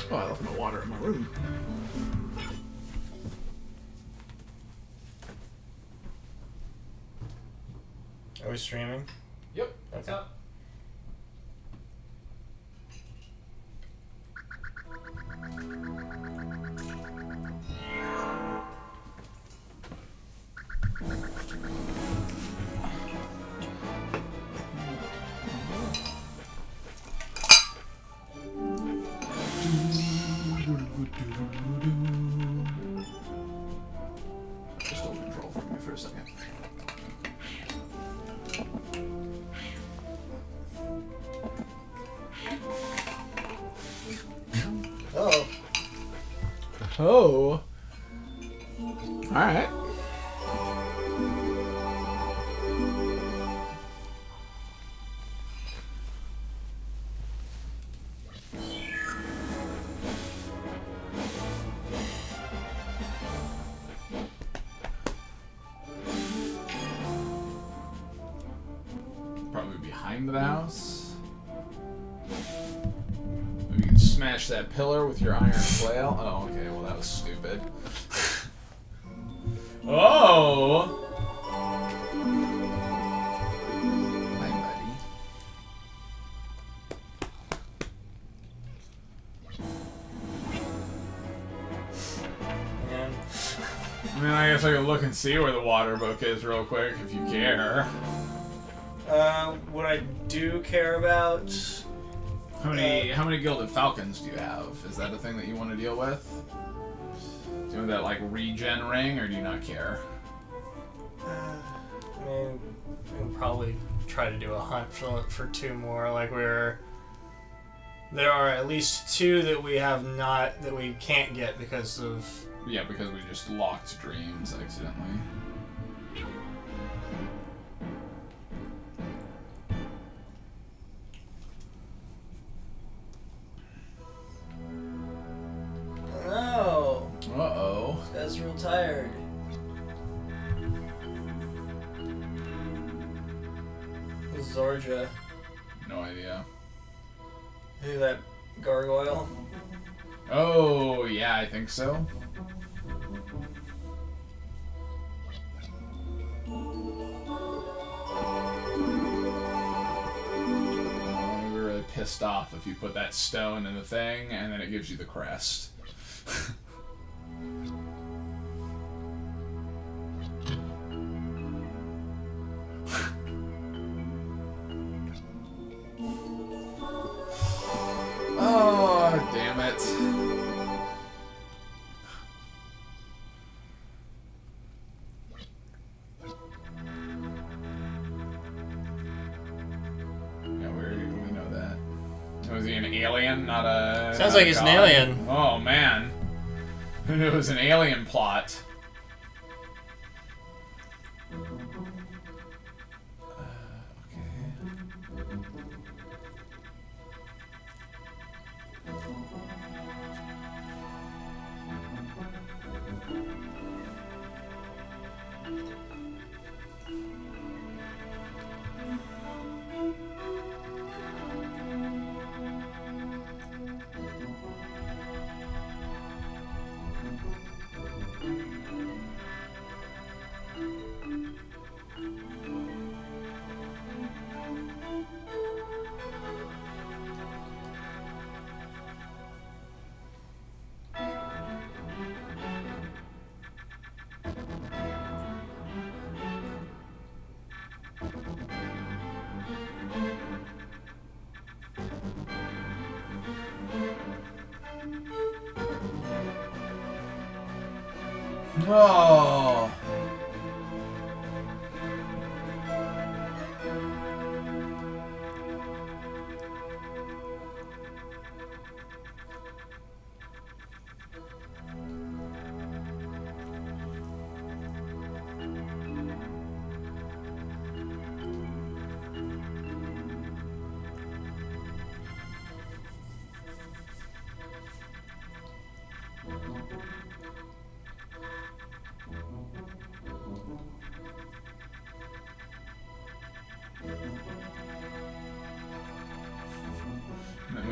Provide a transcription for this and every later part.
Oh, I left my water in my room. Are we streaming? Yep. That's up. Just hold control for me for a second. Oh. Oh. Alright. Probably behind the house. Maybe you can smash that pillar with your iron flail. Oh, okay. Well, that was stupid. Oh! Hi, buddy. Man. I mean, I guess I could look and see where the water book is real quick if you care. What I do care about... How many gilded falcons do you have? Is that a thing that you want to deal with? Do you want that like regen ring, or do you not care? I mean, we'll probably try to do a hunt for 2 more. Like there are at least 2 that we have not, that we can't get because of... Yeah, because we just locked dreams accidentally. Oh. Uh-oh. This guy's real tired. Zorja. No idea. Who, that gargoyle? Oh, yeah, I think so. I'll be really pissed off if you put that stone in the thing and then it gives you the crest. Oh, damn it. Yeah, we know that. Was he an alien, not a... Sounds like he's an alien. Oh, man. Who knew it was an alien plot? Oh.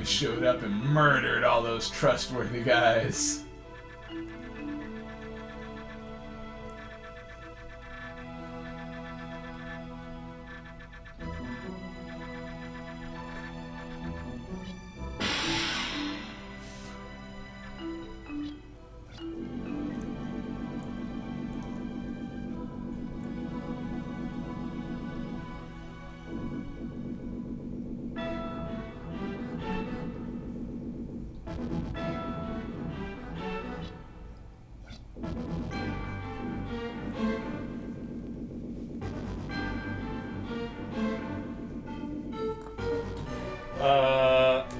showed up and murdered all those trustworthy guys.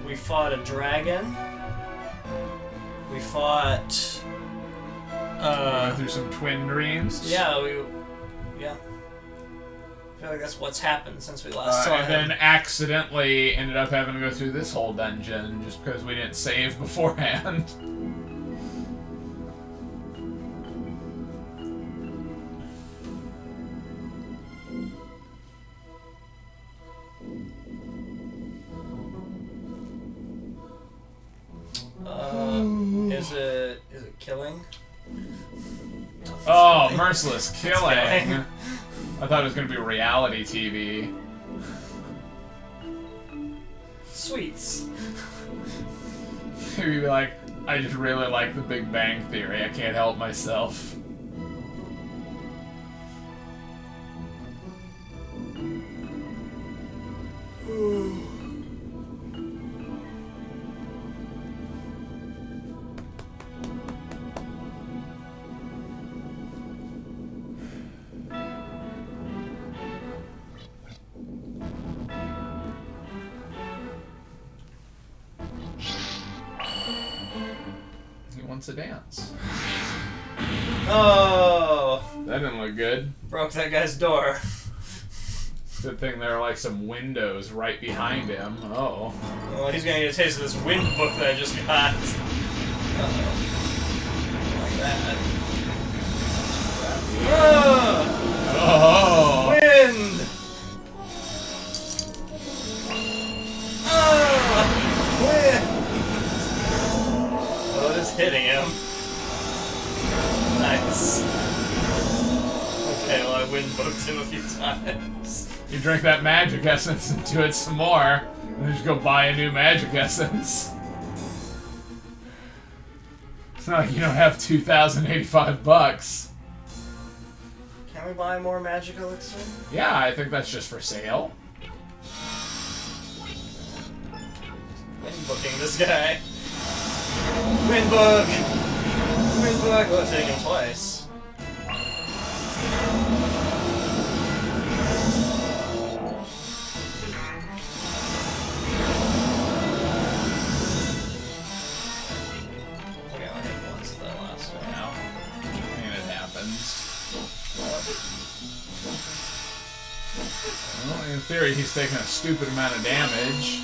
We fought a dragon. We fought. Went through some twin dreams. Yeah, yeah. I feel like that's what's happened since we last saw him. And then accidentally ended up having to go through this whole dungeon just because we didn't save beforehand. Is it killing? Oh, merciless killing! I thought it was going to be reality TV. Sweets. Maybe be like, I just really like The Big Bang Theory. I can't help myself. To dance. Oh! That didn't look good. Broke that guy's door. Good thing there are like some windows right behind him. Oh. Well, he's gonna get a taste of this wind book that I just got. Uh-oh. Like that. Oh! Wind! Wind! Oh, it is hitting him. Nice. Okay, well, I wind-booked him a few times. You drink that magic essence and do it some more, and then just go buy a new magic essence. It's not like you don't have $2,085. Can we buy more magic elixir? Yeah, I think that's just for sale. Wind-booking this guy. Windbook! Windbook! Oh, it's hitting him twice. Okay, I hit once the last one. No. And it happens. Well, in theory, he's taking a stupid amount of damage.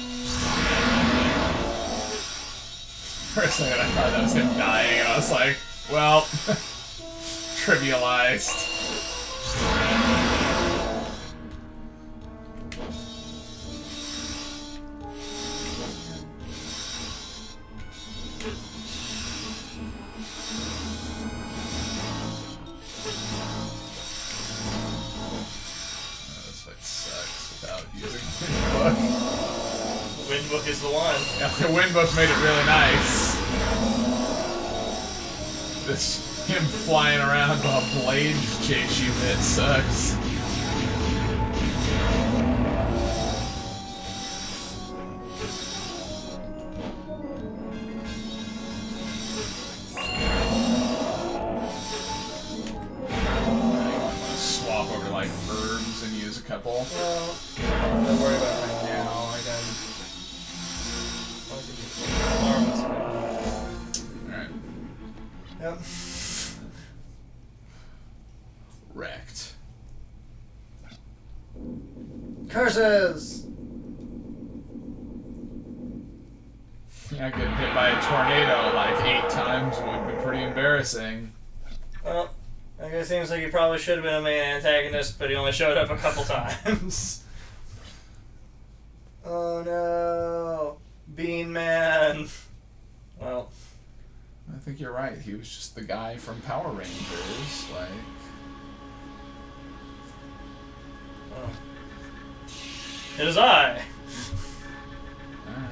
For a second, I thought that was him dying, and I was like, well, trivialized. This fight sucks without using Windbook. Windbook is the one. Yeah, the Windbook made it really nice. This him flying around while blades chase you, it sucks. Swap over to like herbs and use a couple. Well, don't worry about it right now. Alright. Yep. Wrecked. Curses! Yeah, getting hit by a tornado like 8 times would be pretty embarrassing. Well, I guess it seems like he probably should have been a main antagonist, but he only showed up a couple times. Oh no. Bean you're right. He was just the guy from Power Rangers, like. Oh. It is I. Alright.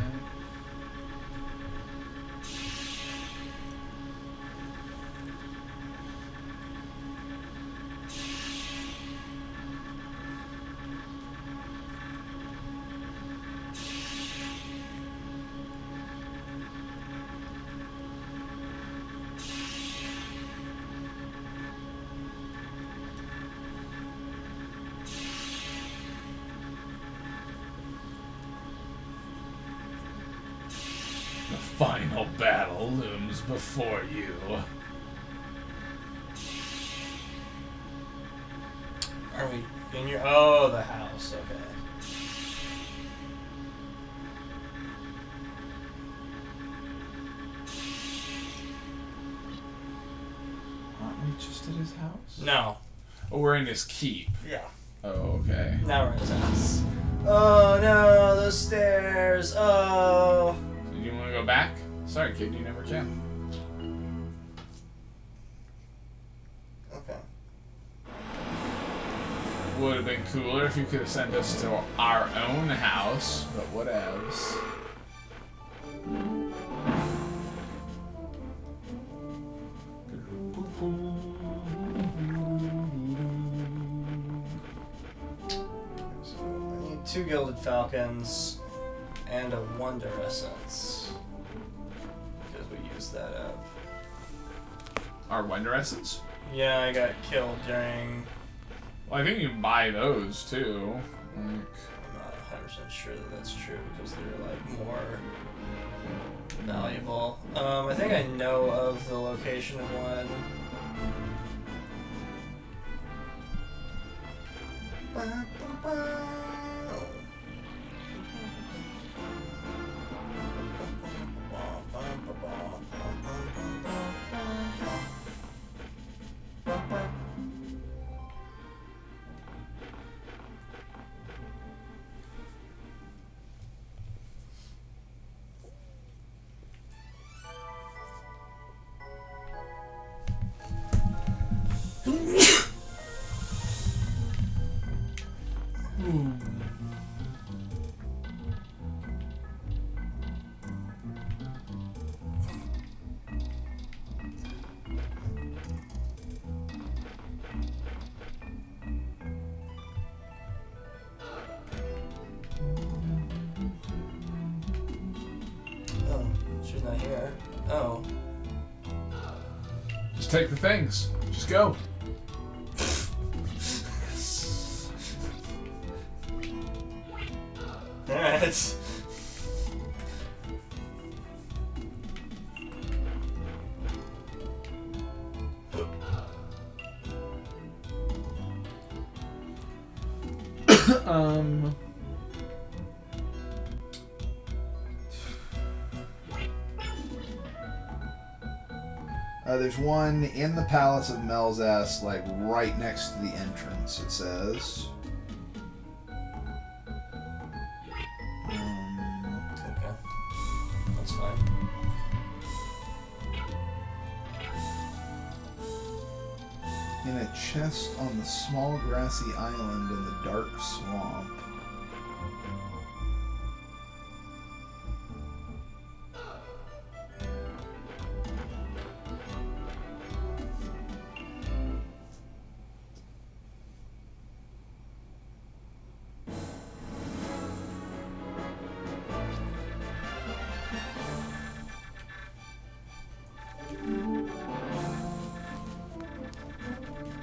The final battle looms before you. Are we in your... Oh, the house. Okay. Aren't we just at his house? No. Oh, we're in his keep. Yeah. Oh, okay. Now we're in his house. Oh, no. Those stairs. Oh. Do you want to go back? Sorry, kid, you never can. Okay. Would have been cooler if you could have sent us to our own house, but whatevs. So I need 2 Gilded Falcons and a Wonder Essence. Because we used that up. Our Wonder Essence? Yeah, I got killed during... Well, I think you can buy those, too. Like, I'm not 100% sure that that's true because they're like more valuable. I think I know of the location of one. She's not here. Oh. just take the things. Just go. Alright. There's one in the Palace of Melzas, like right next to the entrance, it says. Okay. That's fine. In a chest on the small grassy island in the dark swamp.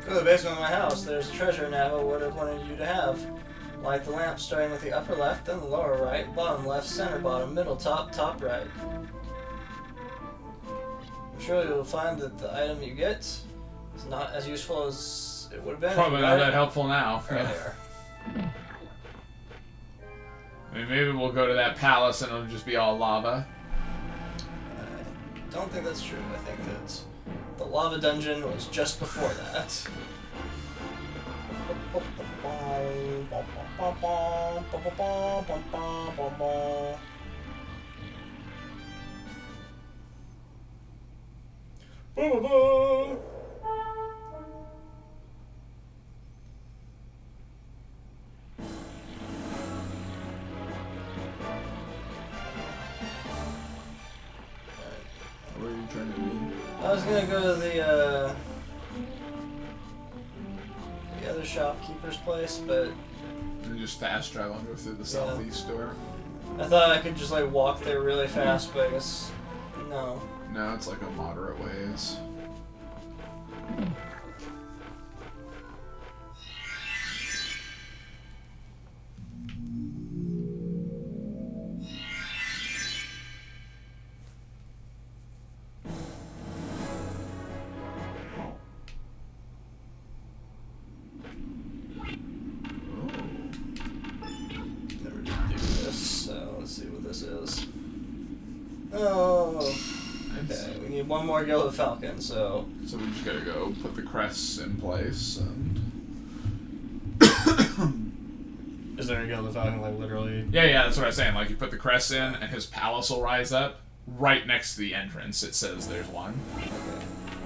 Go to the basement of my house. There's a treasure Nava would have wanted you to have. Light the lamp starting with the upper left, then the lower right, bottom left, center bottom, middle top, top right. I'm sure you'll find that the item you get is not as useful as it would have been. Probably not that helpful now. Earlier. I mean, maybe we'll go to that palace and it'll just be all lava. I don't think that's true. I think that the lava dungeon was just before that. Boo-boo-boo. Where are you trying to be? I was gonna go to the other shopkeeper's place, but And just fast travel and go through the southeast door. I thought I could just like walk there really fast, but I guess no. No, it's like a moderate ways. Never did do this, so let's see what this is. Oh, okay. We need one more Gilded Falcon, so. So we just gotta go put the crests in place and. Is there a Gilded Falcon like literally? Yeah, that's what I was saying. Like you put the crests in, and his palace will rise up right next to the entrance. It says there's one. Okay.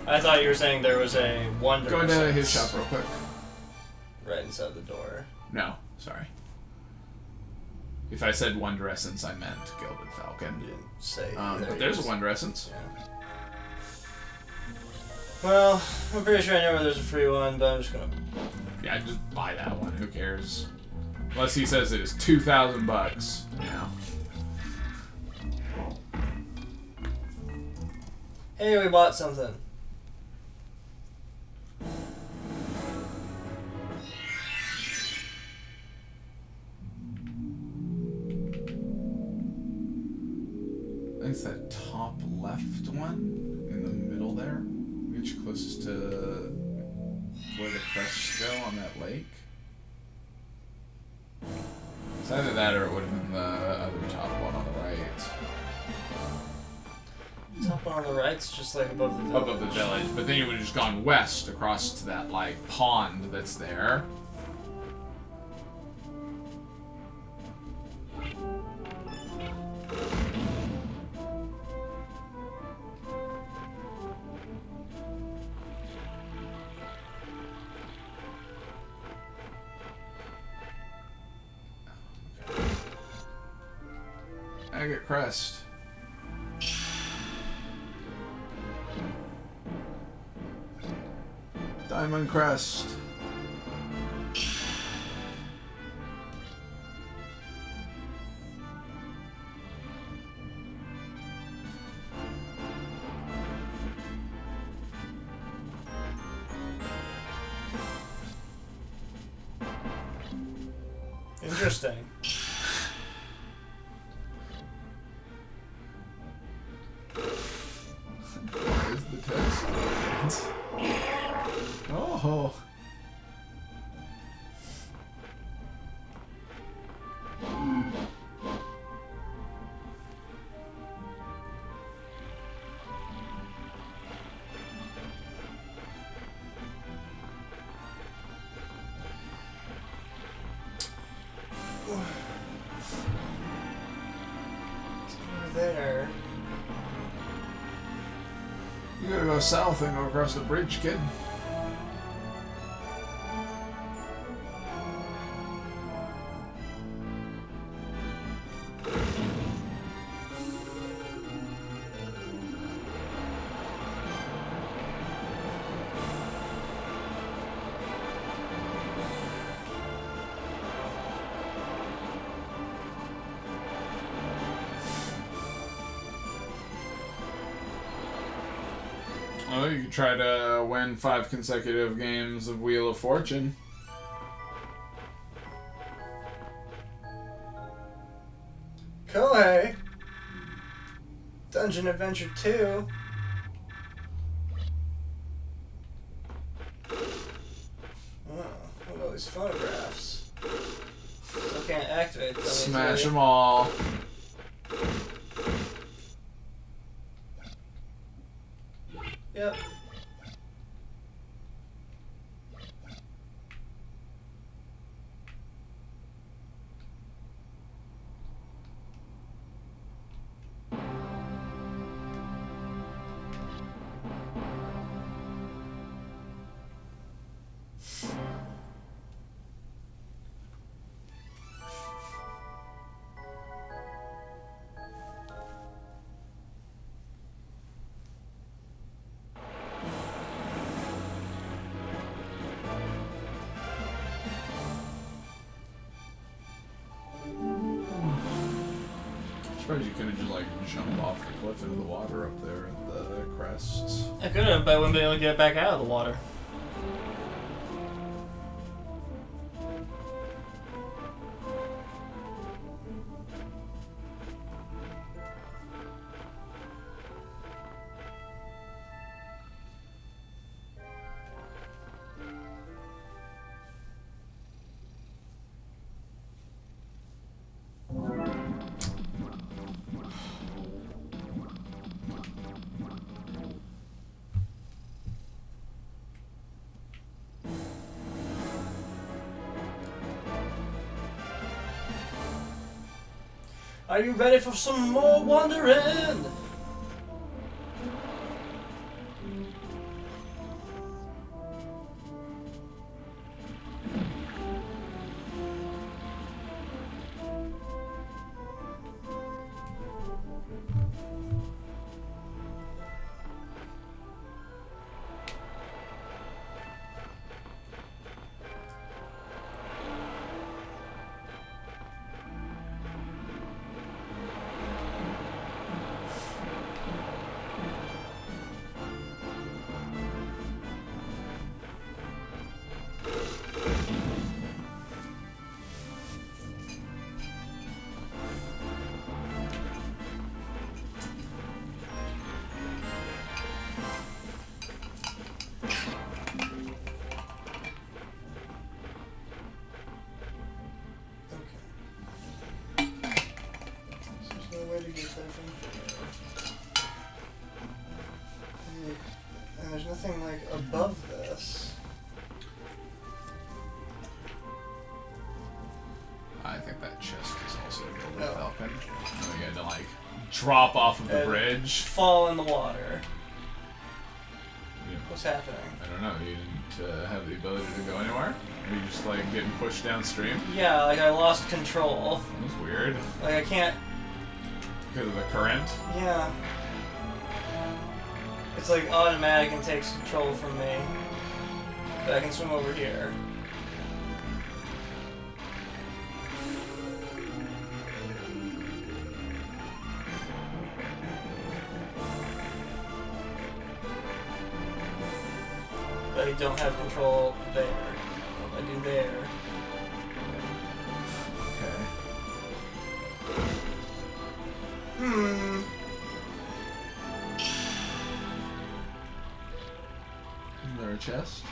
I thought you were saying there was a Wonder. Go into his shop real quick. Right inside the door. No, sorry. If I said Wonder Essence, I meant Gilded Falcon. You didn't say. But there's a Wonder Essence. Yeah. Well, I'm pretty sure I know where there's a free one, but I'm just gonna. Yeah, just buy that one. Who cares? Unless he says it is $2,000. Yeah. Hey, we bought something. I think it's that top left one in the middle there. Get you closest to where the crests go on that lake. It's either that or it would have been the other top one on the right. Top one on the right's just like above the village. Above the village, but then you would have just gone west across to that like pond that's there. Agate crest. Diamond crest. Interesting. Where's the test? Oh. It's over there. You gotta go south and go across the bridge, kid. Oh, you could try to win 5 consecutive games of Wheel of Fortune. Kohei. Dungeon Adventure 2. Oh, look at all these photographs. Still can't activate them. Smash them all. Yep. suppose you couldn't just like jump off the cliff into the water up there at the crests. I could have, but I wouldn't be able to get back out of the water. Are you ready for some more wandering? And there's nothing like above this. I think that chest is also filled with No. falcon. We had to like drop off of the And bridge. Fall in the water. You, What's happening? I don't know. You didn't have the ability to go anywhere. Are you just like getting pushed downstream? Yeah, like I lost control. That's weird. Like I can't. Because of the current. Yeah. It's like automatic and takes control from me. But I can swim over here. But I don't have control there. I do there. Okay. Hmm. Is there a chest?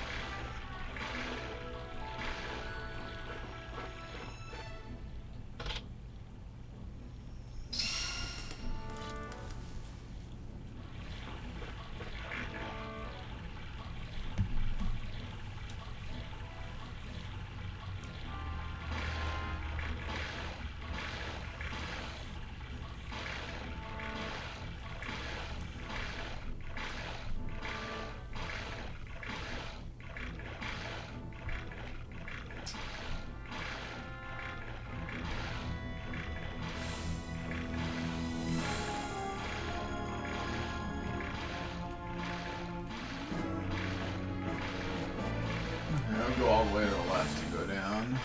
I'll go all the way to the left to go down.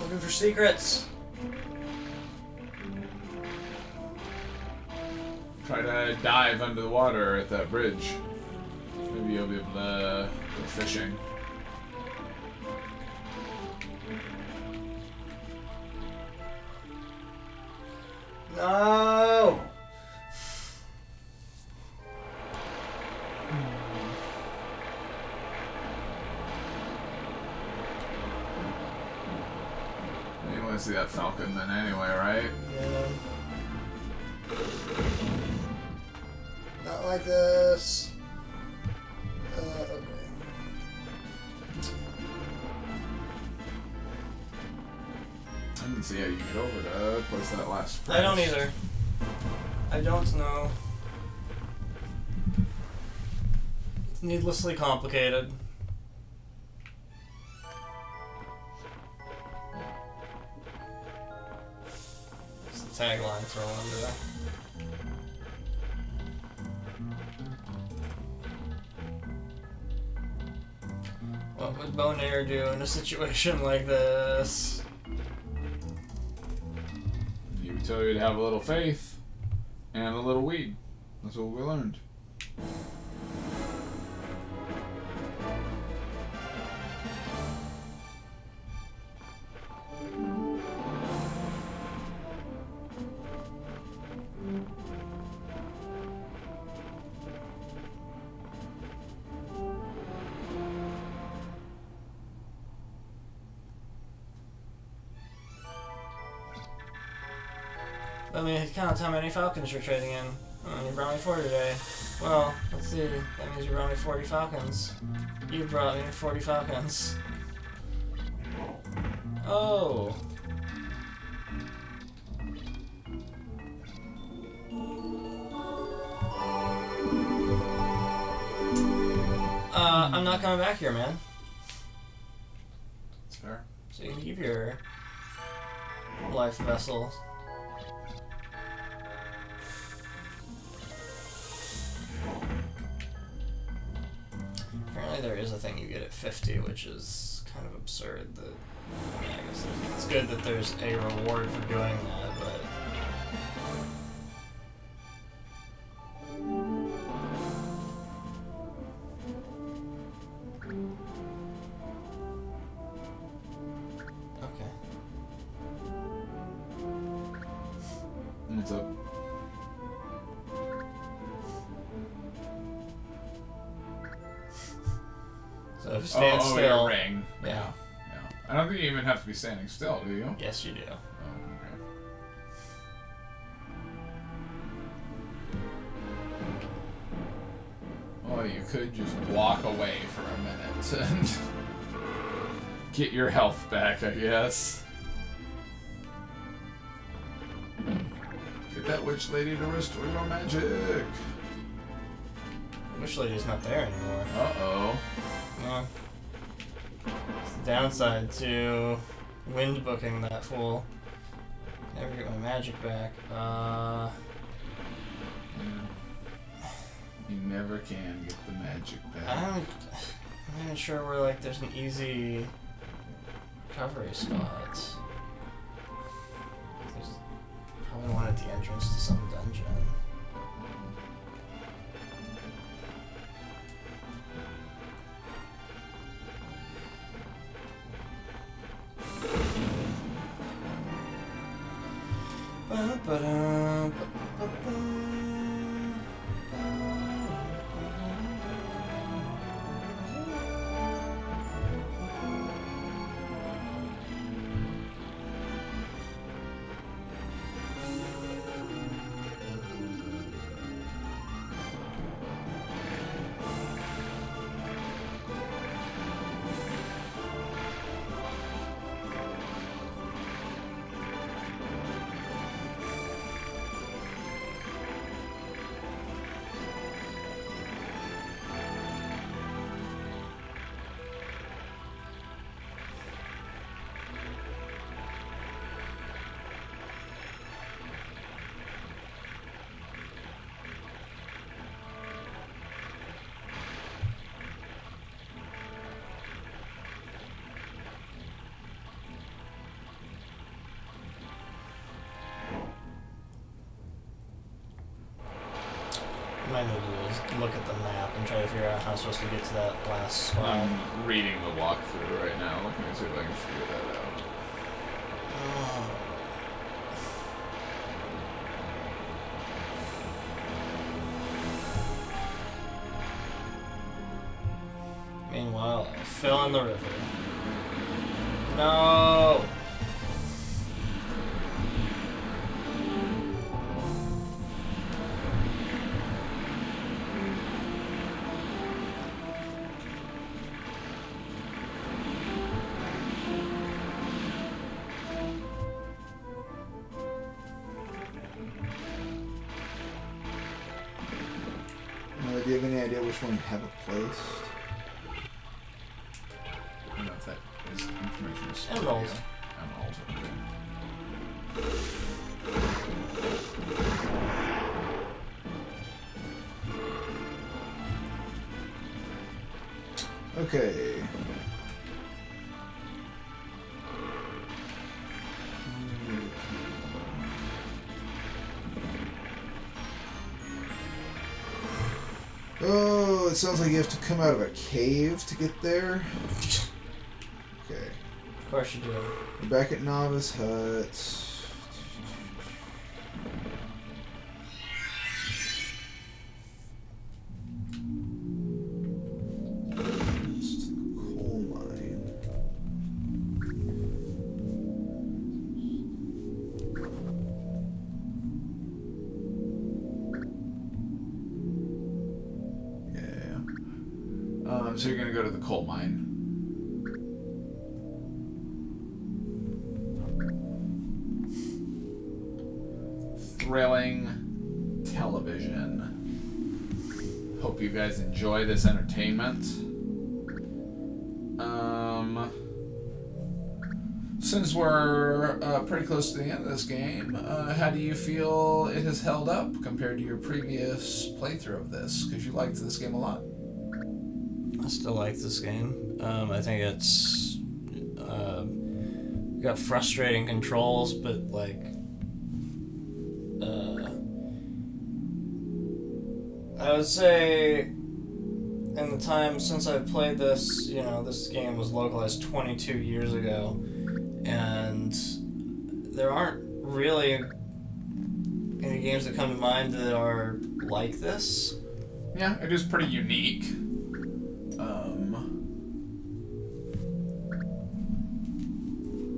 Looking for secrets. Try to dive under the water at that bridge. Maybe you'll be able to go fishing. No. You want to see that falcon then anyway, right? Yeah. Not like this. Okay. I didn't see how you get over to place that last I don't bridge. either. I don't know. It's needlessly complicated. It's the tagline for Alundra. What would Bonaire do in a situation like this? tell you to have a little faith and a little weed. That's what we learned. Let me count how many falcons you're trading in. Oh, you brought me 4 today. Well, let's see. That means you brought me 40 falcons. You brought me 40 falcons. Oh. I'm not coming back here, man. That's fair. So you can keep your life vessel. Apparently there is a thing you get at 50, which is kind of absurd. That, I mean, I guess it's good that there's a reward for doing that, but... Okay. What's up? So if you stand still... your ring. Yeah. Yeah. I don't think you even have to be standing still, do you? Yes, you do. Oh, okay. Well, you could just walk away for a minute and get your health back, I guess. Get that witch lady to restore your magic. Witch Lady's not there anymore. Uh-oh. Yeah. It's the downside to wind booking that fool. Never get my magic back. Yeah. You never can get the magic back. I'm not even sure where, like, there's an easy recovery spot. There's probably one at the entrance to some dungeon. I need to look at the map and try to figure out how I'm supposed to get to that last spot. I'm reading the walkthrough right now, looking to see if I can figure that out. Meanwhile, I fell in the river. No! Do you have any idea which one you have it placed? I don't know if that is information. Emerald. Emerald, okay. Okay. Oh, it sounds like you have to come out of a cave to get there. Okay. Of course you do. We're back at Novice Hut. So you're gonna go to the coal mine. Thrilling television. Hope you guys enjoy this entertainment. Since we're pretty close to the end of this game, how do you feel it has held up compared to your previous playthrough of this? Because you liked this game a lot. I still like this game. I think it's got frustrating controls, but like I would say in the time since I've played this, you know, this game was localized 22 years ago, and there aren't really any games that come to mind that are like this. Yeah, it is pretty unique.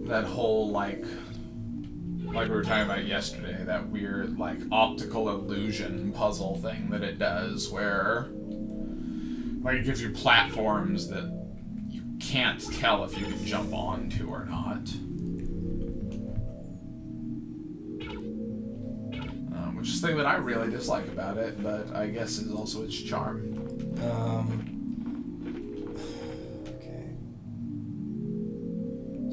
That whole, like we were talking about yesterday, that weird, like, optical illusion puzzle thing that it does, where, like, it gives you platforms that you can't tell if you can jump onto or not. Which is the thing that I really dislike about it, but I guess is also its charm.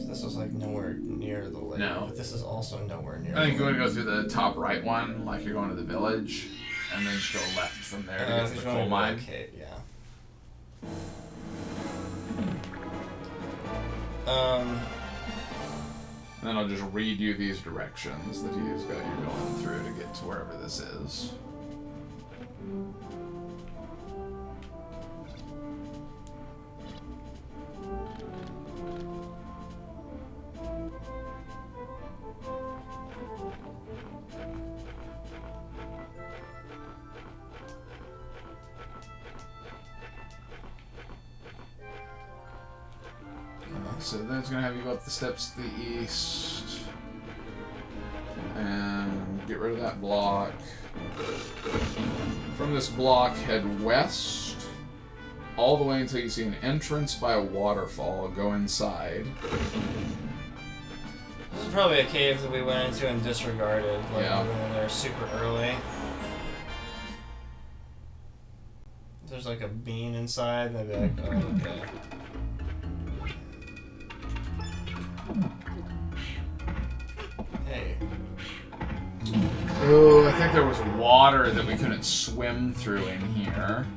This is like nowhere near the lake. No. But this is also nowhere near. I think you want to go through the top right one, like you're going to the village, and then just go left from there to get to the coal mine. Okay, yeah. And then I'll just read you these directions that he's got you going through to get to wherever this is. So then it's going to have you go up the steps to the east and get rid of that block. From this block, head west all the way until you see an entrance by a waterfall. Go inside. This is probably a cave that we went into and disregarded. Like, Yeah. we went in there super early. There's like a bean inside, and they'd be like, oh, okay. Hey. Oh, I think there was water that we couldn't swim through in here.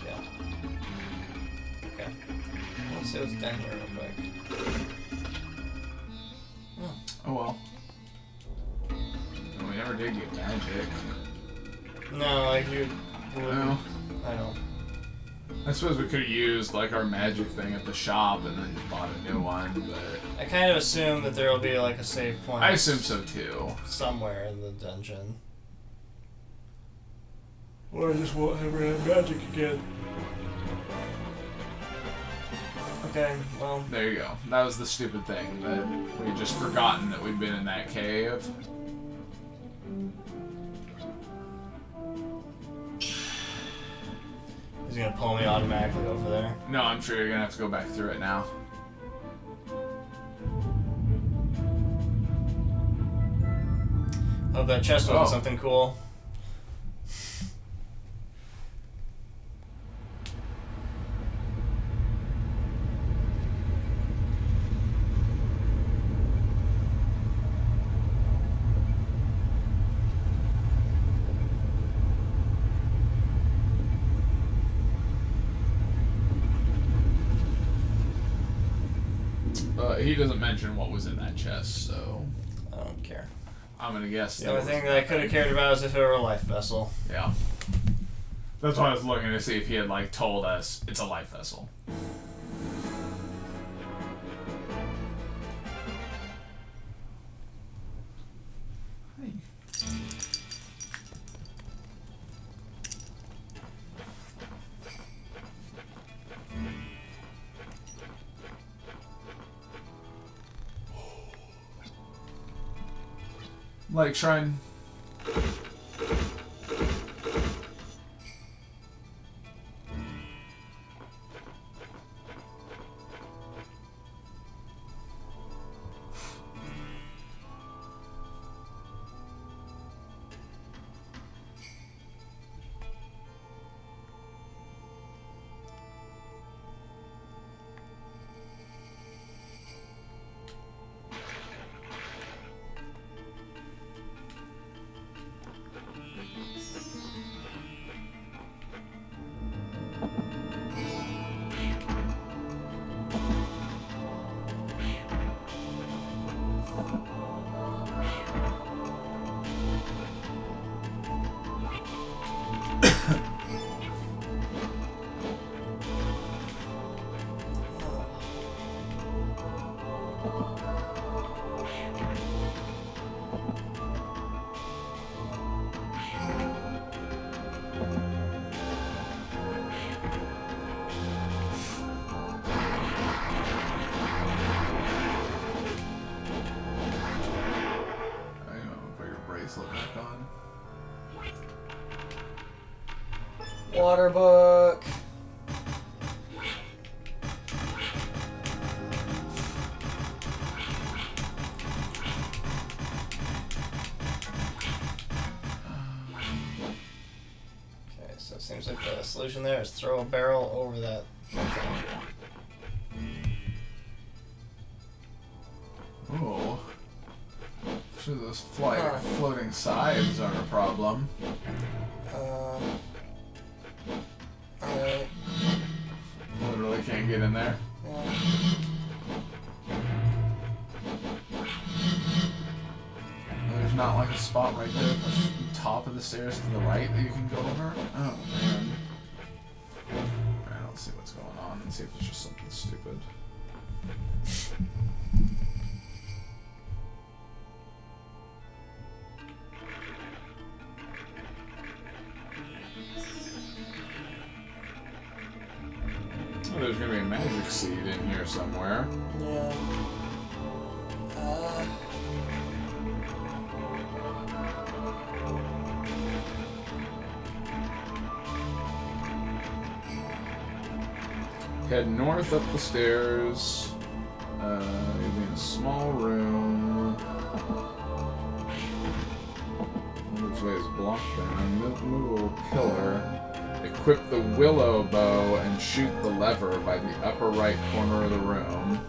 Yeah. Okay. Let's see what's down here real quick. Oh well. We never did get magic. No, like you. No. I don't. I suppose we could have used like our magic thing at the shop and then just bought a new one, but I kind of assume that there will be like a save point. I assume so too. Somewhere in the dungeon. Or I just won't ever have magic again. Okay, well. There you go. That was the stupid thing, that we had just forgotten that we'd been in that cave. He's gonna pull me automatically over there. No, I'm sure you're gonna have to go back through it now. Hope that chest wasn't something cool. He doesn't mention what was in that chest, so I don't care. I'm gonna guess. The only thing that I could have cared about is if it were a life vessel. Yeah. That's why I was looking to see if he had like told us it's a life vessel. Hey. Like shrine. Water book. Okay, so it seems like the solution there is throw a barrel over that. Oh. Sure, those floating sides aren't a problem. Alright. Literally can't get in there. Yeah. There's not like a spot right there at the top of the stairs to the right that you can go over? Oh, man. Alright, let's see what's going on and see if it's just something stupid. Oh, there's gonna be a magic seed in here somewhere. Yeah. Head north up the stairs. You'll be in a small room. Which way is blocked down? Move a little pillar. Equip the willow bow and shoot the lever by the upper right corner of the room.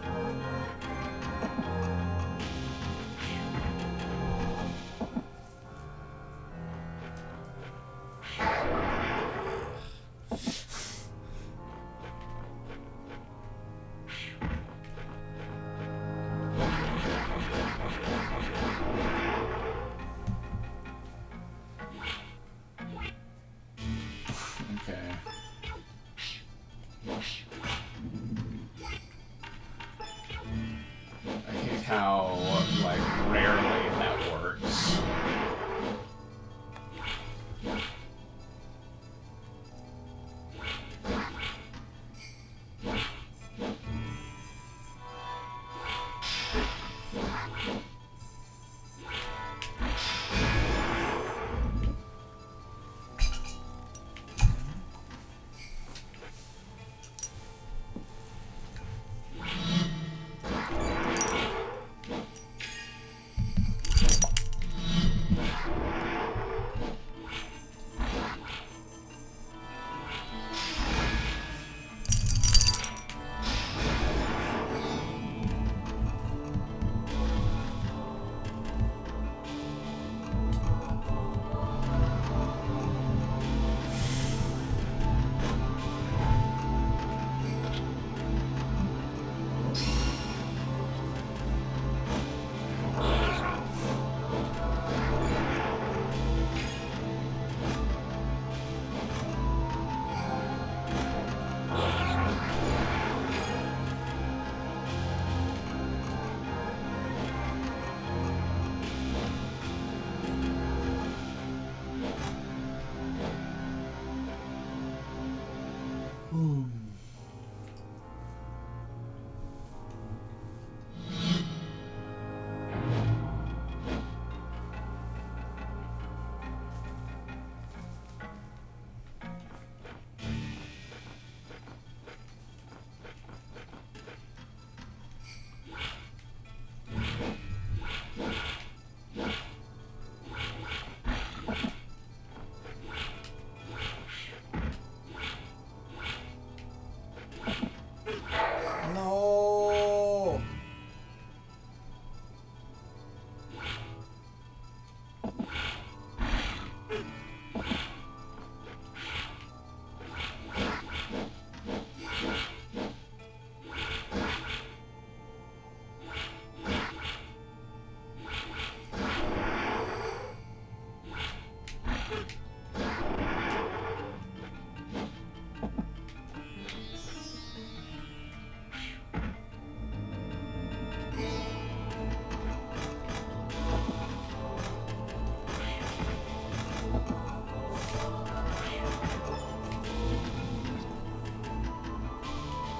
No.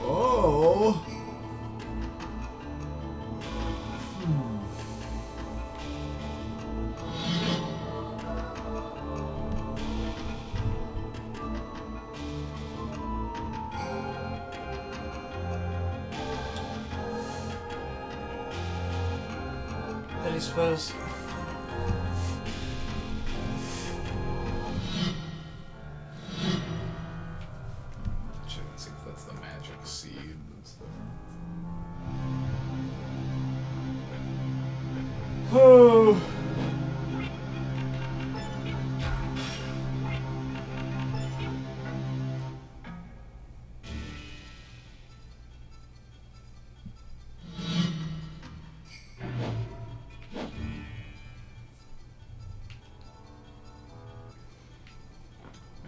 Oh. That he's supposed. Check and see if that's the magic seed. That's the... Oh.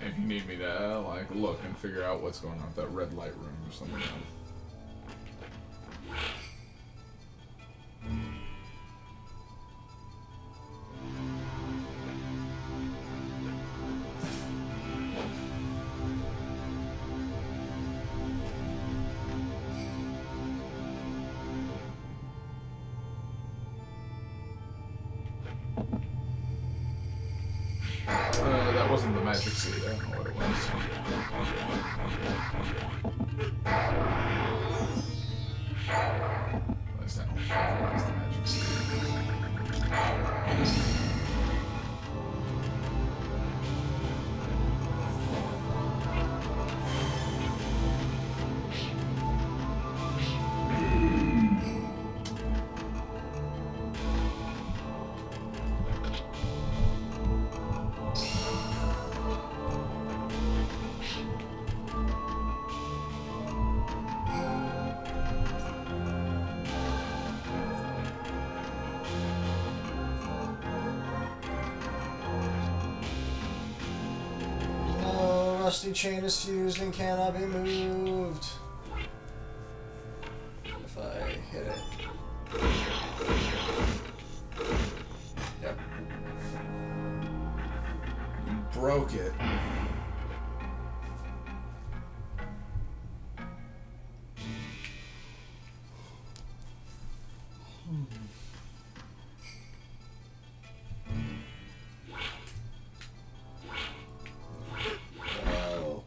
If you need me to like look and figure out what's going on with that red light room or something. That wasn't the magic seed. I don't know what it was. At least I don't think it was the magic seed. Rusty chain is fused and cannot be moved. If I hit it. Yep. You broke it. Oh.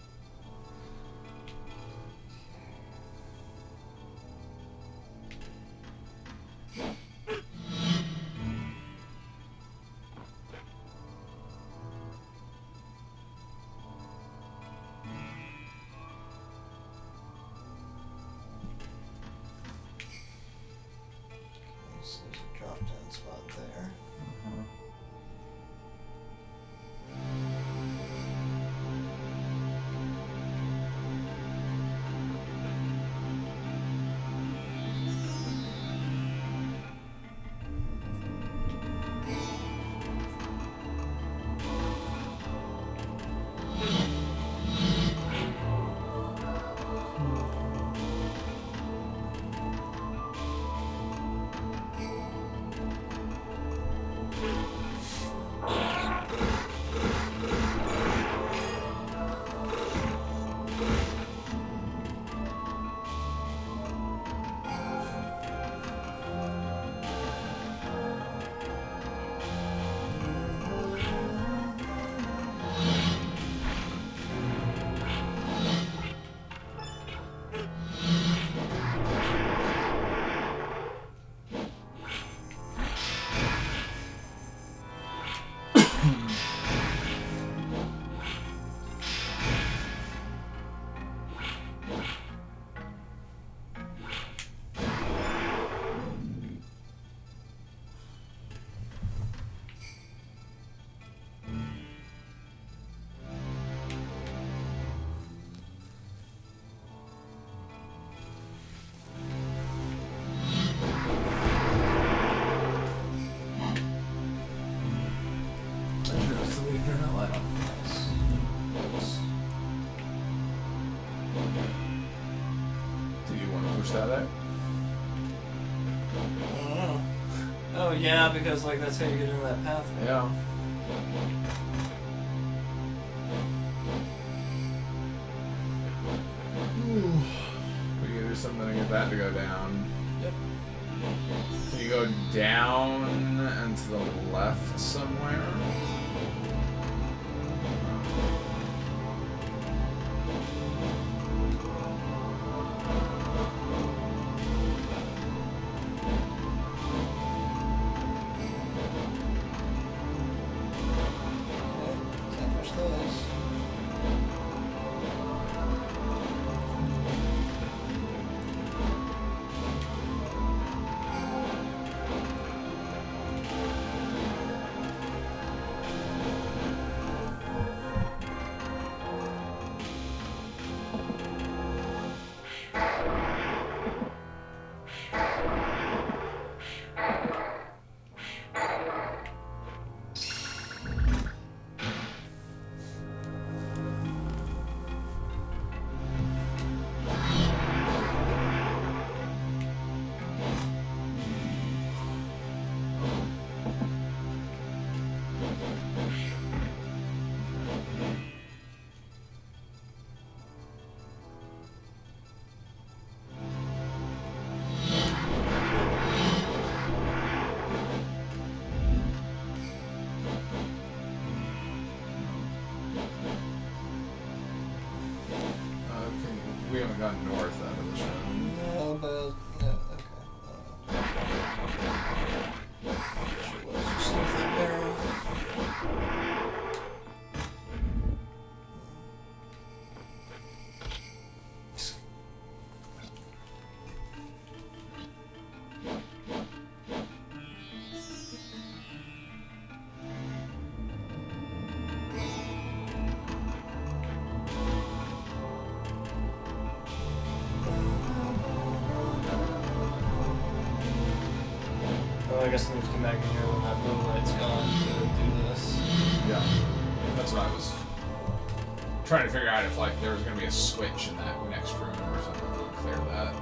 aesthetic? I don't know. Oh yeah, because like that's how you get into that pathway. Yeah. We can do something to get that to go down. Yep. Can you go down and to the left somewhere? Can't push those. We haven't gone north out of this room. No, but yeah, okay. Sure was just something there. I guess I need to come back in here when that blue light's gone to do this. Yeah. That's what I was trying to figure out, if like there was going to be a switch in that next room or something that would clear that.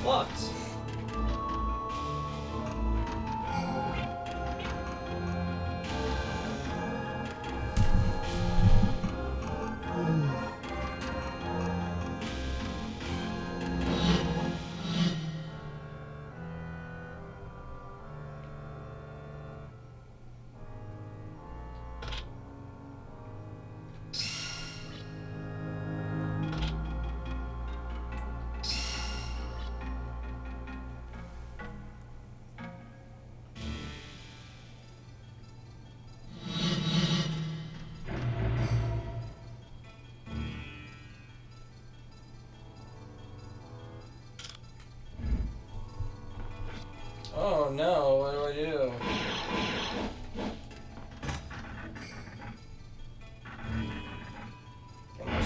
What?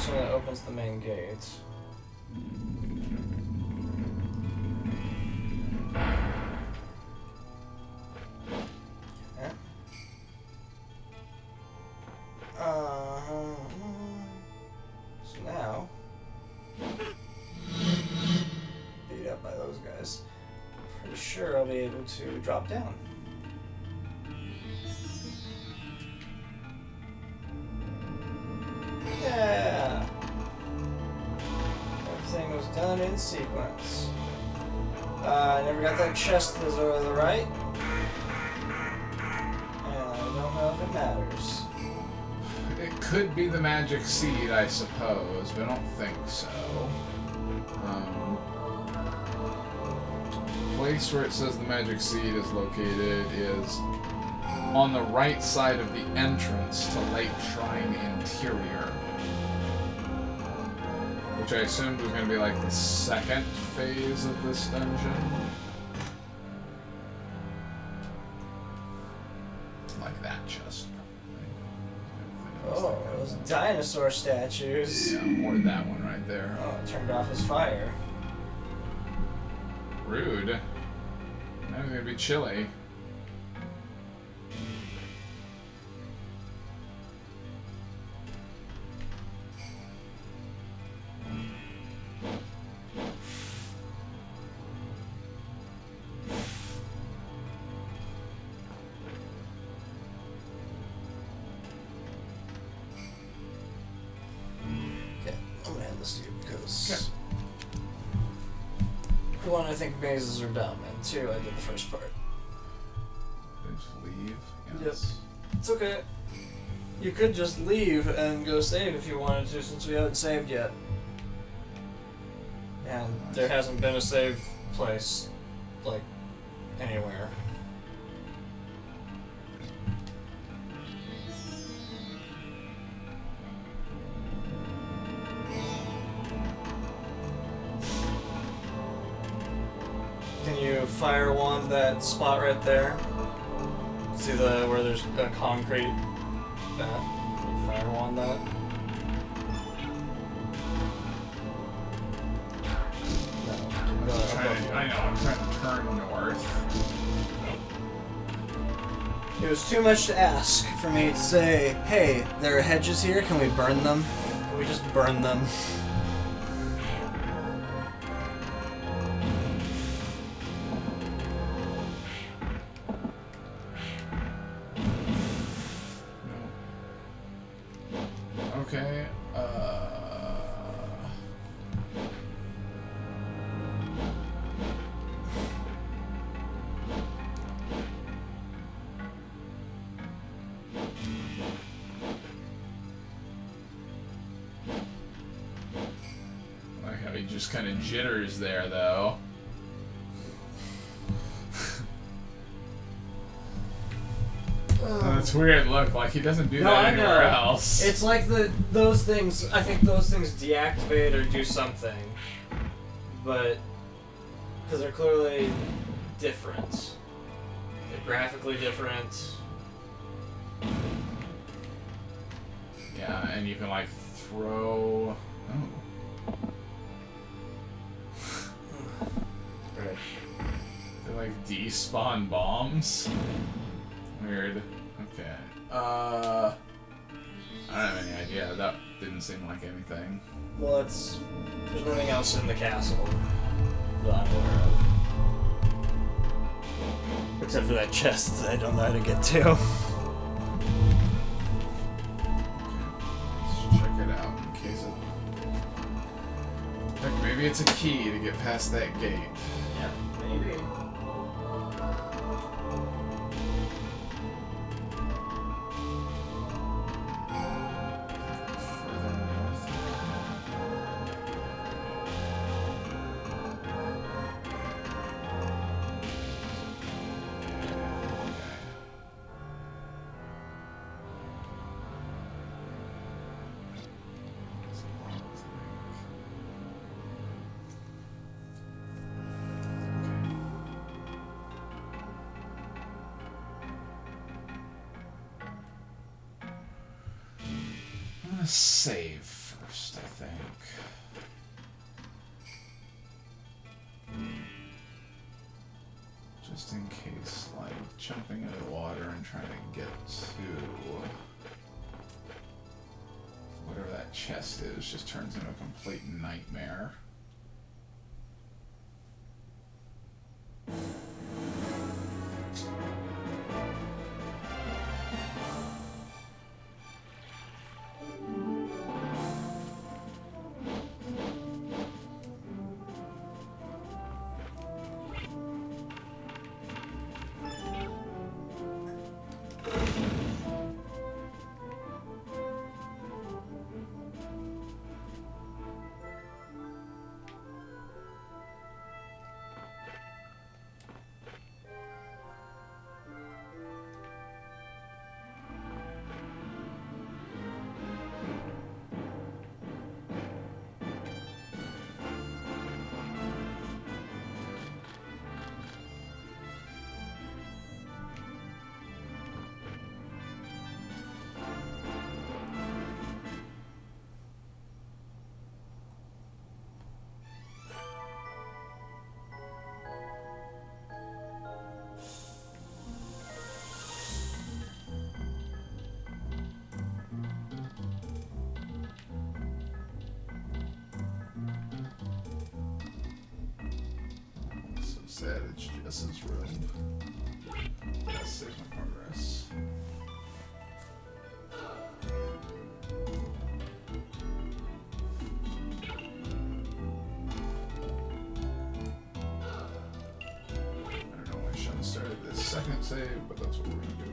So that opens the main gate. Okay. So now, beat up by those guys. Pretty sure I'll be able to drop down. Yeah! Everything was done in sequence. I never got that chest to the right. And I don't know if it matters. It could be the magic seed, I suppose, but I don't think so. The place where it says the magic seed is located is on the right side of the entrance to Lake Shrine Interior. Which I assumed was going to be like the second phase of this dungeon. Like that chest. Oh, those dinosaur statues. Yeah, or that one right there. Oh, it turned off his fire. Rude. Now it's gonna be chilly. Okay, I'm gonna hand this to you because one, I think mazes are dumb, and two, I did the first part. They just leave. Yep. It's okay. You could just leave and go save if you wanted to, since we haven't saved yet. And there hasn't been a save place, like, anywhere. Can you fire wand that spot right there? See where there's a concrete that? Can you fire wand that? No. I'm trying to turn north. It was too much to ask for me to say, hey, there are hedges here, can we burn them? Can we just burn them? Okay, like how he just kind of jitters there, though. That's weird. Look, like he doesn't do that anywhere else. It's like those things. I think those things deactivate or do something, but because they're clearly different, they're graphically different. Yeah, and you can like throw. Oh. Right. They like despawn bombs. Weird. Okay. I don't have any idea. That didn't seem like anything. Well, there's nothing else in the castle that I'm aware of. Except for that chest that I don't know how to get to. Let's check it out in case it... Heck, maybe it's a key to get past that gate. Yeah, maybe. Further north. I'm gonna save first, I think. Just in case, like, jumping into the water and trying to get to whatever that chest is just turns into a complete nightmare. Sad it's Jess's room. That's save my progress. I don't know why I shouldn't have started this second save, but that's what we're gonna do.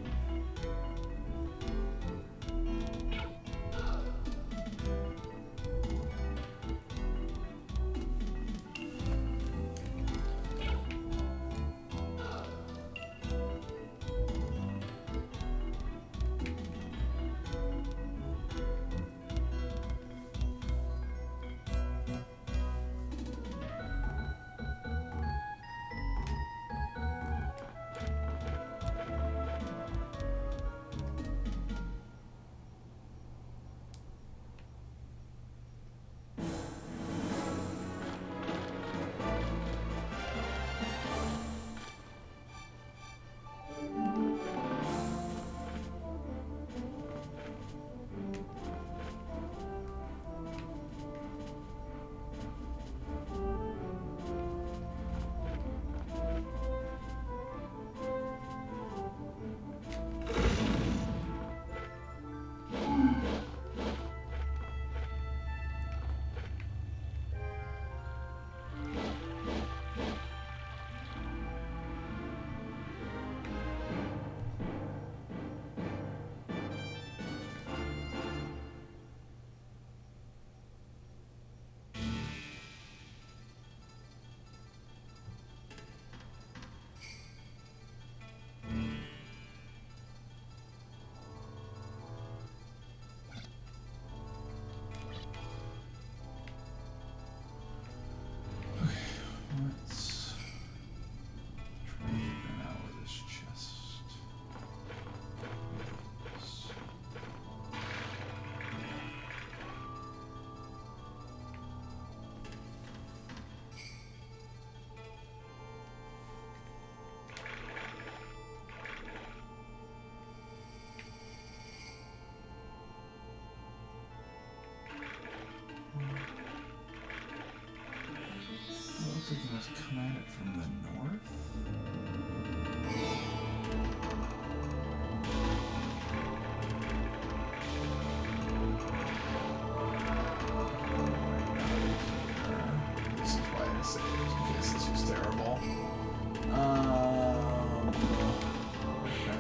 Let's try to figure out where this chest is. Looks like you must come at it from the north. This is why I saved, in case this was terrible. Okay.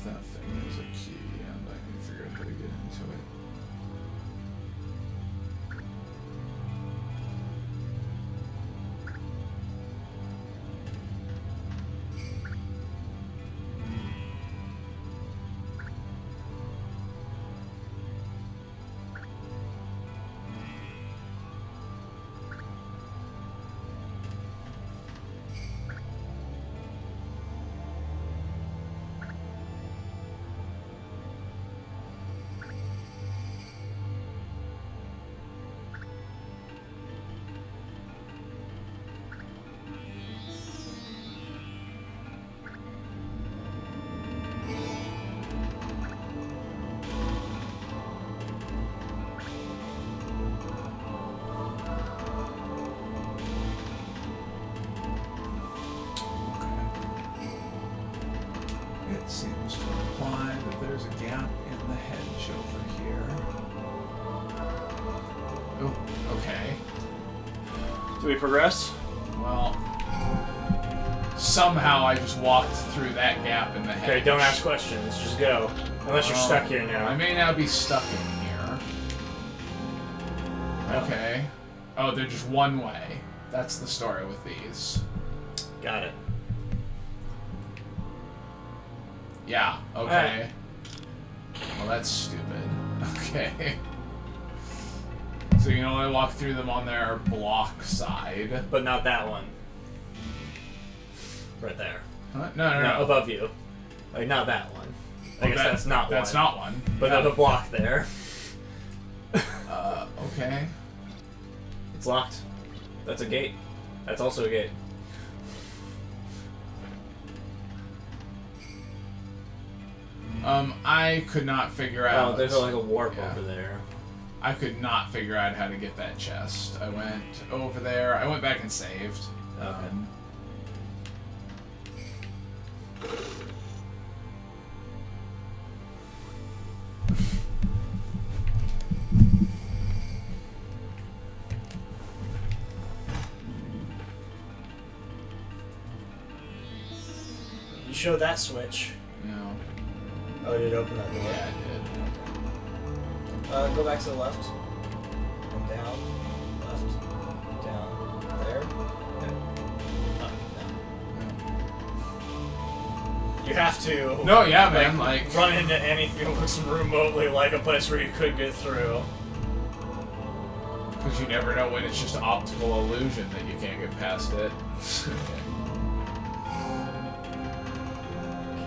That thing is a key, and I need to figure out how to get into it. It seems to imply that there's a gap in the hedge over here. Oh, okay. Do we progress? Well, somehow I just walked through that gap in the hedge. Okay, don't ask questions. Just go. Unless you're stuck here now. I may now be stuck in here. Okay. Oh, they're just one way. That's the story with these. Got it. Yeah, okay. Well, that's stupid. Okay. So you can only walk through them on their block side. But not that one. Right there. Huh? No. Above you. Like, not that one. I guess that's not one. That's not one. But there's a block there. Okay. It's locked. That's a gate. That's also a gate. I could not figure out... Oh, there's like a warp over there. I could not figure out how to get that chest. I went over there. I went back and saved. Okay. You showed that switch. No. Oh, did it open that door? Yeah, I did. Go back to the left. And down. Left. Down. There. Okay. Up. Down. You have to. No, yeah, man. Like run into anything that looks remotely like a place where you could get through. Because you never know when it's just optical illusion that you can't get past it.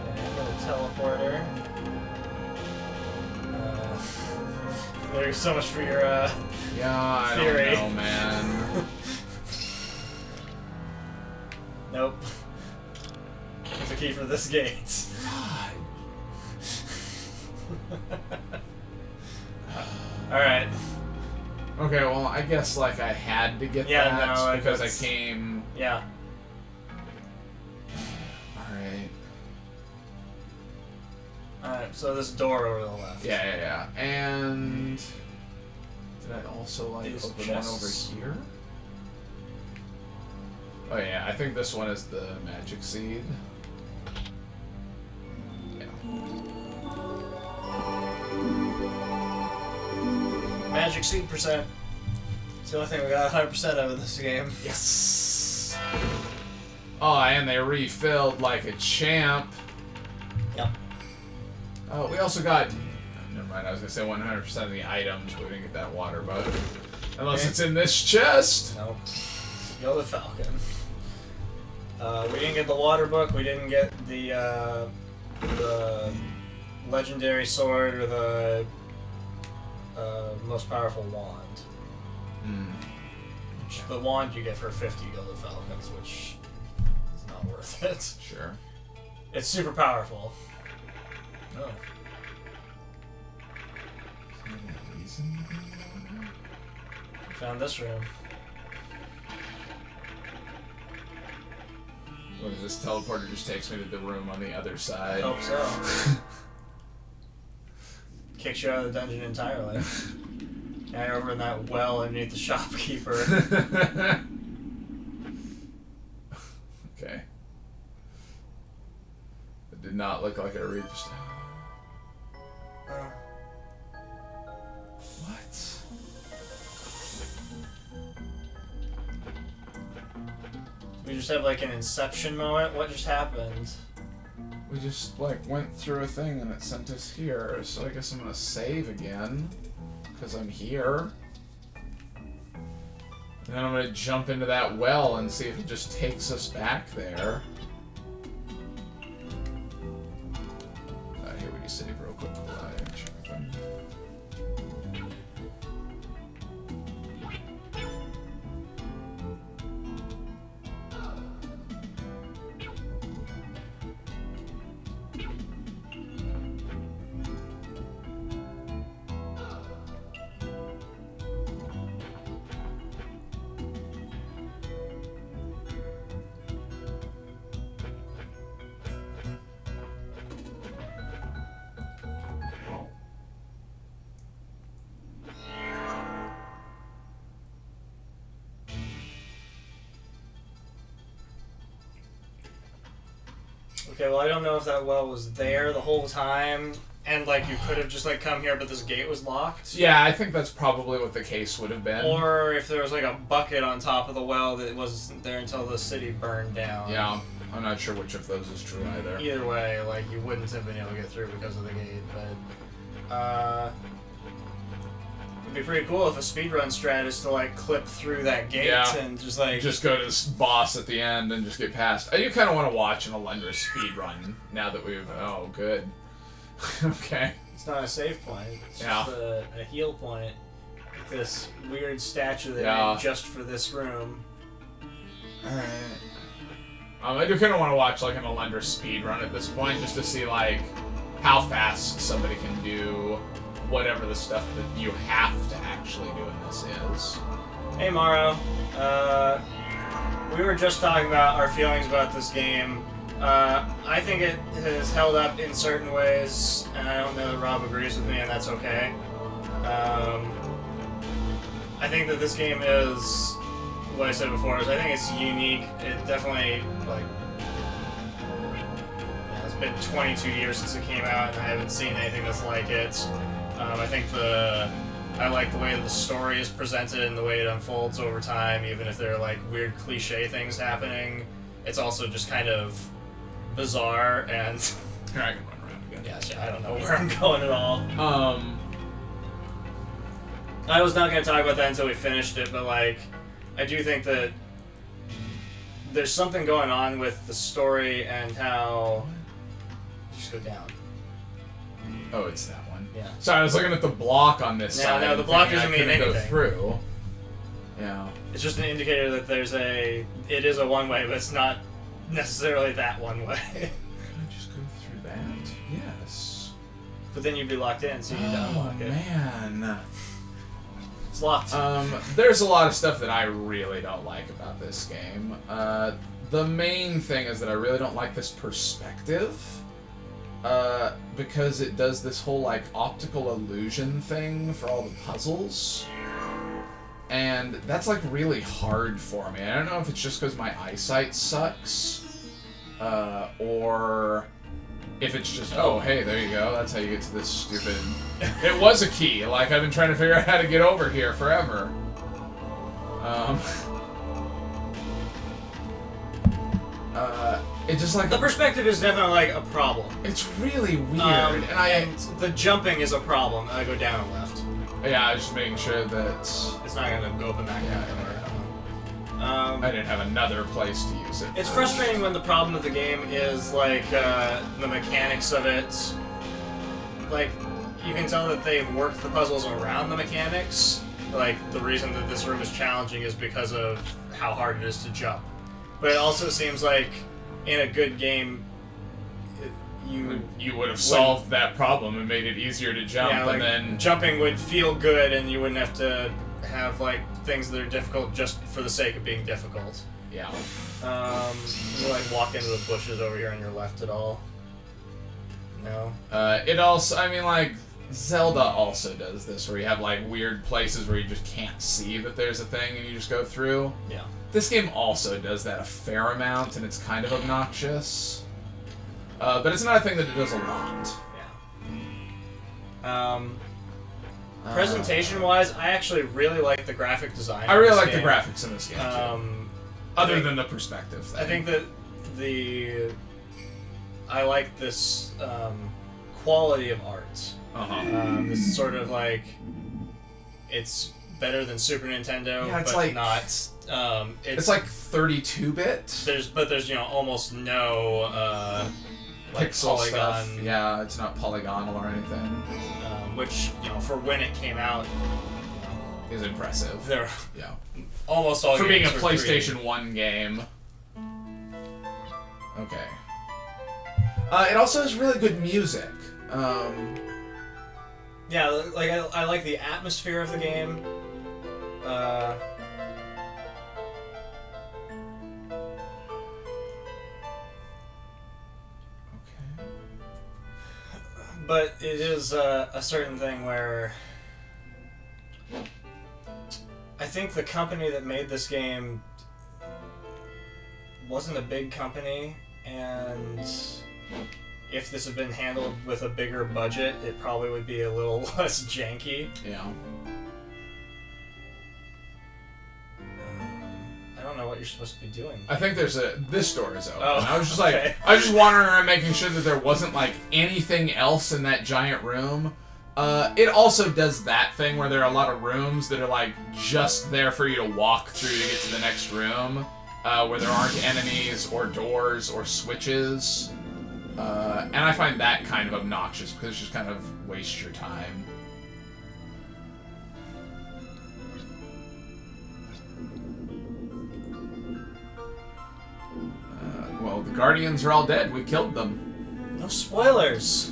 Okay, I'm gonna teleporter. There's so much for your yeah, I theory. don't know, man. Nope. There's a key for this gate. Alright. Okay, well, I guess, like, I had to get that because I came... Yeah. Alright. Alright, so this door over the left. Yeah. And... Did I also, like, These open chests. one over here? Oh, yeah, I think this one is the magic seed. Yeah. Magic seed percent. It's the only thing we got 100% of in this game. Yes! Oh, and they refilled like a champ. Yep. Oh, we also got... Never mind, I was going to say 100% of the items, but we didn't get that water bug. Unless it's in this chest! Nope. Go the Falcon. We didn't get the water book, we didn't get the legendary sword or the most powerful wand. The wand you get for 50 Gilded Falcons, which is not worth it. Sure. It's super powerful. Oh. Found this room. What is this teleporter just takes me to the room on the other side? Hope so. Kicks you out of the dungeon entirely. Now you're over in that well underneath the shopkeeper. Okay. It did not look like I reached. We just have like an inception moment. What just happened? We just like went through a thing and it sent us here, so I guess I'm gonna save again because I'm here. And then I'm gonna jump into that well and see if it just takes us back there. Here, would you save real quick while I check them? Okay, well, I don't know if that well was there the whole time, and, like, you could have just, like, come here, but this gate was locked. Yeah, I think that's probably what the case would have been. Or if there was, like, a bucket on top of the well that wasn't there until the city burned down. Yeah, I'm not sure which of those is true either. Either way, like, you wouldn't have been able to get through because of the gate, but, it'd be pretty cool if a speedrun strat is to, like, clip through that gate and just, like... Just go to this boss at the end and just get past. I do kind of want to watch an Alundra speedrun now that we've... Oh, good. Okay. It's not a save point. It's just a heal point. Like this weird statue they made just for this room. Alright. I do kind of want to watch, like, an Alundra speedrun at this point, just to see, like, how fast somebody can do whatever the stuff that you have to actually do in this is. Hey, Morrow. We were just talking about our feelings about this game. I think it has held up in certain ways, and I don't know that Rob agrees with me, and that's okay. I think that this game is, what I said before, is I think it's unique. It definitely, like, it's been 22 years since it came out, and I haven't seen anything that's like it. I think I like the way that the story is presented and the way it unfolds over time, even if there are, like, weird cliche things happening. It's also just kind of bizarre and... Here, I can run around again. Yeah, I don't know where I'm going at all. I was not going to talk about that until we finished it, but, like, I do think that there's something going on with the story and how... Just go down. Oh, it's that one. Yeah. Sorry, I was looking at the block on this side. No, the block doesn't mean anything. Go through. Yeah. It's just an indicator that it is a one-way, but it's not necessarily that one way. Can I just go through that? Yes. But then you'd be locked in, so you'd unlock it. Man. It's locked. There's a lot of stuff that I really don't like about this game. The main thing is that I really don't like this perspective. Because it does this whole, like, optical illusion thing for all the puzzles. And that's, like, really hard for me. I don't know if it's just because my eyesight sucks, or if it's just, oh, hey, there you go, that's how you get to this stupid... It was a key, like, I've been trying to figure out how to get over here forever. It just, like... The perspective is definitely, like, a problem. It's really weird, and the jumping is a problem. I go down and left. Yeah, I was just making sure that... It's not gonna go open back Yeah, I didn't have another place to use it. It's frustrating when the problem of the game is, like, the mechanics of it. Like, you can tell that they've worked the puzzles around the mechanics. Like, the reason that this room is challenging is because of how hard it is to jump. But it also seems like, in a good game, you would have solved that problem and made it easier to jump, yeah, like, and then... Jumping would feel good, and you wouldn't have to have, like, things that are difficult just for the sake of being difficult. Yeah. You, like, walk into the bushes over here on your left at all? No? It also... I mean, like, Zelda also does this, where you have, like, weird places where you just can't see that there's a thing and you just go through. Yeah. This game also does that a fair amount, and it's kind of obnoxious. But it's not a thing that it does a lot. Yeah. Presentation-wise, I actually really like the graphic design. I really like the graphics in this game, too. Other than the perspective thing. I think that I like this quality of art. This is sort of like, it's better than Super Nintendo, Yeah, it's but like, not. It's like 32-bit. There's almost no like Pixel polygon. stuff. Yeah, it's not polygonal or anything. Which for when it came out is impressive. They're yeah. Almost all for being a games PlayStation 3D. 1 game. Okay. It also has really good music. Yeah, like I like the atmosphere of the game. But it is a certain thing where I think the company that made this game wasn't a big company, and if this had been handled with a bigger budget, it probably would be a little less janky. Yeah. I don't know what you're supposed to be doing. I think this door is open. Oh, I was just okay. I was just wandering around making sure that there wasn't like anything else in that giant room. It also does that thing where there are a lot of rooms that are like just there for you to walk through to get to the next room, where there aren't enemies or doors or switches. And I find that kind of obnoxious because it just kind of wastes your time. Well, the Guardians are all dead. We killed them. No spoilers.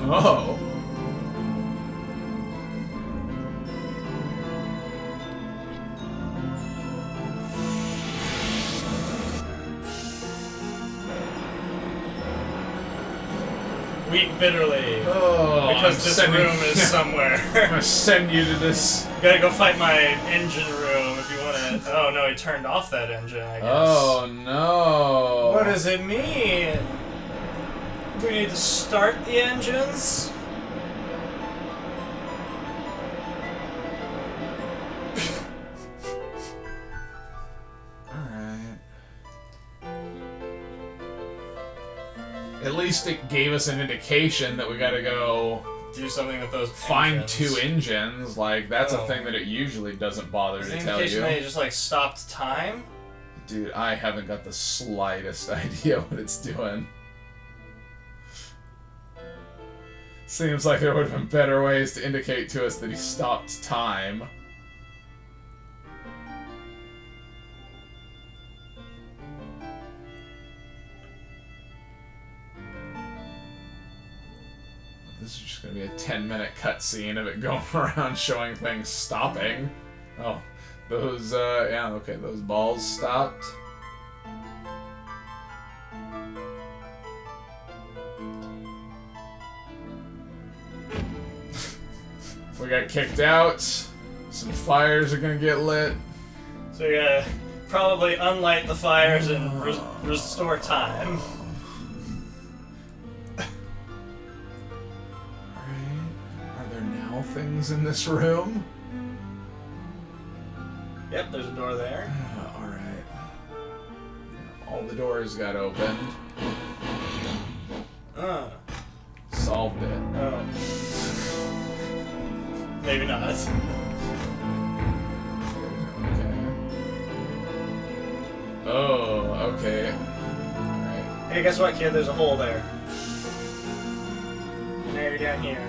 Oh. Weep bitterly. Oh, because this room is somewhere. I'm gonna send you to this. Gotta go fight my engine room if you wanna. Oh no, he turned off that engine, I guess. Oh no. What does it mean? Do we need to start the engines? Alright. At least it gave us an indication that we gotta go do something with those find engines. 2 engines. Like, that's Oh. a thing that it usually doesn't bother Is to the tell indication you. that it just like stopped time? Dude, I haven't got the slightest idea what it's doing. Seems like there would have been better ways to indicate to us that he stopped time. This is just gonna be a 10-minute cutscene of it going around showing things stopping. Oh, those, yeah, okay, those balls stopped. We got kicked out. Some fires are gonna get lit. So we gotta probably unlight the fires and restore time. Are there now things in this room? Yep, there's a door there. Alright. All the doors got opened. Solved it. Oh. Maybe not. Okay. Oh, okay. Alright. Hey, guess what, kid? There's a hole there. Now you're down here.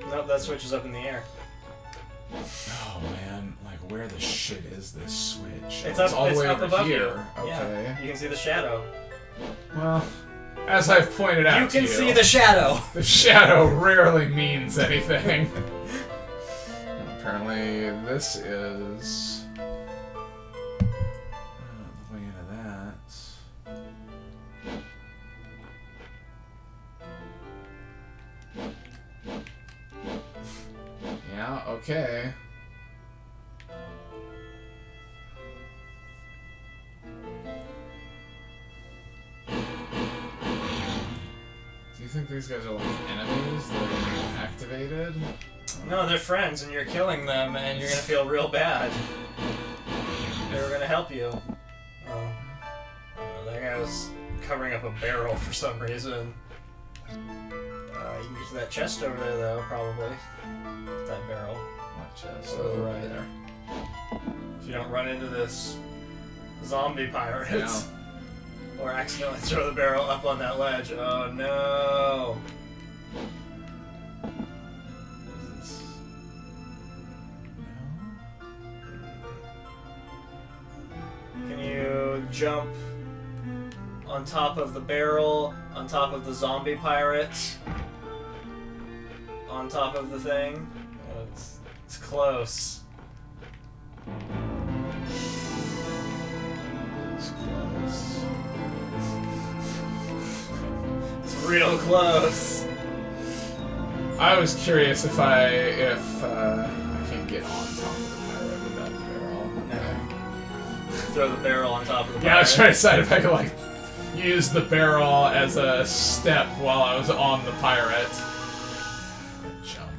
Nope, that switch is up in the air. Oh man, like where the shit is this switch? It's all the way up over above here. you. Okay. Yeah, you can see the shadow. Well, as I've pointed out You to can see the shadow! the shadow rarely means anything. Apparently, this is the way into that. Okay. Do you think these guys are like enemies that are gonna be activated? No, they're friends, and you're killing them, and you're gonna feel real bad. They were gonna help you. Oh, that guy was covering up a barrel for some reason. You can get to that chest over there, though, probably. With that barrel. What chest? Oh, right there. If you don't run into this zombie pirate. Yeah. Or accidentally throw the barrel up on that ledge. Oh no! Is this... No? Can you jump on top of the barrel, on top of the zombie pirate, on top of the thing? Oh, it's close. It's close. It's real close. I was curious if I can get on top of the pirate without the barrel. No. Throw the barrel on top of the pirate. Yeah, I was trying to decide if I could like use the barrel as a step while I was on the pirate. Jump.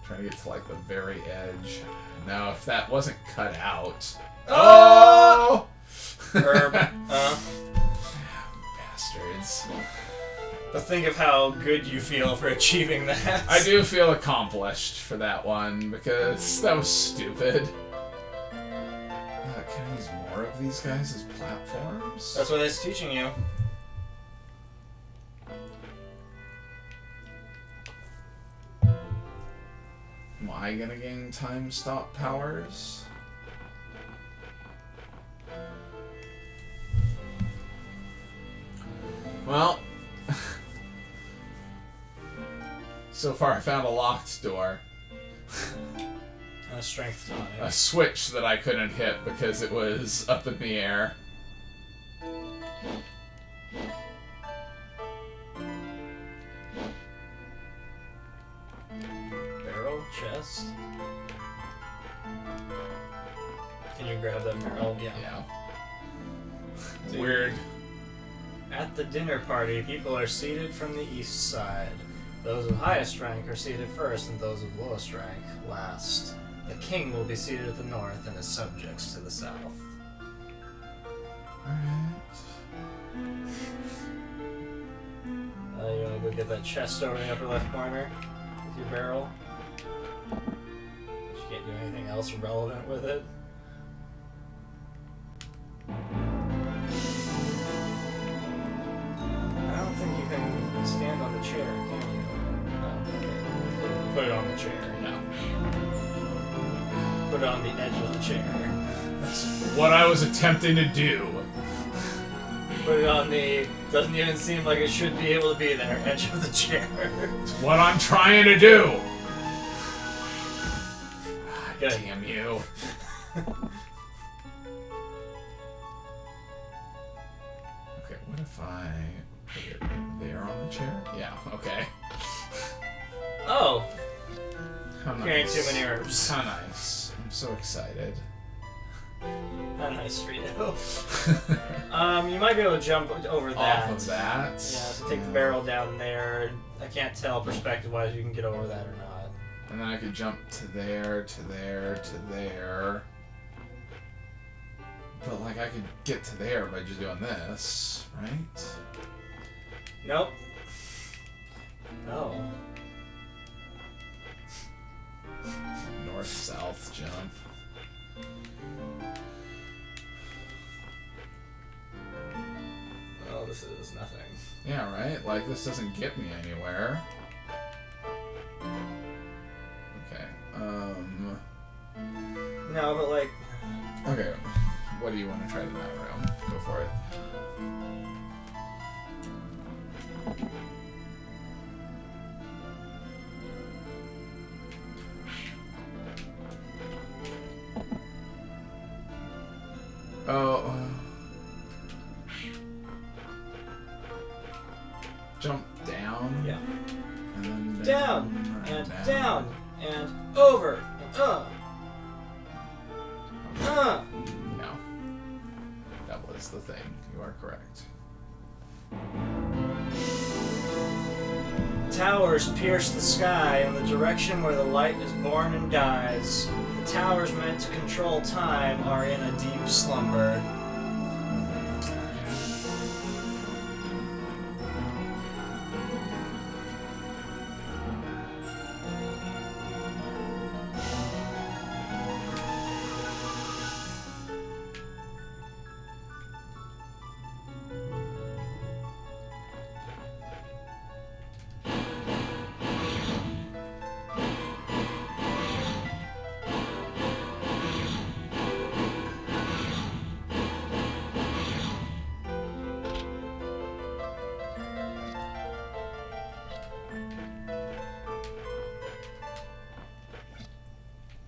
Trying to get to like the very edge. Now, if that wasn't cut out. Oh! Herb. Bastards. But think of how good you feel for achieving that. I do feel accomplished for that one because that was stupid. Can I use more of these guys as platforms? That's what it's teaching you. Am I gonna gain time stop powers? Well, so far I found a locked door. And a strength tonic. A switch that I couldn't hit because it was up in the air. Barrel, chest. Can you grab that barrel? Yeah. Yeah. Weird. At the dinner party, people are seated from the east side. Those of highest rank are seated first, and those of lowest rank last. The king will be seated at the north, and his subjects to the south. Alright. You wanna go get that chest over in the upper left corner with your barrel? You can't do anything else relevant with it. I don't think you can stand on the chair, can you? No. Okay. Put it on the chair. No. Put it on the edge of the chair. That's what I was attempting to do. Put it on the... Doesn't even seem like it should be able to be there. Edge of the chair. It's what I'm trying to do. Good. Damn you. Okay, what if I put it there on the chair? Yeah, okay. Oh! How Carrying nice. too many herbs. How nice. I'm so excited. How nice for you. You might be able to jump over that. Off of that? Yeah, so take the barrel down there. I can't tell perspective-wise if you can get over that or not. And then I could jump to there, to there, to there. But, like, I could get to there by just doing this, right? Nope. No. North-south jump. Oh, this is nothing. Yeah, right? Like, this doesn't get me anywhere. Okay, No, but like... Okay, what do you want to try in that room? Go for it. Oh... Jump down. Yeah. And then Down! And down! and over. No, that was the thing. You are correct. Towers pierce the sky in the direction where the light is born and dies. The towers meant to control time are in a deep slumber.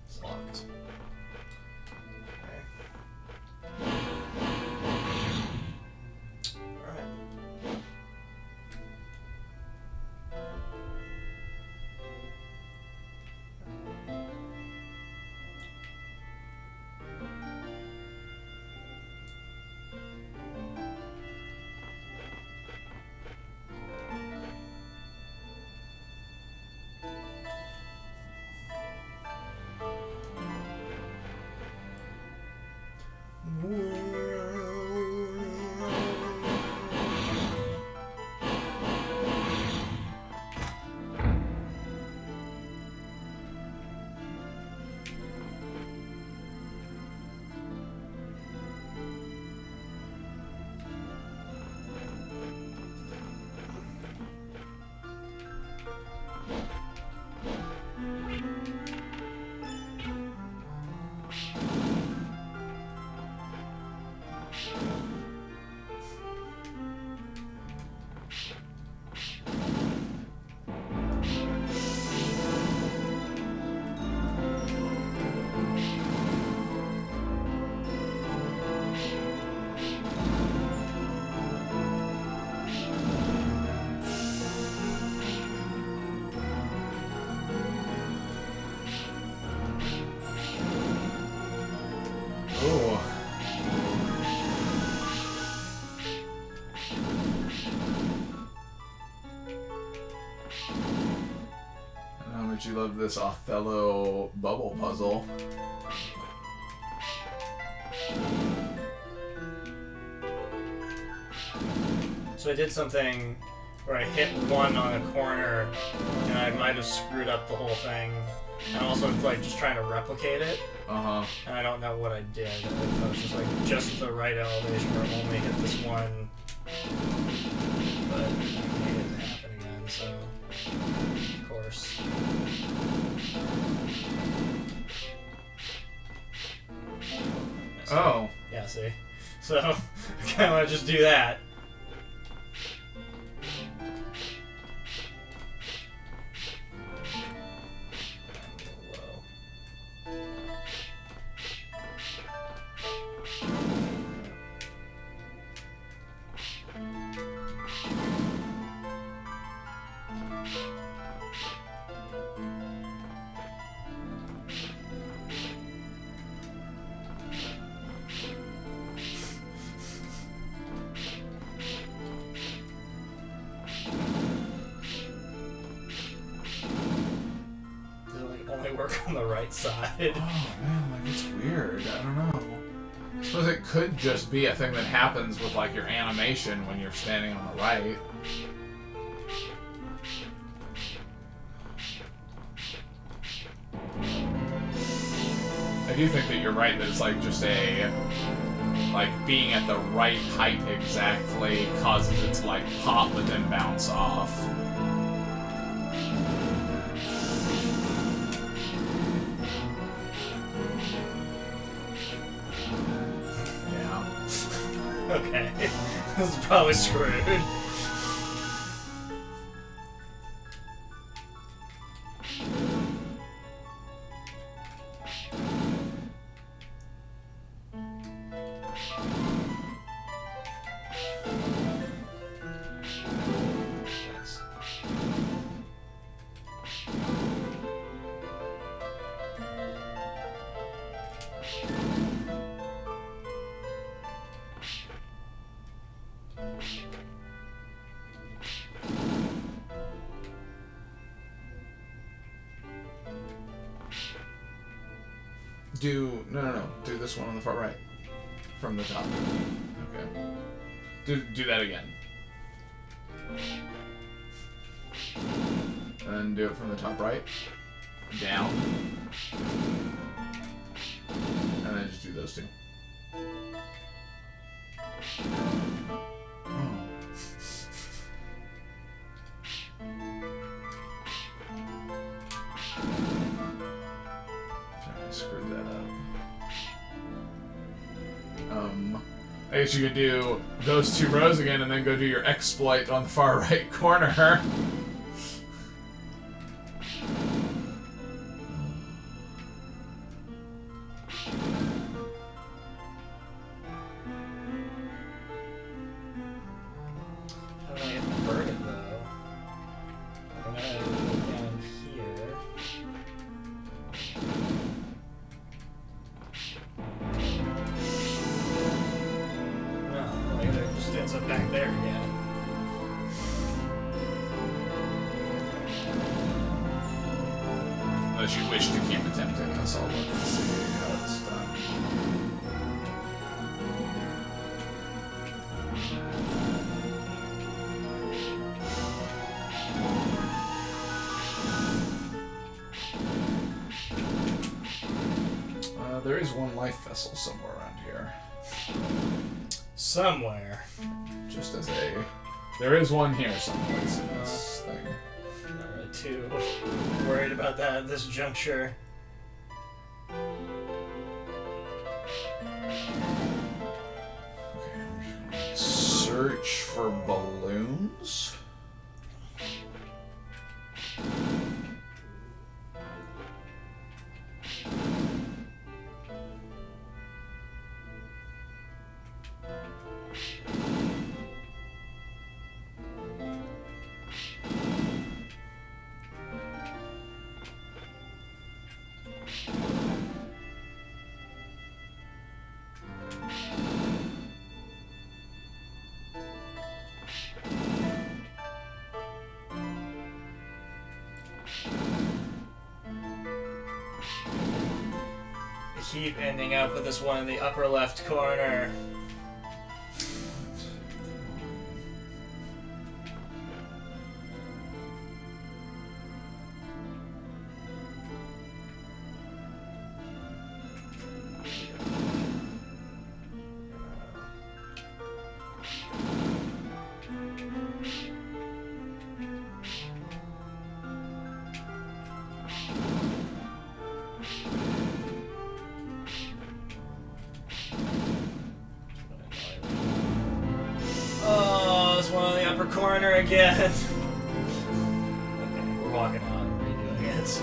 It's locked. Okay. Alright. Ooh. I know how much you love this Othello bubble puzzle. So I did something where I hit one on a corner and I might have screwed up the whole thing. And also like just trying to replicate it. Uh-huh. And I don't know what I did. I was just like just the right elevation where I only hit this one. But I made it happen again, so of course. Oh. Yeah, see? So I kinda wanna just do that. Work on the right side. Oh man, like it's weird. I don't know. I suppose it could just be a thing that happens with like your animation when you're standing on the right. I do think that you're right that it's like just a like being at the right height exactly causes it to like pop but then bounce off. Okay, this is probably screwed. No. Do this one on the far right. From the top. Okay. Do that again. And then do it from the top right. Down. And then just do those two. Screwed that up. I guess you could do those 2 rows again and then go do your exploit on the far right corner. How do I invert it though? I'm gonna go down here. No, like it just ends up back there again. Unless you wish to keep attempting this, I'll look and see how it's done. There is one life vessel somewhere around here. Somewhere. Just as a... There is one here someplace in this thing. Not too worried about that at this juncture. Okay, search for balloons? Keep ending up with this one in the upper left corner. Oh, it's one in the upper corner again. Okay, we're walking on, redoing it.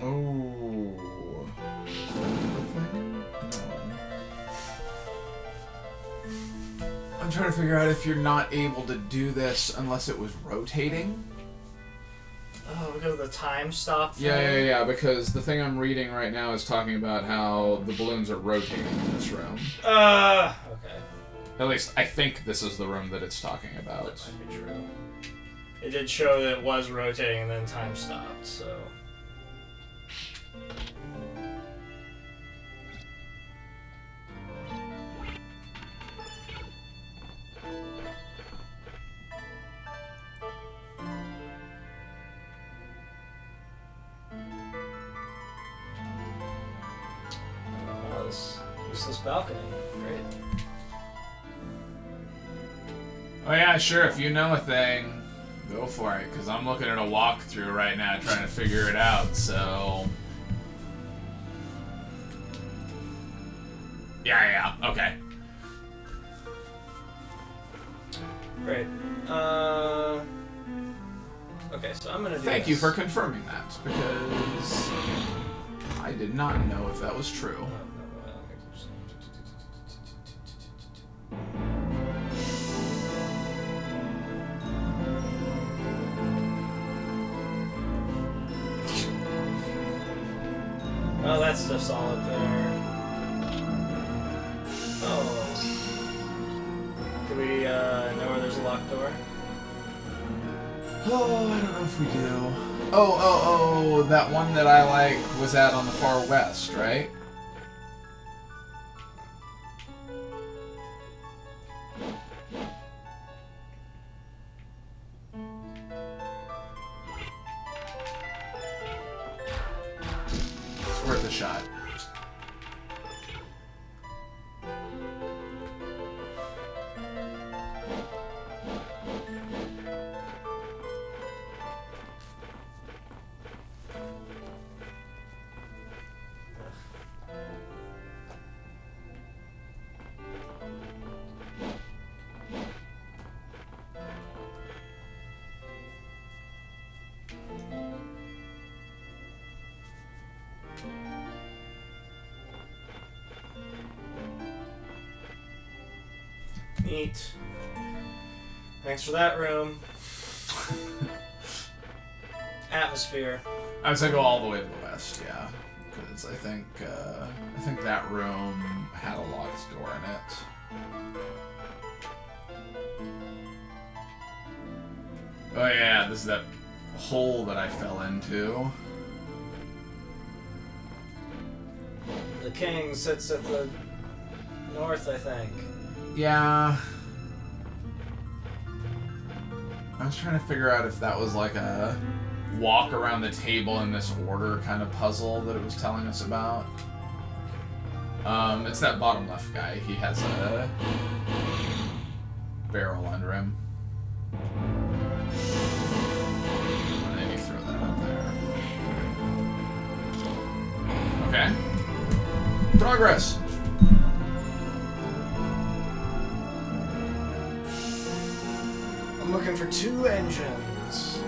Oh. Is that the thing? No. I'm trying to figure out if you're not able to do this unless it was rotating. Oh, because of the time stop thing? Yeah, because the thing I'm reading right now is talking about how the balloons are rotating in this room. Okay. At least, I think this is the room that it's talking about. That might be true. It did show that it was rotating and then time stopped, so... Oh, this useless balcony. Great. Oh yeah, sure, if you know a thing, go for it, because I'm looking at a walkthrough right now trying to figure it out, so... Yeah. Okay. Great. Okay, so I'm gonna do Thank you this. for confirming that, because I did not know if that was true. Well, that's just solid there. Oh. Do we know where there's a locked door? Oh, I don't know if we do. Oh, that one that I like was at on the far west, right? It's worth a shot. Neat. Thanks for that room. Atmosphere. I would say go all the way to the west, yeah, because I think that room had a locked door in it. Oh yeah, this is that hole that I fell into. The king sits at the north, I think. Yeah. I was trying to figure out if that was like a walk around the table in this order kind of puzzle that it was telling us about. It's that bottom left guy. He has a barrel under him. And then you throw that up there. Okay. Progress! I'm looking for 2 engines.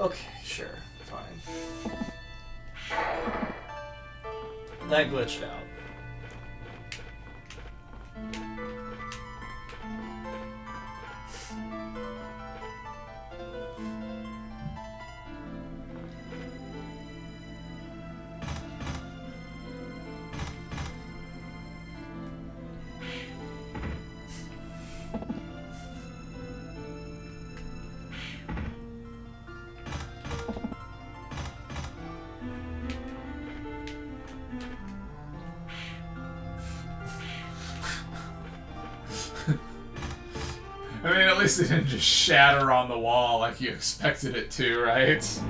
Okay, sure, fine. That glitched out. I mean, at least it didn't just shatter on the wall like you expected it to, right?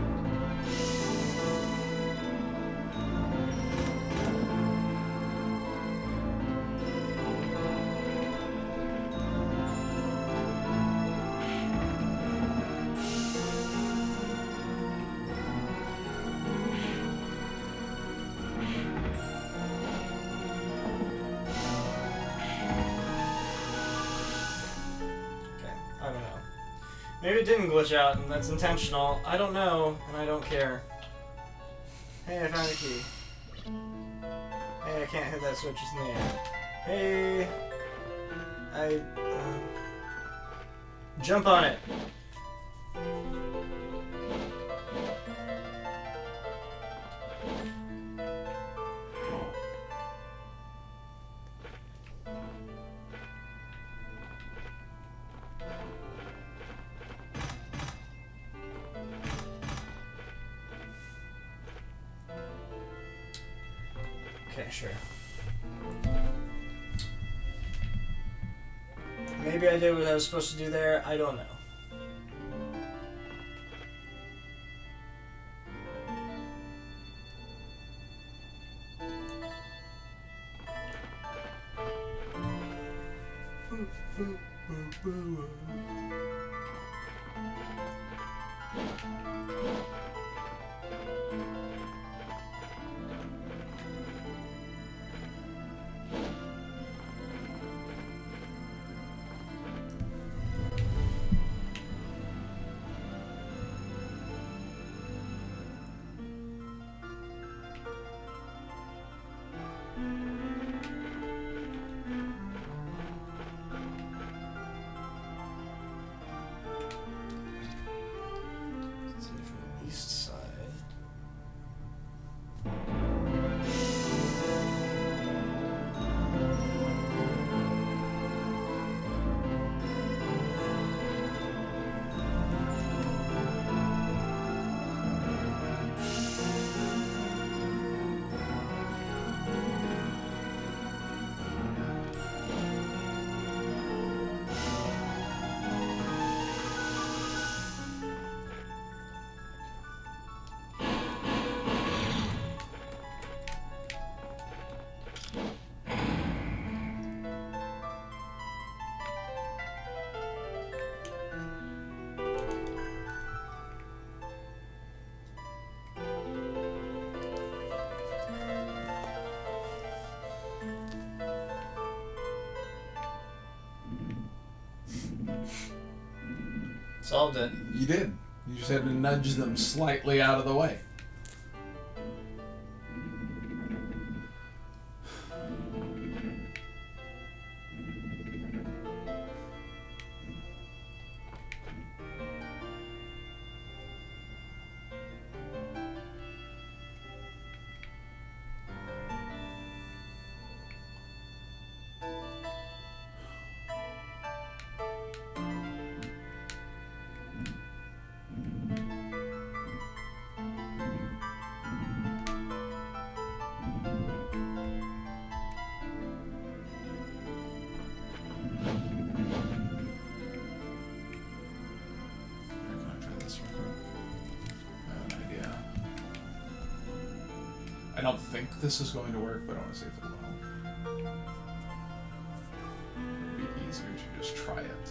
I don't know. Maybe it didn't glitch out and that's intentional. I don't know, and I don't care. Hey, I found a key. Hey, I can't hit that switch, it's in the air. Hey, jump on it. Okay, sure. Maybe I did what I was supposed to do there. I don't know. East side. Solved it. You did. You just had to nudge them slightly out of the way. I don't think this is going to work, but I want to see if it will. It'd be easier to just try it.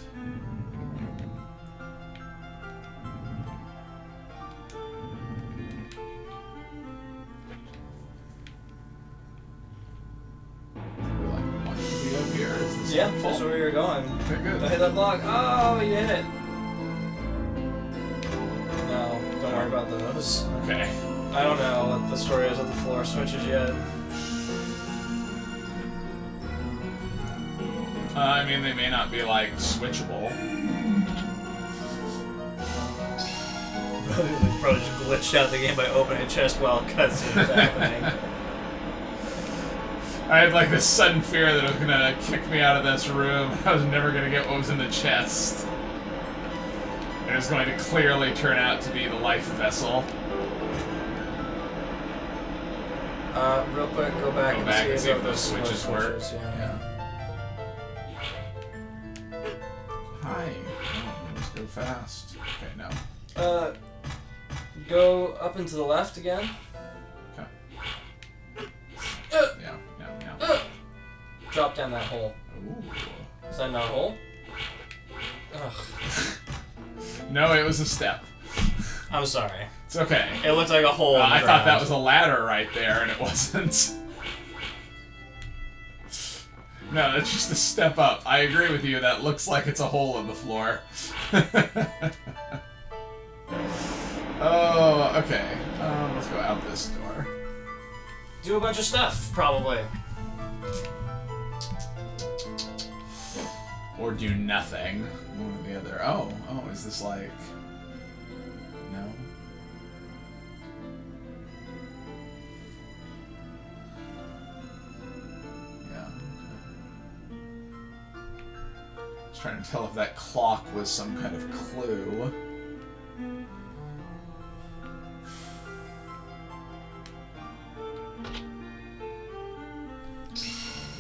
We like want to be up here. Is this Yeah, helpful? that's where we were going. Okay, good. Don't hit that block. Oh, you hit it. No, don't worry about those. Okay. I don't know what the story is with the floor switches yet. I mean, they may not be, like, switchable. Probably just glitched out the game by opening a chest while cutscene was happening. I had, like, this sudden fear that it was gonna kick me out of this room. I was never gonna get what was in the chest. It was going to clearly turn out to be the life vessel. Real quick, go back and see if those switches work. Yeah. Hi. Oh, let's go fast. Okay, no. Go up and to the left again. Okay. Yeah. Drop down that hole. Ooh. Is that not a hole? Ugh. No, it was a step. I'm sorry. It's okay. It looked like a hole. In the I thought that ground. was a ladder right there, and it wasn't. No, that's just a step up. I agree with you. That looks like it's a hole in the floor. Oh, okay. Let's go out this door. Do a bunch of stuff, probably. Or do nothing. One or the other. Oh, is this like... No? Yeah, okay. I was trying to tell if that clock was some kind of clue.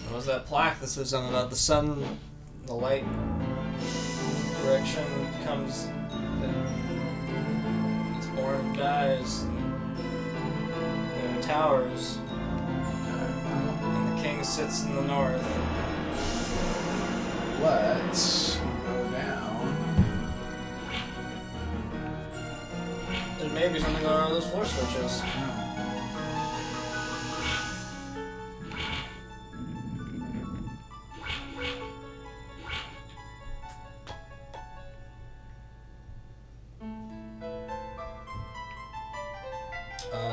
What was that plaque that says something about the sun, the light direction comes, it's born and dies. There are towers, and the king sits in the north. Let's go down. There may be something going on with those floor switches.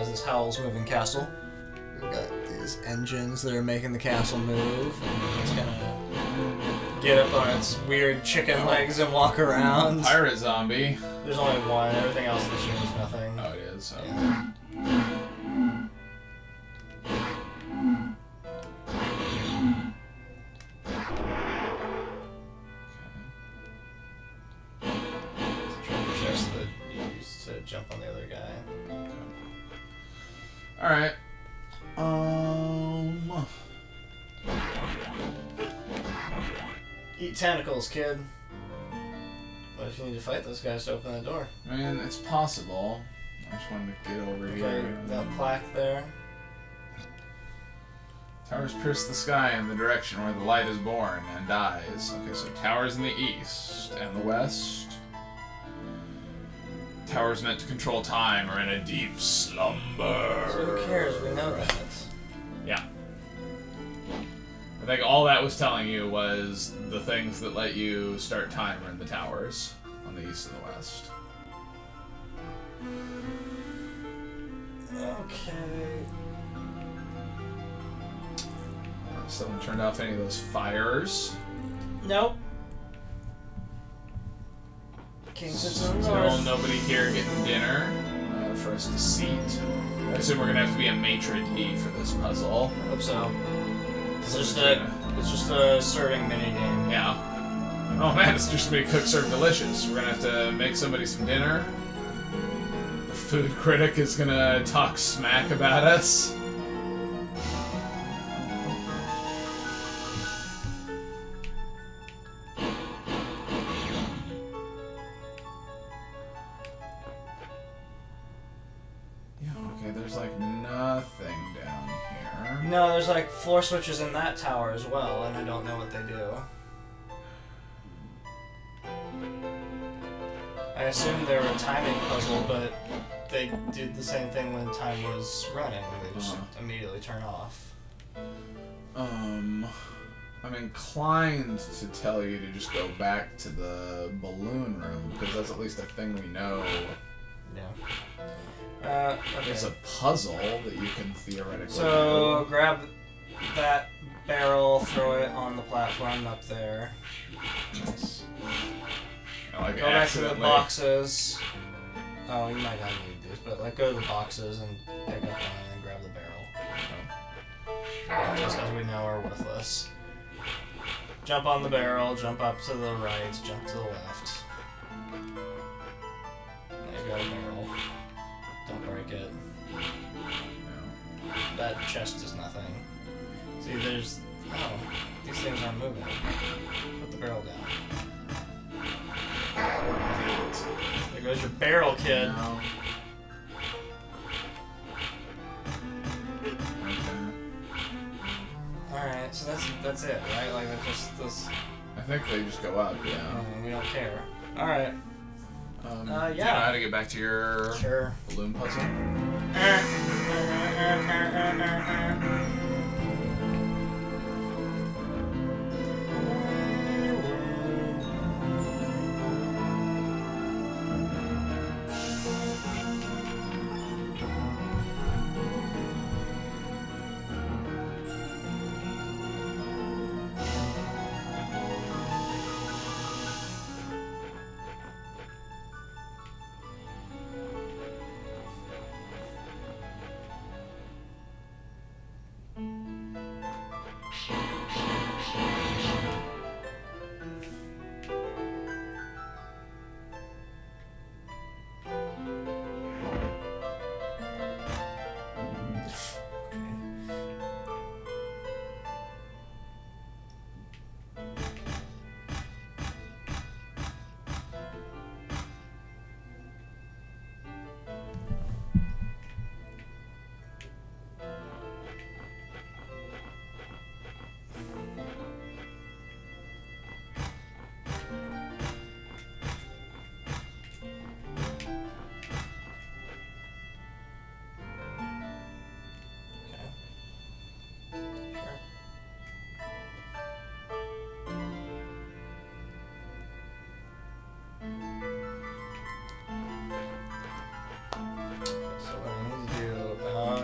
Is this Howl's Moving Castle? We've got these engines that are making the castle move, and it's gonna get up on its weird chicken legs and walk around. Pirate zombie. There's only one, everything else in the ship is nothing. Oh, it is. So. Yeah. Treasure chest that you used to jump on the other guy. Alright. Eat tentacles, kid. What if you need to fight those guys to open the door? I mean, it's possible. I just wanted to get over Okay, here. that plaque there. Towers pierce the sky in the direction where the light is born and dies. Okay, so towers in the east and the west. Towers meant to control time are in a deep slumber. So who cares? We know that. Yeah. I think all that was telling you was the things that let you start time are in the towers on the east and the west. Okay. Someone turned off any of those fires. Nope. King sits in the Still north. nobody here getting dinner for us to seat. I assume we're gonna have to be a maitre d' for this puzzle. I hope so. It's just a serving minigame. Yeah. Oh man, it's just gonna be cook, serve, delicious. We're gonna have to make somebody some dinner. The food critic is gonna talk smack about us. There's like nothing down here. No, there's like floor switches in that tower as well, and I don't know what they do. I assumed they were a timing puzzle, but they did the same thing when time was running. They just immediately turn off. I'm inclined to tell you to just go back to the balloon room, because that's at least a thing we know Yeah. Okay. It's a puzzle that you can theoretically So do. grab that barrel, throw it on the platform up there. Nice. I like Go back to the accidentally. boxes. Oh, you might not need these, but like go to the boxes and pick up one and grab the barrel. Just as we know are worthless. Jump on the barrel, jump up to the right, jump to the left. Now you got a barrel. Don't break it. No. That chest is nothing. See, there's... Oh, these things aren't moving. Put the barrel down. There goes your barrel, kid. No. Okay. Alright, so that's it, right? Like, that's just this... I think they just go up, yeah. we don't care. Alright. Do you yeah. know how to get back to your Sure. balloon puzzle?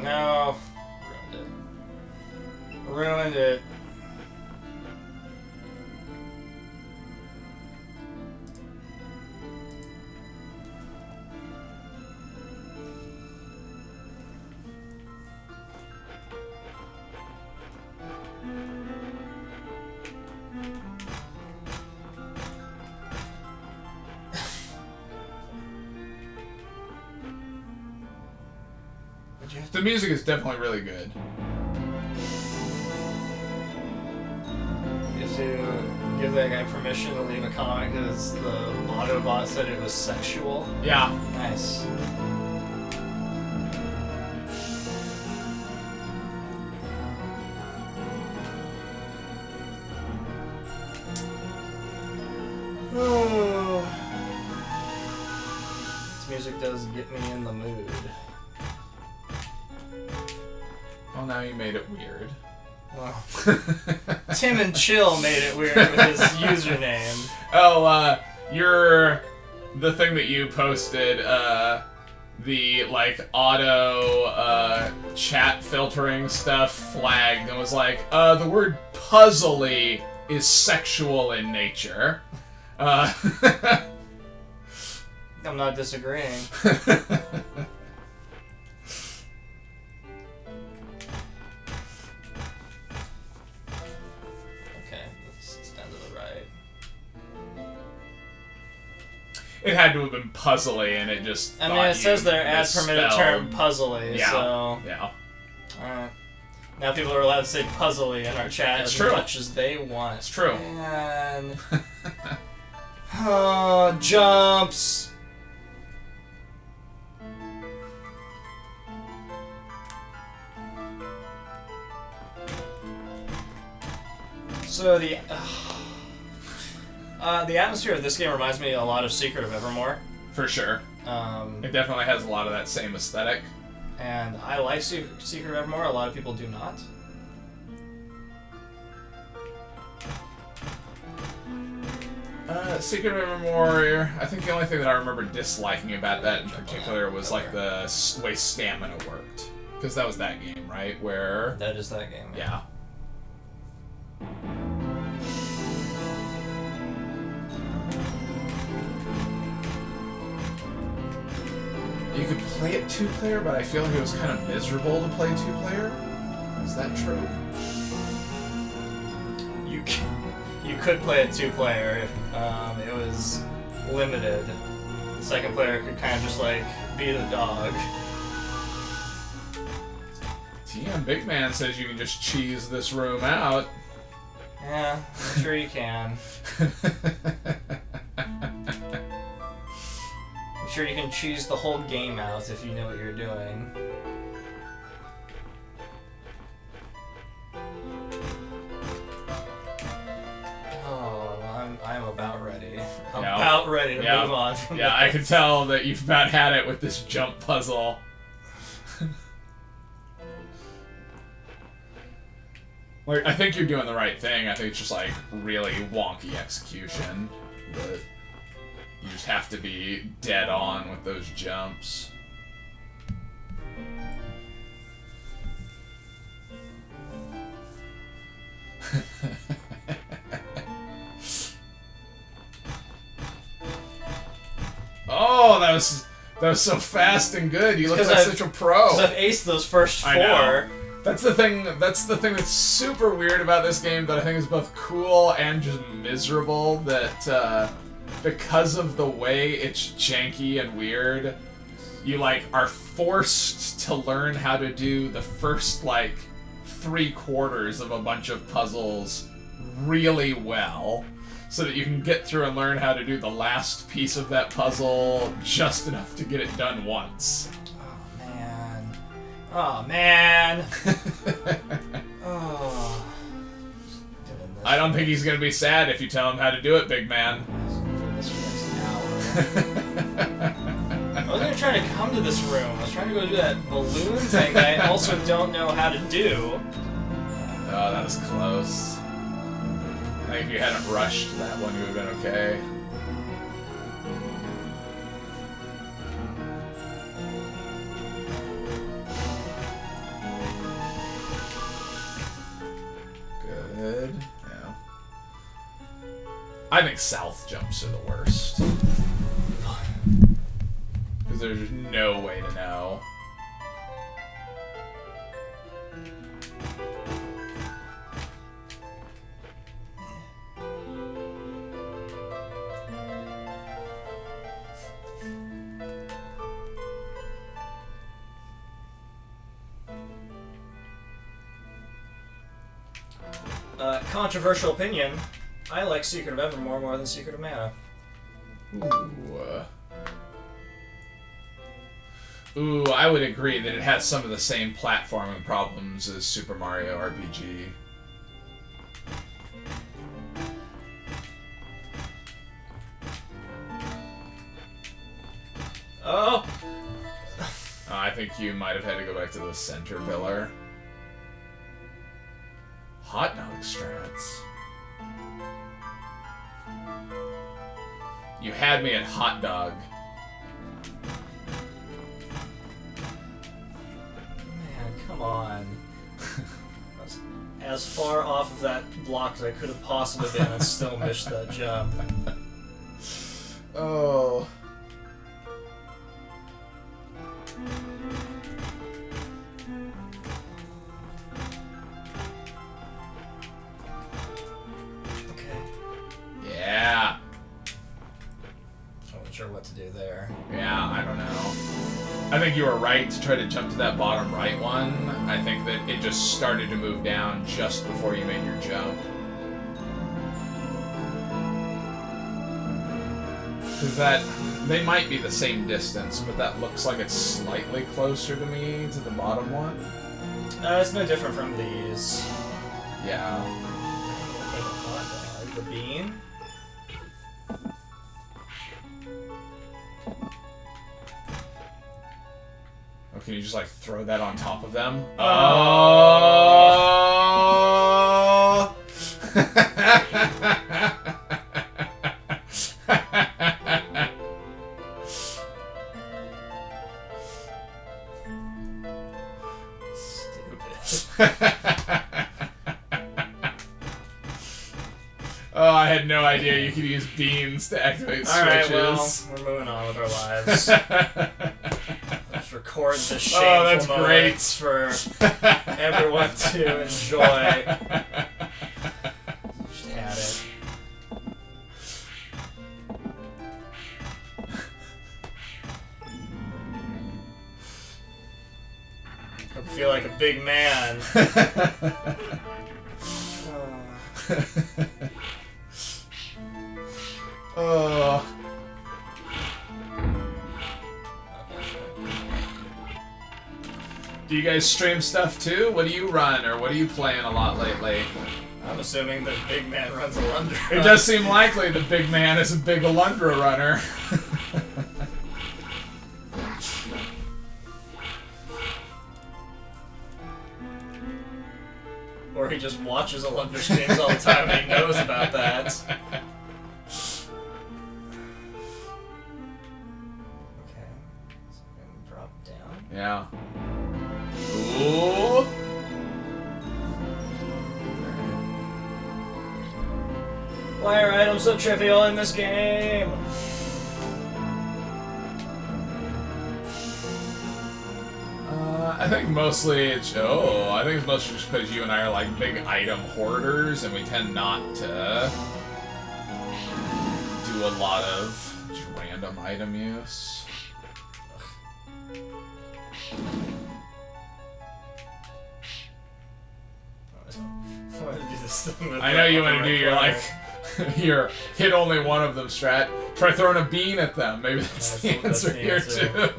No. Ruined it. The music is definitely really good. You have to give that guy permission to leave a comment because the Autobot said it was sexual. Yeah. Nice. This music does get me in the mood. Well, now you made it weird. Well, Tim and Chill made it weird with his username. Oh, the thing that you posted, the, like, auto, chat filtering stuff flagged and was like, the word puzzly is sexual in nature. I'm not disagreeing. It had to have been puzzly, and it just. I mean, it says there add permitted term puzzly, yeah. so. Yeah. Alright. Now people are allowed to say puzzly in our chat It's as true. much as they want. It's true. And. Oh, jumps! So the atmosphere of this game reminds me a lot of Secret of Evermore. For sure. It definitely has a lot of that same aesthetic. And I like Secret of Evermore. A lot of people do not. Secret of Evermore, I think the only thing that I remember disliking about that in particular was like the way stamina worked. Because that was that game, right? Where... That is that game. Yeah. You could play it 2-player, but I feel like it was kind of miserable to play 2-player. Is that true? You could play it 2-player. It was limited. The second player could kind of just like be the dog. TM Big Man says you can just cheese this room out. Yeah, I'm sure you can. I'm sure you can cheese the whole game out if you know what you're doing. Oh, I'm about ready. I'm about ready to move on from this. I can tell that you've about had it with this jump puzzle. Like, I think you're doing the right thing. I think it's just like really wonky execution, but you just have to be dead on with those jumps. Oh, that was so fast and good. You look like such a pro. Because I've aced those first 4. I know. That's the thing that's super weird about this game that I think is both cool and just miserable, that because of the way it's janky and weird, you like are forced to learn how to do the first like 3/4 of a bunch of puzzles really well, so that you can get through and learn how to do the last piece of that puzzle just enough to get it done once. Oh, man. Oh. I don't think he's going to be sad if you tell him how to do it, big man. I was going to try to come to this room. I was trying to go do that balloon thing that I also don't know how to do. Oh, that was close. I think if you hadn't rushed that one, you would have been okay. Good. Yeah. I think south jumps are the worst. Because there's no way to know. Controversial opinion. I like Secret of Evermore more than Secret of Mana. Ooh, I would agree that it has some of the same platforming problems as Super Mario RPG. Oh! I think you might have had to go back to the center pillar. Hot dog strats. You had me at hot dog. Man, come on. I was as far off of that block as I could have possibly been and still missed that jump. Oh. Yeah. I wasn't sure what to do there. Yeah, I don't know. I think you were right to try to jump to that bottom right one. I think that it just started to move down just before you made your jump. Because they might be the same distance, but that looks like it's slightly closer to me to the bottom one. It's no different from these. Yeah. The bean? Or can you just like throw that on top of them? Oh! had no idea you could use beans to activate switches. Alright, well, we're moving on with our lives. Let's record the shameful moments for everyone to enjoy. Just had it. I feel like a big man. Oh. Do you guys stream stuff too? What do you run, or what are you playing a lot lately? I'm assuming that Big Man runs Alundra. It does seem likely the Big Man is a big Alundra runner. Or he just watches Alundra streams all the time and he knows about that. Okay, so I'm gonna drop down. Yeah. Ooh. Why are items so trivial in this game? I think mostly it's mostly just because you and I are like big item hoarders, and we tend not to do a lot of just random item use. I want to do this thing with I know you the want to do your corner. your hit only one of them strat. Try throwing a bean at them. Maybe that's the answer here answer. too.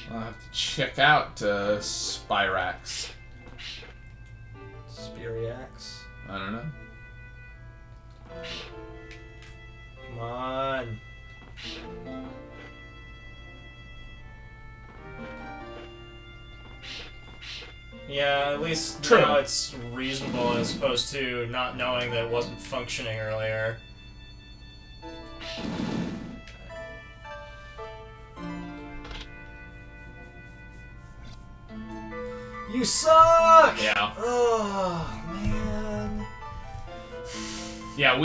I'll have to check out Spyrax. Spiriax. I don't know. Come on. Yeah, at least True. now it's reasonable as opposed to not knowing that it wasn't functioning earlier. You suck! Yeah. Oh, man. Yeah,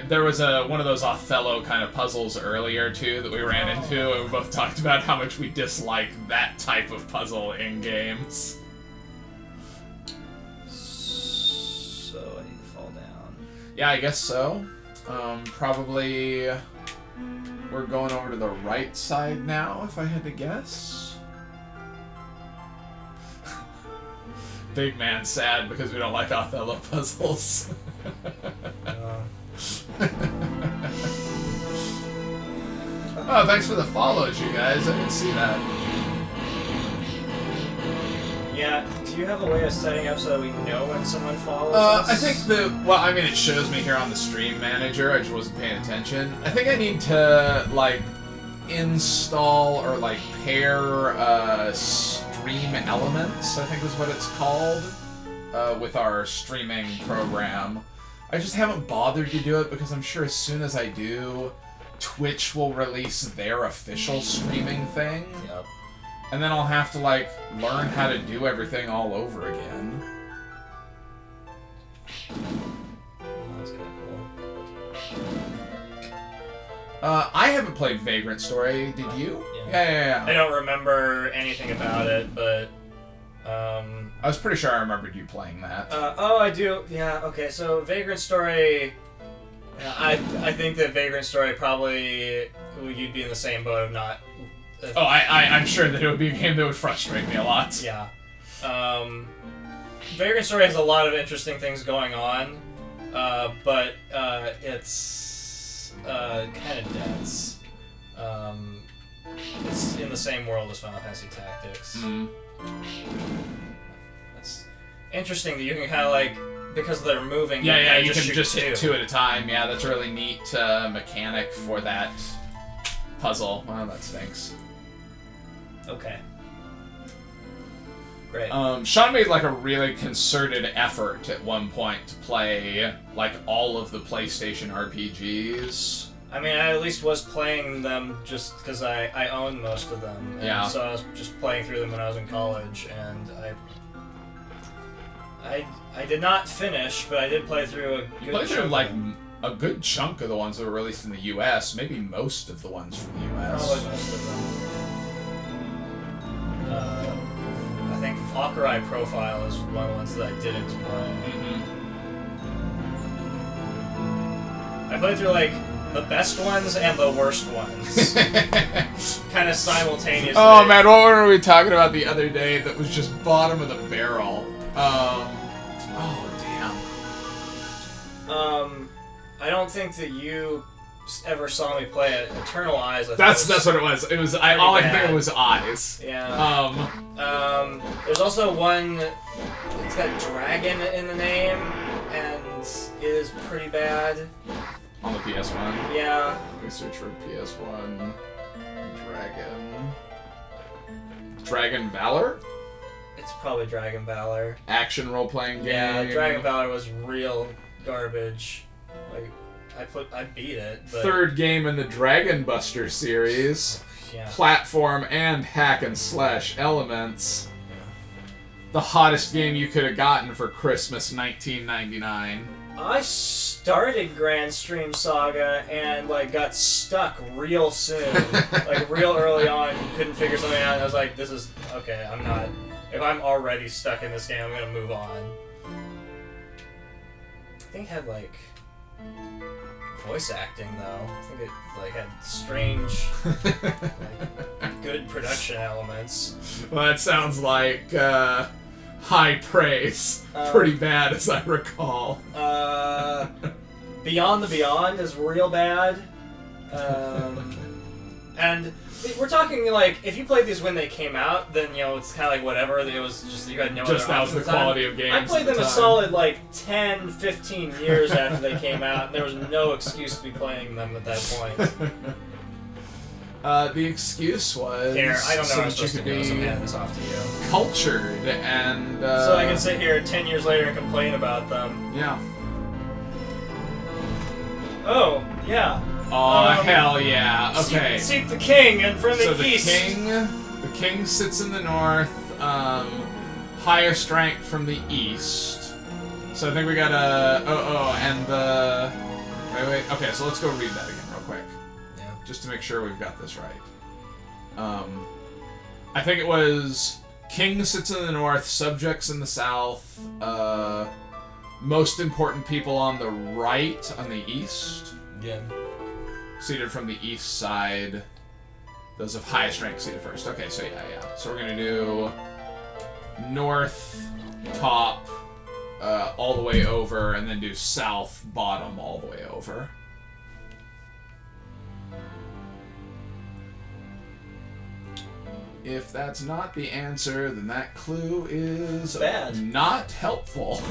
there was one of those Othello kind of puzzles earlier too that we ran into, and we both talked about how much we dislike that type of puzzle in games. So I need to fall down. Yeah, I guess so. Probably we're going over to the right side now, if I had to guess. Big man sad because we don't like Othello puzzles. Oh, thanks for the follows, you guys. I didn't see that. Yeah, do you have a way of setting up so that we know when someone follows us? I think it shows me here on the stream manager. I just wasn't paying attention. I think I need to, like, install or, like, pair, stream elements, I think is what it's called, with our streaming program. I just haven't bothered to do it because I'm sure as soon as I do, Twitch will release their official streaming thing. Yep. And then I'll have to, like, learn how to do everything all over again. That's kind of cool. I haven't played Vagrant Story. Did you? Yeah. I don't remember anything about it, but I was pretty sure I remembered you playing that. oh, I do. Yeah. Okay. So Vagrant Story. I think that Vagrant Story probably you'd be in the same boat of not. I'm sure that it would be a game that would frustrate me a lot. Yeah. Vagrant Story has a lot of interesting things going on, but it's kind of dense. It's in the same world as Final Fantasy Tactics. Mm. It's interesting that you can kind of like, because they're moving. Yeah, you just can shoot just hit two at a time. Yeah, that's a really neat mechanic for that puzzle. Well, that stinks. Okay. Great. Sean made like a really concerted effort at one point to play like all of the PlayStation RPGs. I mean, I at least was playing them just because I own most of them. And Yeah. so I was just playing through them when I was in college, and I did not finish, but I did play through a good You played through chunk like of them. a good chunk of the ones that were released in the U.S. Maybe most of the ones from the U.S. Probably most of them. I think Valkyrie Profile is one of the ones that I didn't play. I played through like the best ones and the worst ones, kind of simultaneously. Oh man, what were we talking about the other day that was just bottom of the barrel? Oh damn. I don't think that you ever saw me play it. Eternal Eyes. That's what it was. It was all I could think of was eyes. Yeah. There's also one. It's got dragon in the name, and it is pretty bad. On the PS1. Yeah. Let me search for PS1. Dragon Valor? It's probably Dragon Valor. Action role-playing game. Yeah, Dragon Valor was real garbage. Like, I beat it. But Third game in the Dragon Buster series. Yeah. Platform and hack and slash elements. The hottest game you could have gotten for Christmas 1999. I started Grand Stream Saga and like got stuck real soon, like real early on. Couldn't figure something out. And I was like, "This is okay. I'm not. If I'm already stuck in this game, I'm gonna move on." I think it had like voice acting though. I think it like had strange, like, good production elements. Well, that sounds like high praise. Pretty bad, as I recall. Beyond the Beyond is real bad. And we're talking like, if you played these when they came out, then you know it's kind of like whatever. It was just you had no just other that was the options at the quality time. of games. I played at the them a time. solid like 10, 15 years after they came out, and there was no excuse to be playing them at that point. The excuse was Here, I don't know so how I'm that you supposed to could do this. I'm be handing this off to you. cultured and So I can sit here 10 years later and complain about them. yeah. Oh, yeah. Oh hell yeah! Okay. Seek the king, and from the So east. the king sits in the north. Higher strength from the east. So I think we got and the wait. Okay, so let's go read that again real quick. Yeah. Just to make sure we've got this right. I think it was king sits in the north, subjects in the south, most important people on the right, on the east. Yeah. Seated from the east side. Those of highest rank seated first. Okay, so yeah. So we're gonna do north, top, all the way over, and then do south, bottom, all the way over. If that's not the answer, then that clue is Bad. Not helpful.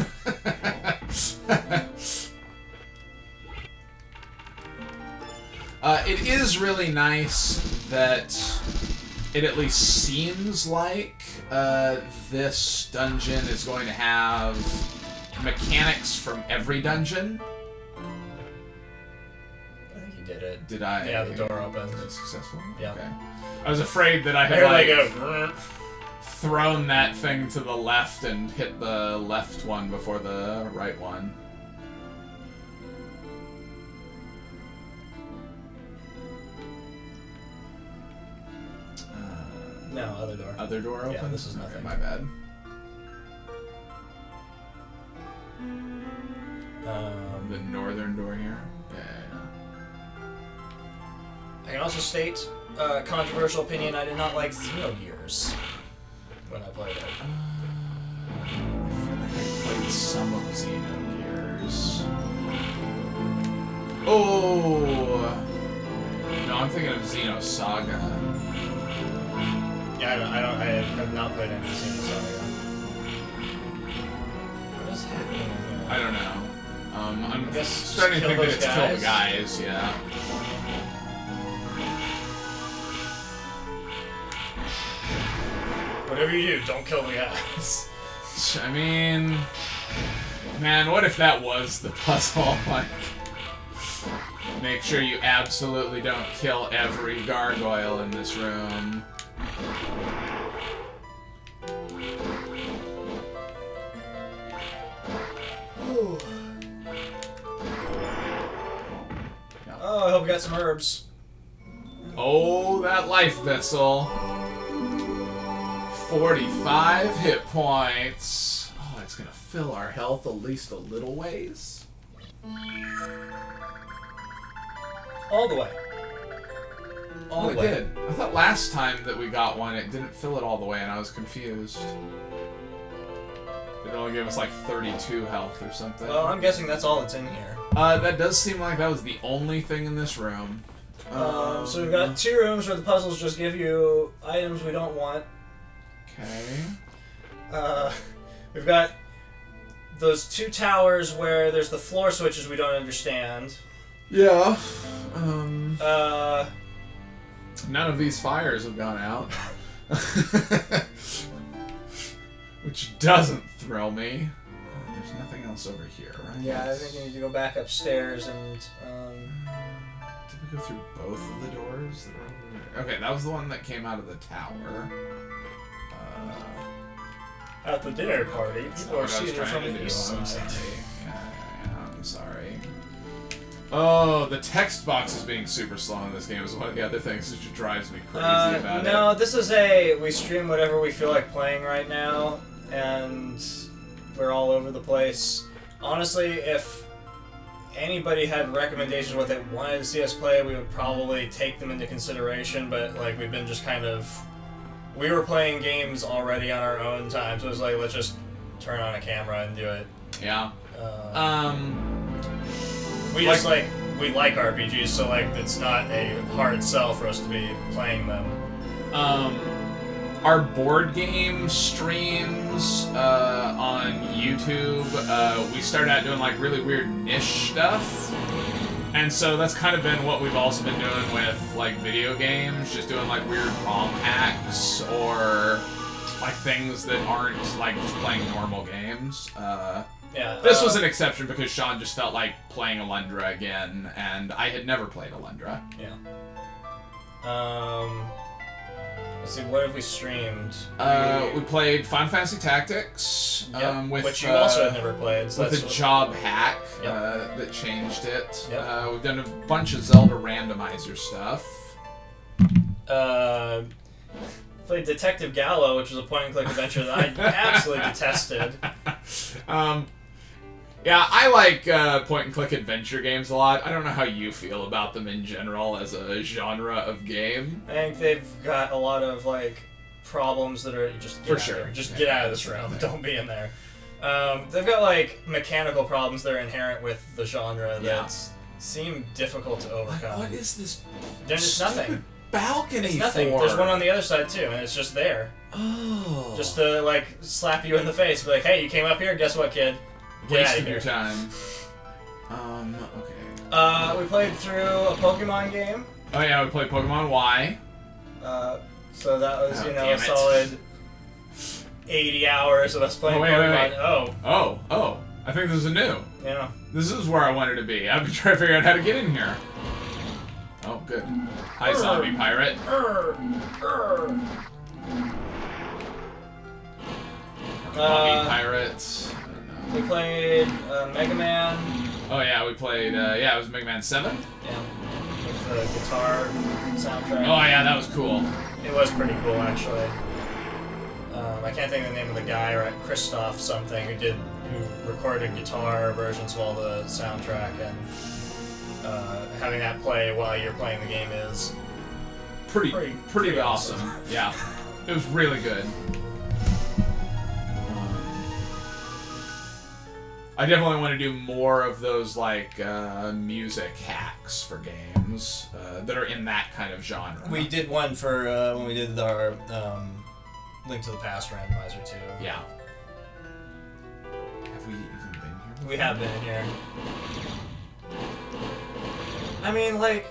It is really nice that it at least seems like this dungeon is going to have mechanics from every dungeon. I think you did it. Did I? Yeah, the door opened. Was it successful? Yeah. Okay. I was afraid that I had Here they like go. thrown that thing to the left and hit the left one before the right one. No, other door. Other door open? Yeah, this is Okay, nothing. my bad. The northern door here? Yeah. I can also state, controversial opinion, I did not like Xenogears when I played it. I feel like I played some of Xenogears. Oh! No, I'm thinking of Xenosaga. Yeah, I have not played any Xenosaga. What is happening in here? I don't know. I'm guess starting to just think kill that it's those kill the guys. guys, yeah. Whatever you do, don't kill the guys. I mean, man, what if that was the puzzle? Like, Make sure you absolutely don't kill every gargoyle in this room. Oh, I hope we got some herbs. Oh, that life vessel. 45 hit points. Oh, it's gonna fill our health at least a little ways. All the way. All Oh, the it way. did. I thought last time that we got one, it didn't fill it all the way, and I was confused. It only gave us like 32 health or something. Well, I'm guessing that's all that's in here. That does seem like that was the only thing in this room. So we've got 2 rooms where the puzzles just give you items we don't want. Okay. We've got those 2 towers where there's the floor switches we don't understand. Yeah. None of these fires have gone out. Which doesn't thrill me. There's nothing else over here, right? Yeah, I think we need to go back upstairs and, Did we go through both of the doors that are over there? Okay, that was the one that came out of the tower. at the dinner party, people are seated from trying to the do. east I'm side. sorry. Yeah, I'm sorry. Oh, the text box is being super slow in this game is one of the other things that just drives me crazy about it. No, this is we stream whatever we feel like playing right now, and we're all over the place. Honestly, if anybody had recommendations what they wanted to see us play, we would probably take them into consideration, but like we've been just kind of... We were playing games already on our own time, so it was like, let's just turn on a camera and do it. Yeah. We just like we like RPGs, so like it's not a hard sell for us to be playing them. Our board game streams on YouTube, we started out doing like really weird niche stuff. And so that's kind of been what we've also been doing with like video games, just doing like weird ROM hacks or like things that aren't like just playing normal games. Yeah. This was an exception because Sean just felt like playing Alundra again, and I had never played Alundra. Yeah. Let's see, what have we streamed? We played Final Fantasy Tactics, with, which you also had never played. So with a job hack Yep. that changed it. Yep. We've done a bunch of Zelda randomizer stuff. Played Detective Gallo, which was a point-and-click adventure that I absolutely detested. Yeah, I like point-and-click adventure games a lot. I don't know how you feel about them in general as a genre of game. I think they've got a lot of like problems that are just get For out sure. There. Just Yeah. get out of this room. Don't be in there. They've got like mechanical problems that are inherent with the genre that seem difficult to overcome. What is this? There's just nothing. Balcony It's nothing. for? There's one on the other side too, and it's just there. Oh. Just to like slap you in the face, be like, "Hey, you came up here. Guess what, kid? Get out wasted of here." your time. Okay. We played through a Pokemon game. Oh yeah, we played Pokemon Y. So that was, Oh, a damn it. solid 80 hours of us playing wait, Pokemon. Oh, I think this is new. Yeah. This is where I wanted to be. I've been trying to figure out how to get in here. Oh, good. Hi, zombie pirate. Zombie pirates. I don't know. We played Mega Man. Oh yeah, we played. It was Mega Man 7. Yeah. With the guitar soundtrack. Oh yeah, that was cool. It was pretty cool, actually. I can't think of the name of the guy, right? Christoph something, who recorded guitar versions of all the soundtrack, and having that play while you're playing the game is Pretty awesome. Yeah, it was really good. I definitely want to do more of those like music hacks for games that are in that kind of genre. We did one for when we did our Link to the Past randomizer too. Yeah. Have we even been here before? We have been here. I mean, like,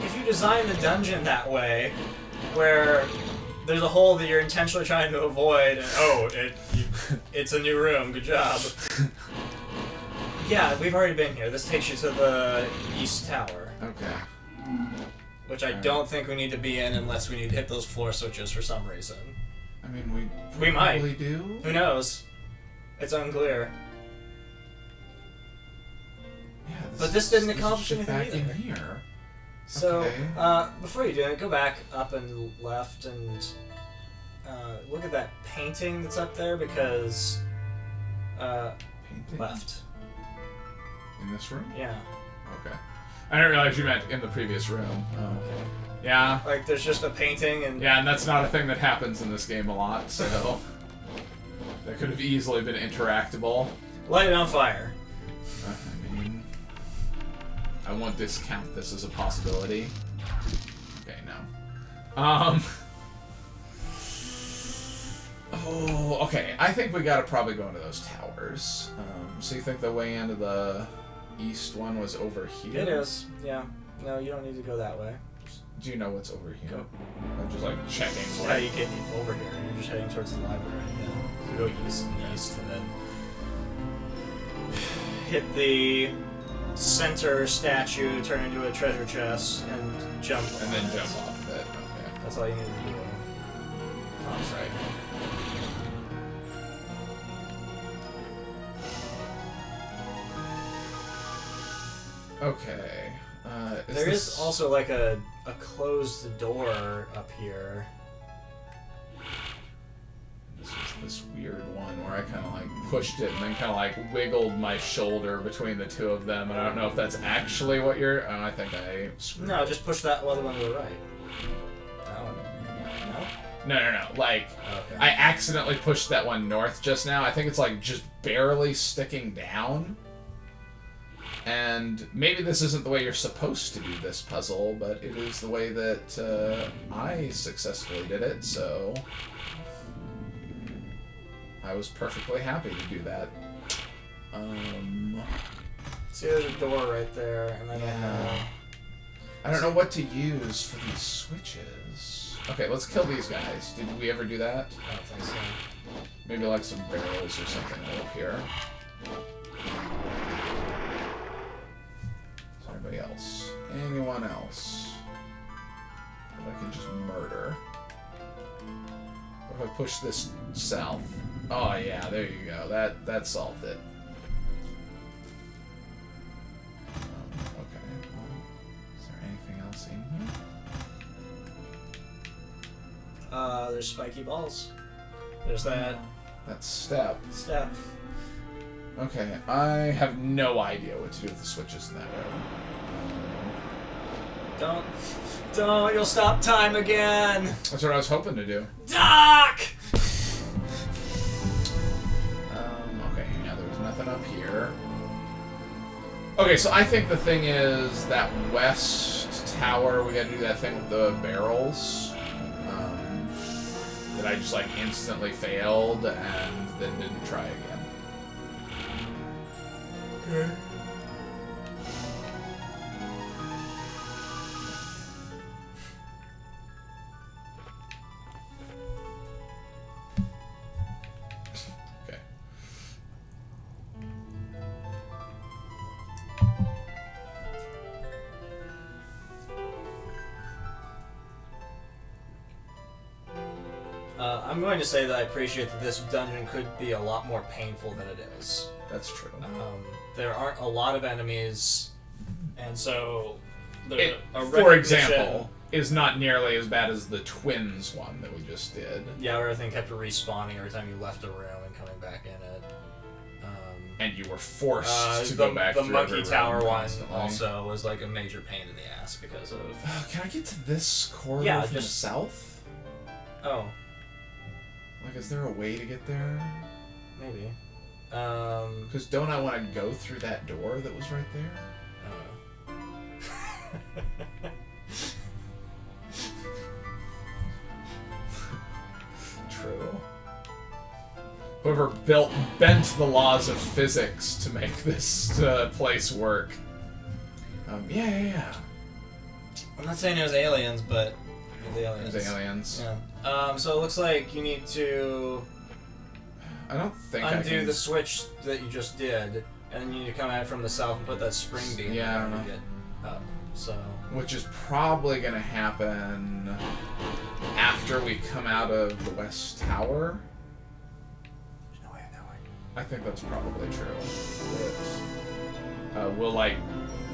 if you design the dungeon that way, where there's a hole that you're intentionally trying to avoid, and it's a new room, good job. Yeah, we've already been here. This takes you to the East Tower. Okay. Which I don't think we need to be in unless we need to hit those floor switches for some reason. I mean, We might. probably do. Who knows? It's unclear. Yeah, But this didn't is accomplish shit anything back in either. here. So, Okay. before you do it, go back up and left and look at that painting that's up there because Painting? left. In this room? Yeah. Okay. I didn't realize you meant in the previous room. Okay. Yeah. Like there's just a painting and Yeah, and that's not a thing that happens in this game a lot, so that could have easily been interactable. light it on fire. I mean, I won't discount this as a possibility. Okay, no. Oh, okay. I think we gotta probably go into those towers. So you think the way into the east one was over here? It is. Yeah. No, you don't need to go that way. Do you know what's over here? Go. I'm just like checking. That's how you get over here. You're just heading towards the library. Yeah. You go east and east, and then hit the center statue, turn into a treasure chest, and jump. And then on it. jump off of it. Okay. That's all you need to do. That's right. Okay. There is also like a closed door up here. This is this weird one where I kind of like pushed it and then kind of like wiggled my shoulder between the two of them, and I don't know if that's actually what you're. Oh, I think I screwed. No, just push that other one to the right. That one. No? No. Like, Okay. I accidentally pushed that one north just now. I think it's like just barely sticking down. And maybe this isn't the way you're supposed to do this puzzle, but it is the way that I successfully did it, so I was perfectly happy to do that. See, there's a door right there, and I don't know. I don't know what to use for these switches. Okay, let's kill these guys. Did we ever do that? I don't think so. Maybe like some barrels or something up here. Is there anybody else? Anyone else that I can just murder? What if I push this south? Oh yeah, there you go. That solved it. Okay. Is there anything else in here? There's spiky balls. There's that That step. step. Okay, I have no idea what to do with the switches in that room. Don't, you'll stop time again! That's what I was hoping to do. Doc! Okay, yeah, there was nothing up here. Okay, so I think the thing is that west tower, we gotta do that thing with the barrels. That I just like instantly failed and then didn't try again. Okay. Okay. I'm going to say that I appreciate that this dungeon could be a lot more painful than it is. That's true. There aren't a lot of enemies, and so It, a for recognition- example, is not nearly as bad as the twins one that we just did. Yeah, where everything kept respawning every time you left a room and coming back in it. And you were forced to the, go back the through monkey every tower room one constantly. also was like a major pain in the ass because of. Can I get to this corridor Yeah, from the just- south? Oh, Like, is there a way to get there? maybe. Because don't I want to go through that door that was right there? True. Whoever bent the laws of physics to make this place work. Yeah. I'm not saying it was aliens, but it was aliens. There's aliens. Yeah. So it looks like you need to I don't think I undo can... the switch that you just did, and then you need to come at it from the south and put that spring beam Yeah, I there don't to get up. So. Which is probably going to happen after we come out of the West Tower. There's no way of knowing. I think that's probably true. We'll, like,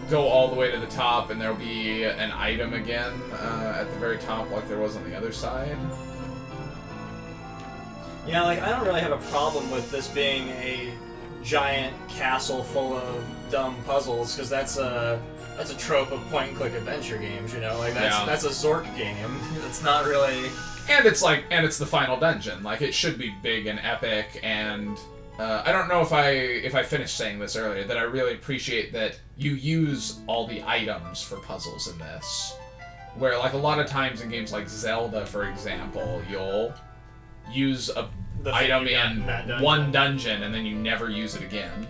go all the way to the top, and there'll be an item again at the very top like there was on the other side. Yeah, like, I don't really have a problem with this being a giant castle full of dumb puzzles, because that's a trope of point-and-click adventure games, you know? Like, that's a Zork game. It's not really... And it's the final dungeon. Like, it should be big and epic, and I don't know if I finished saying this earlier, that I really appreciate that you use all the items for puzzles in this. Where, like, a lot of times in games like Zelda, for example, you'll use a item in one dungeon and then you never use it again.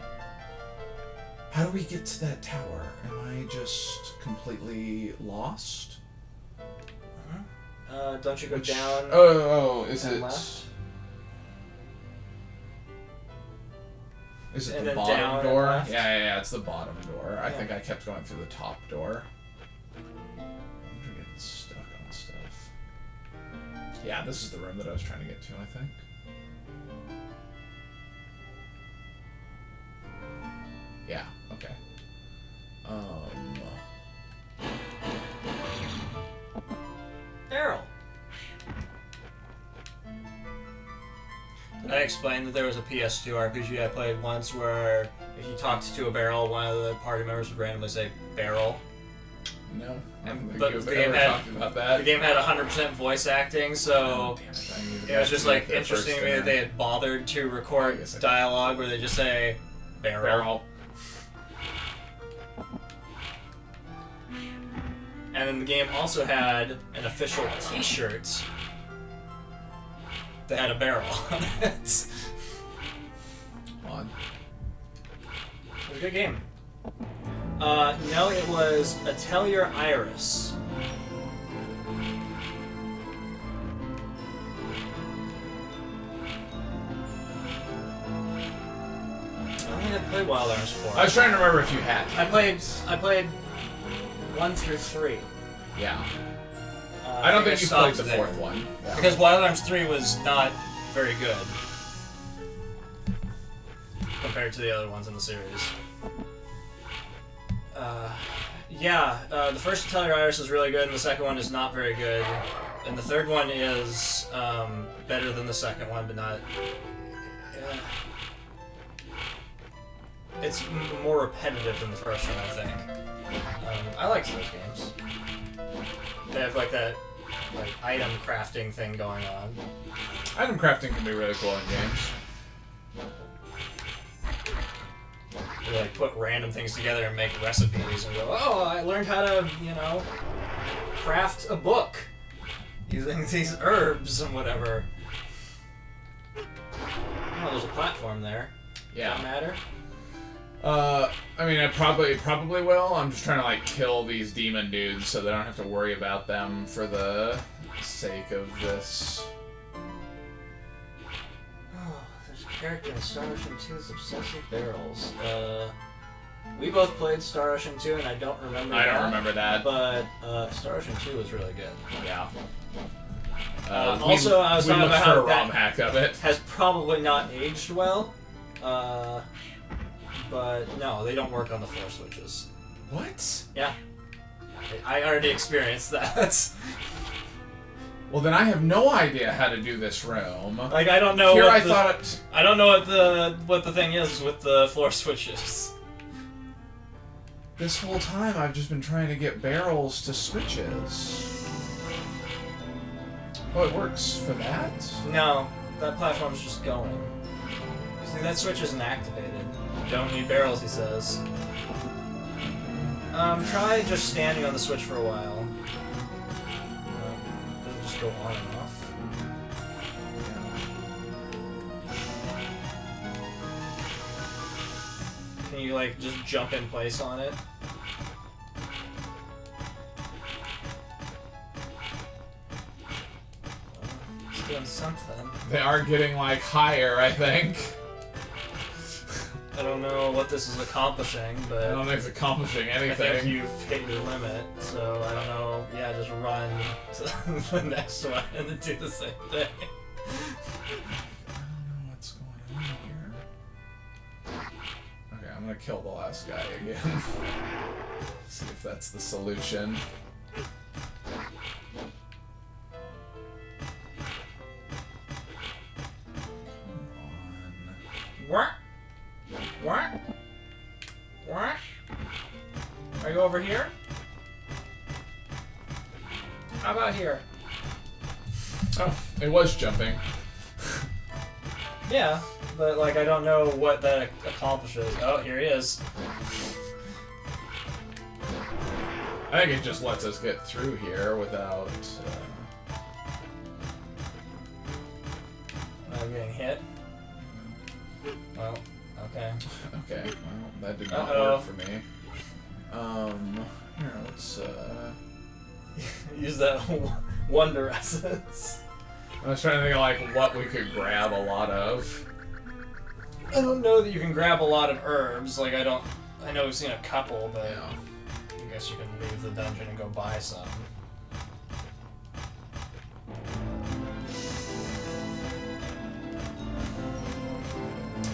How do we get to that tower? Am I just completely lost? Don't you go down? Is it? Left? Is it And the then bottom down door? and left? Yeah, it's the bottom door. I Yeah. think I kept going through the top door. I'm getting stuck on stuff. Yeah, this is the room that I was trying to get to, I think. Yeah, okay. Barrel. Did I explain that there was a PS2 RPG I played once where if you talked to a barrel, one of the party members would randomly say barrel? No, I don't think But you've the game ever had- talked about that. The game had 100% voice acting, so Oh, damn it, I didn't even it was get just to like get there interesting to first me that dinner. they had bothered to I record guess I- dialogue where they just say barrel. Barrel. And then the game also had an official T-shirt that had a barrel on it. Odd. It was a good game. No, it was Atelier Iris. I don't think I played Wild Arms 4. I was trying to remember if you had. I played 1 through 3. Yeah. I don't think you played the fourth one. Yeah. Because Wild Arms 3 was not very good compared to the other ones in the series. The first Atelier Iris is really good, and the second one is not very good. And the third one is better than the second one, but not... it's more repetitive than the first one, I think. I liked those games. They have like that item crafting thing going on. Item crafting can be really cool in games. They like put random things together and make recipes and go, oh, I learned how to, craft a book using these herbs and whatever. Oh, there's a platform there. Yeah. Does that matter? I mean, it probably will. I'm just trying to, like, kill these demon dudes so that I don't have to worry about them for the sake of this. Oh, there's a character in Star Ocean 2's Obsessive Barrels. We both played Star Ocean 2, and I don't remember I that. don't remember that. But Star Ocean 2 was really good. Yeah. Also, I was we talking looked about for how a ROM that hack of it. has probably not aged well. But no, they don't work on the floor switches. What? Yeah. I already experienced that. Well, then I have no idea how to do this room. Like, I don't know Here what I the, thought... I don't know what the thing is with the floor switches. This whole time I've just been trying to get barrels to switches. Oh, it works for that? No, that platform's just going. See, that switch isn't activated. Don't need barrels, he says. Try just standing on the switch for a while. Doesn't just go on and off. Can you, like, just jump in place on it? It's doing something. They are getting, like, higher, I think. I don't know what this is accomplishing, but I don't think it's accomplishing I think anything. you've hit your limit, so I don't know. Yeah, just run to the next one and then do the same thing. I don't know what's going on here. Okay, I'm gonna kill the last guy again. See if that's the solution. What? What? What? Are you over here? How about here? Oh, it was jumping. Yeah, but like I don't know what that accomplishes. Oh, here he is. I think it just lets us get through here without... I'm getting hit. Well, okay. Okay, well, that did not Uh-oh. work for me. Here, let's, Use that wonder essence. I was trying to think of, like, what we could grab a lot of. I don't know that you can grab a lot of herbs. Like, I know we've seen a couple, but Yeah. I guess you can leave the dungeon and go buy some.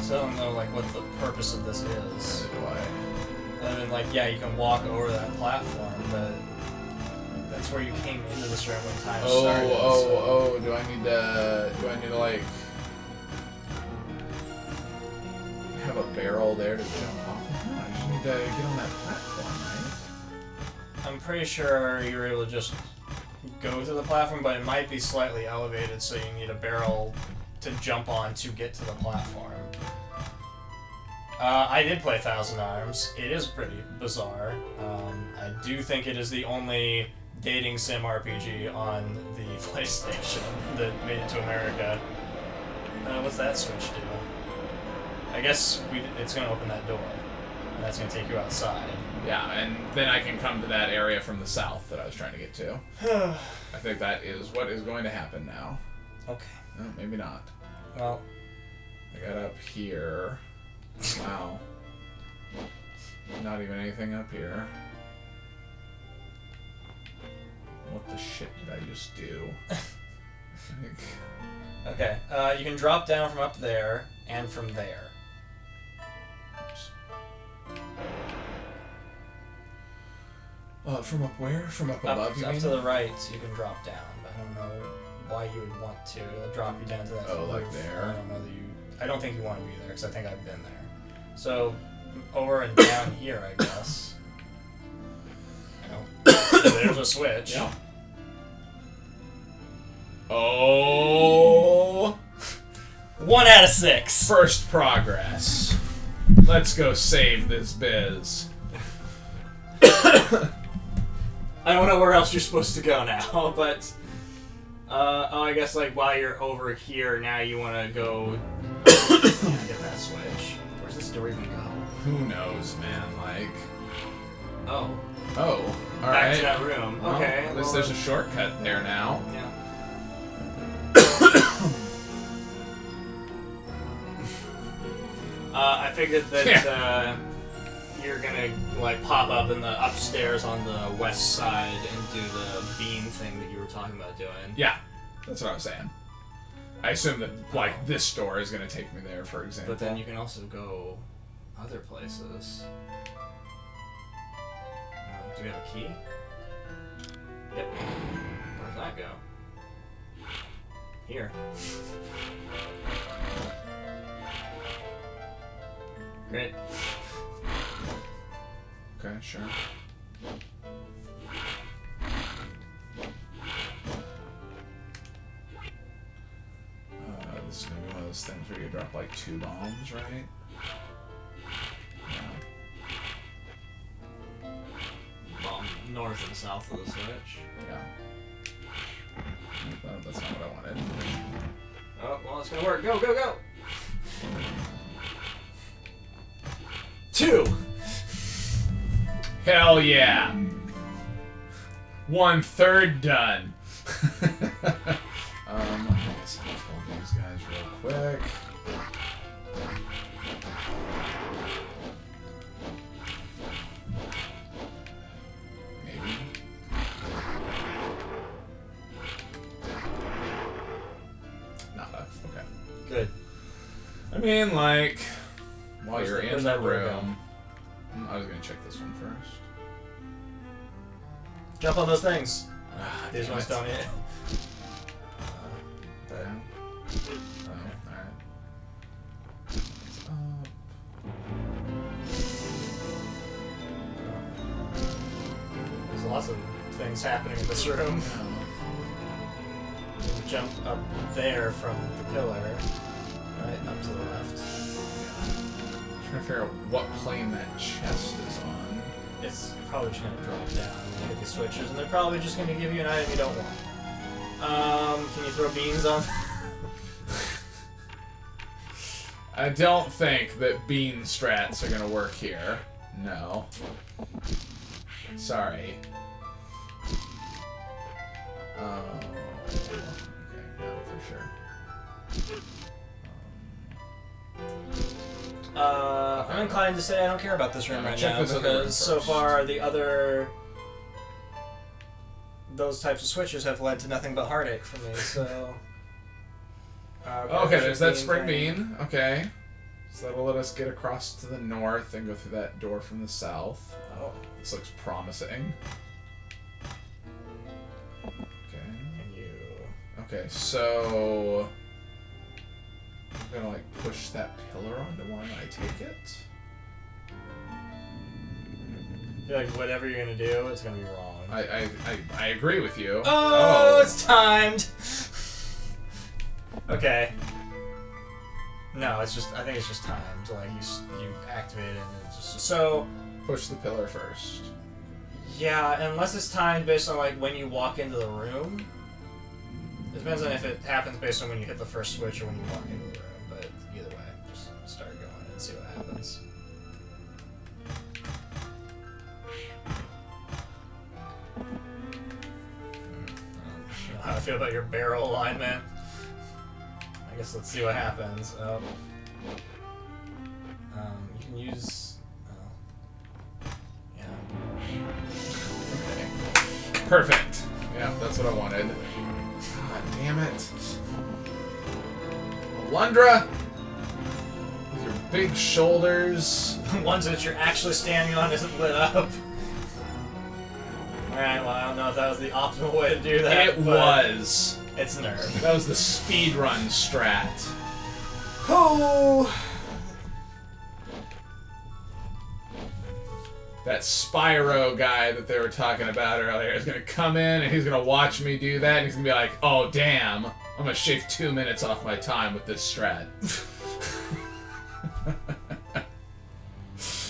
So I don't know, like, what the purpose of this is. Why? Other than, like, yeah, you can walk over that platform, but that's where you came into this room when time started. Oh, do I need to, like, have a barrel there to jump off? No, I just need to get on that platform, right? I'm pretty sure you're able to just go to the platform, but it might be slightly elevated, so you need a barrel to jump on to get to the platform. I did play Thousand Arms. It is pretty bizarre. I do think it is the only dating sim RPG on the PlayStation that made it to America. What's that switch do? I guess it's going to open that door, and that's going to take you outside. Yeah, and then I can come to that area from the south that I was trying to get to. I think that is what is going to happen now. Okay. No, maybe not. Well, I got up here. Wow. Not even anything up here. What the shit did I just do? okay. You can drop down from up there and from there. From up where? From up Up, above, you up mean? to the right, you can drop down. But I don't know why you would want to. It'll drop you down to that Oh, like roof. there? I don't know that you. I don't think you want to be there because I think I've been there. So over and down here, I guess. There's a switch. Yeah. Oh. 1 out of 6. First progress. Let's go save this biz. I don't know where else you're supposed to go now, but I guess like while you're over here now, you want to go get that switch. Where's this door even go? Who knows, man? Like. Oh, Oh. All back right. to that room. Well, Okay. At least there's a shortcut there now. Yeah. I figured that you're gonna like pop up in the upstairs on the west side and do the beam thing that you were talking about doing. Yeah, that's what I was saying. I assume that like this door is gonna take me there, for example. But then you can also go other places. Do we have a key? Yep. Where does that go? Here. Great. Okay, sure. This is gonna be one of those things where you drop like 2 bombs, right? Yeah. Bomb north and south of the switch. Yeah. Well, that's not what I wanted. Oh, well, it's gonna work. Go, go, go! 2! Hell yeah! 1/3 done. I guess I'll kill these guys real quick. mean, like, while Where's you're the- in where's the that door room. I was gonna check this one first. Jump on those things. Ah, These damn ones it. don't hit. Down. Oh, alright. There's lots of things happening in this room. Jump up there from the pillar. Right, up to the left. Trying to figure out what plane that chest is on. It's probably just gonna drop down and hit the switches, and they're probably just gonna give you an item you don't want. Can you throw beans on? I don't think that bean strats are gonna work here. No. Sorry. Okay, yeah, for sure. I'm inclined to say I don't care about this room Yeah, right check now this other room because so first. far those types of switches have led to nothing but heartache for me. So. Okay, there's that spring thing. bean. Okay. So that'll let us get across to the north and go through that door from the south. Oh. This looks promising. Okay. Can you? Okay, so I'm gonna like push that pillar onto one. I take it. I feel like whatever you're gonna do, it's gonna be wrong. I agree with you. Oh, it's timed. Okay. No, it's just. I think it's just timed. Like you activate it, and it's just so. Push the pillar first. Yeah, unless it's timed based on like when you walk into the room. It depends on if it happens based on when you hit the first switch or when you walk into the room. But either way, just start going and see what happens. I don't know how I feel about your barrel alignment. I guess let's see what happens. Oh. You can use. Oh. Yeah. Okay. Perfect. Yeah, that's what I wanted. God damn it. Alundra! With your big shoulders. The ones that you're actually standing on isn't lit up. Alright, well, I don't know if that was the optimal way to do that. It but was. It's nerve. That was the speedrun strat. Oh! That Spyro guy that they were talking about earlier is gonna come in and he's gonna watch me do that and he's gonna be like, oh damn, I'm gonna shave 2 minutes off my time with this strat.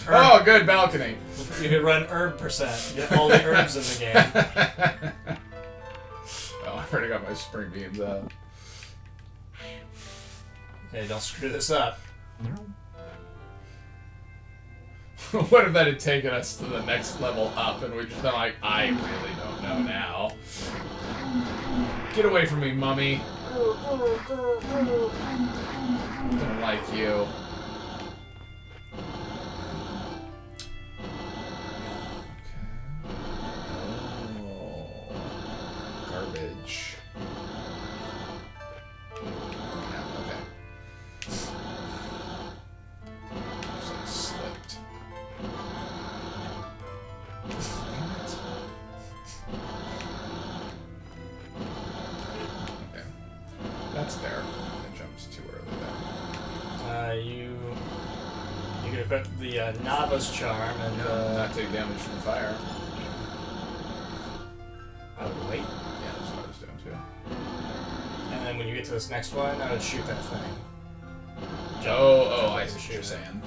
Oh, good balcony. You could run herb %. Get all the herbs in the game. Oh, I've already got my spring beans up. Hey, don't screw this up. What if that had taken us to the next level up and we'd just been like, I really don't know now. Get away from me, mummy. Don't like you. Garbage. Yeah, okay. Looks like slipped. Damn it. Okay. That's fair. It jumps too early there. You could equip the novice charm and Not take damage from fire. I would wait. Yeah, that's what I was doing too. And then when you get to this next one, I would shoot that thing. Oh, I jump see what you're saying.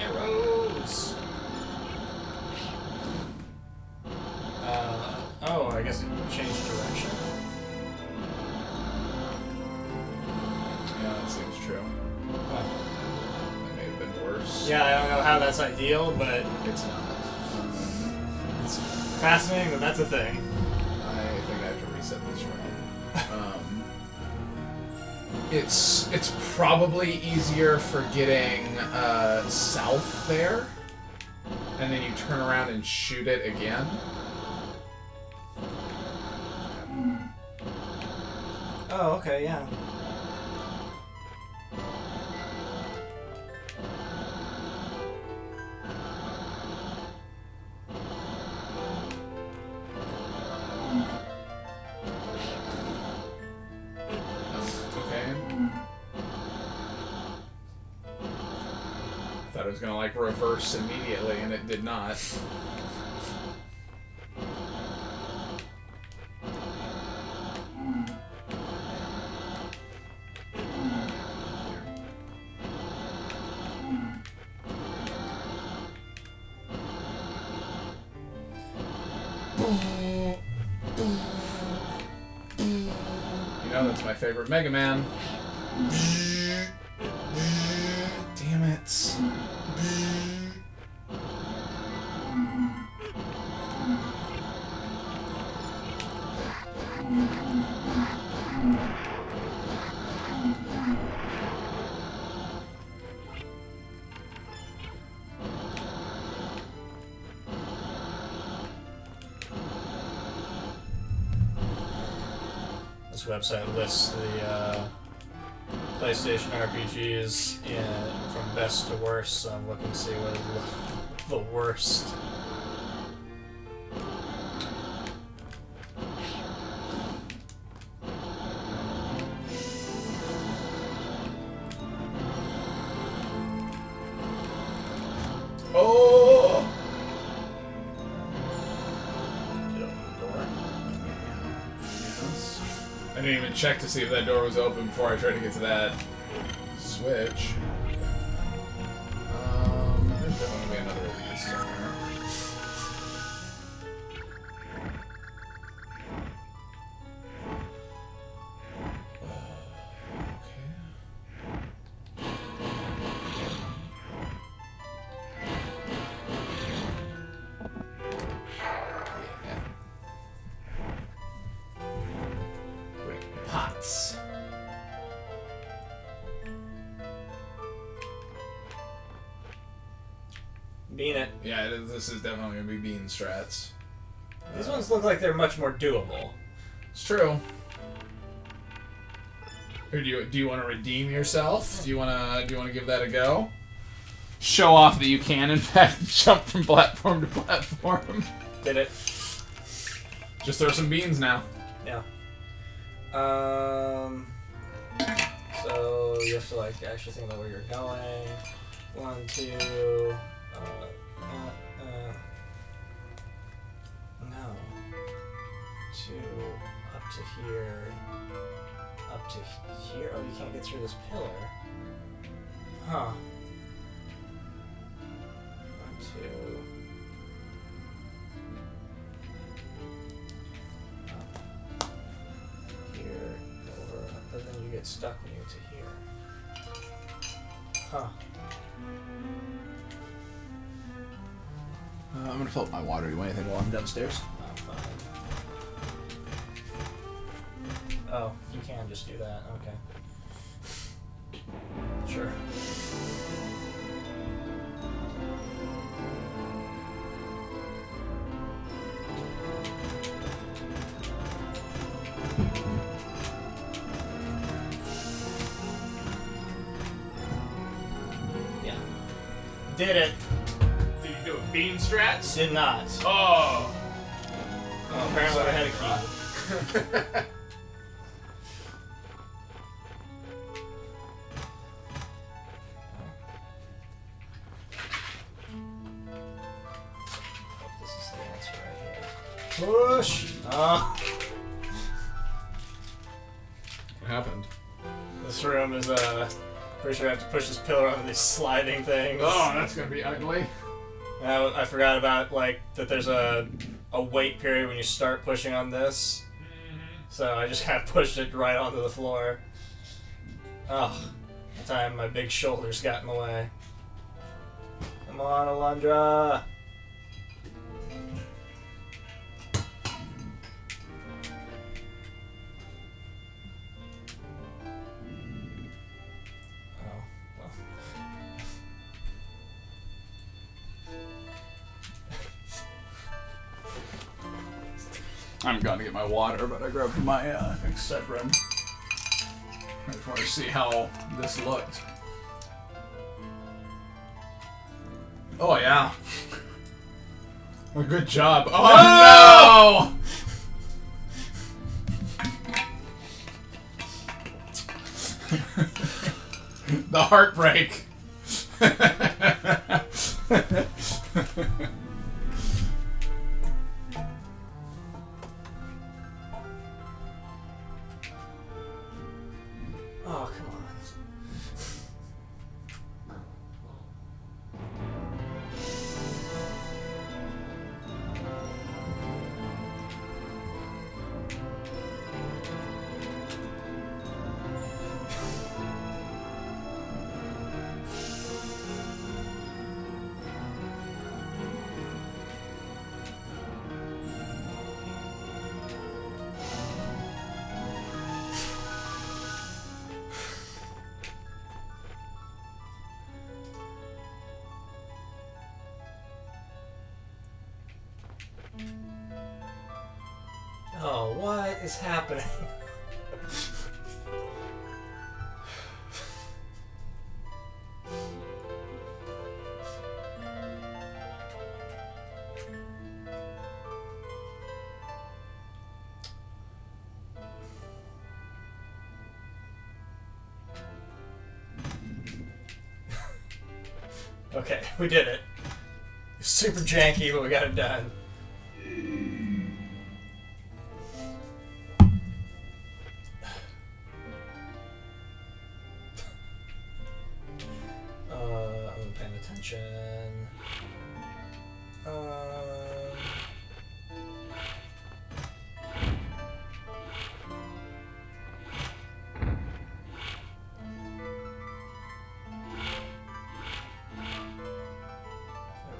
Arrows! Oh, I guess it changed direction. Yeah, that seems true. Huh. That may have been worse. Yeah, I don't know how that's ideal, but It's not. it's fascinating that that's a thing. I think I have to reset this room. It's probably easier for getting south there, and then you turn around and shoot it again. Oh, okay, yeah. was gonna like reverse immediately, and it did not. You know that's my favorite Mega Man. Damn it. This website lists the PlayStation RPGs from best to worst, so I'm looking to see what is the worst. Oh! Did it open the door? I didn't even check to see if that door was open before I tried to get to that switch. There's definitely gonna be another of these somewhere. Pots. Bean it. Yeah, this is definitely gonna be bean strats. These ones look like they're much more doable. It's true. Or do you want to redeem yourself? Do you want to give that a go? Show off that you can in fact jump from platform to platform. Did it? Just throw some beans now. Yeah. So you have to like actually think about where you're going. 1, 2. No. 2 up to here. Up to here. Oh, you can't get through this pillar. Huh. 1, 2. Up here, over, but then you get stuck when you get to here. Huh. I'm gonna fill up my water. You want anything while I'm downstairs? I'm fine. Oh, you can just do that. Okay. Sure. Yeah. Did it. Did you do a bean strats? Did not. Oh. Oh, apparently I had a key. This is the answer right here. Push! What happened? This room is, pretty sure I have to push this pillar onto these sliding things. Oh, that's gonna be ugly. And I forgot about, like, that there's a wait period when you start pushing on this. So I just kind of pushed it right onto the floor. Ugh. The time my big shoulders got in the way. Come on, Alundra! Oh, well. I'm going to get my water, but I grabbed my Excedrin. I just want to see how this looked. Oh, yeah. Well, good job. Oh, no! The heartbreak. Oh, come on. Oh, what is happening? Okay, we did it. Super janky, but we got it done. I'm paying attention. No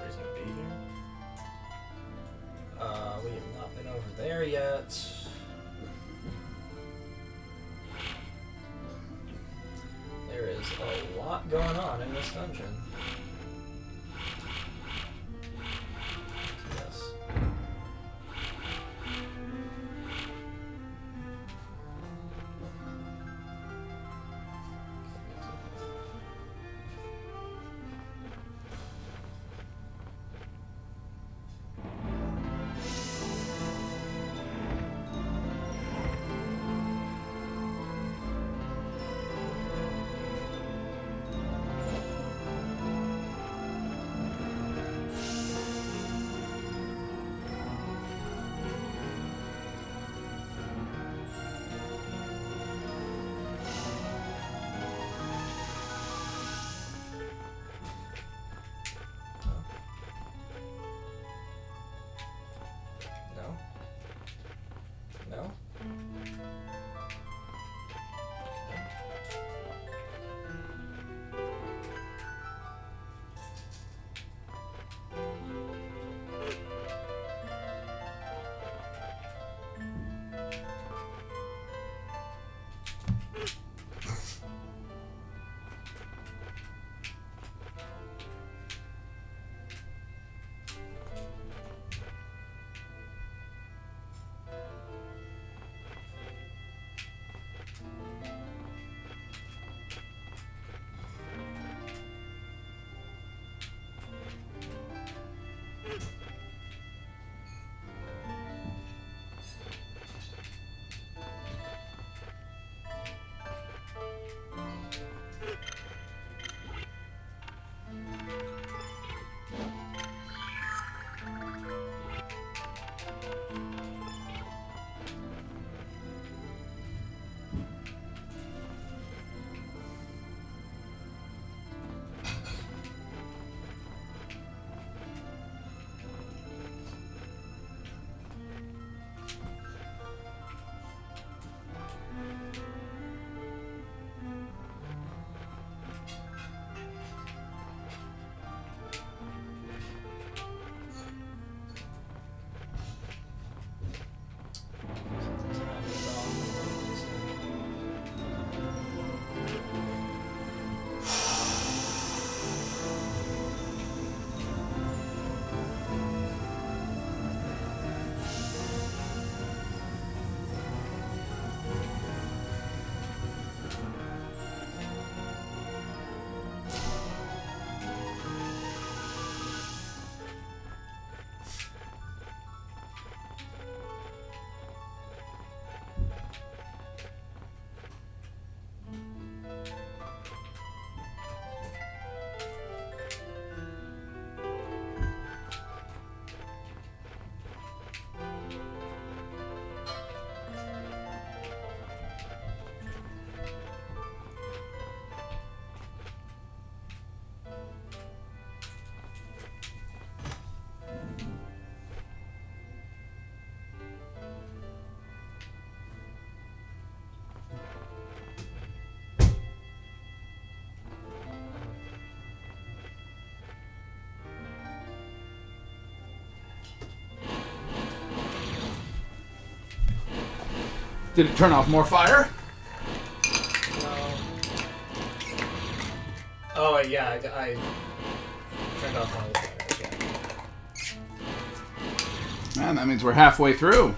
reason to be here. We have not been over there yet. There is a lot going on in this dungeon. Yes. No? No? Did it turn off more fire? No. Oh, wait, yeah, I turned off one of the fires, yeah. Man, that means we're halfway through.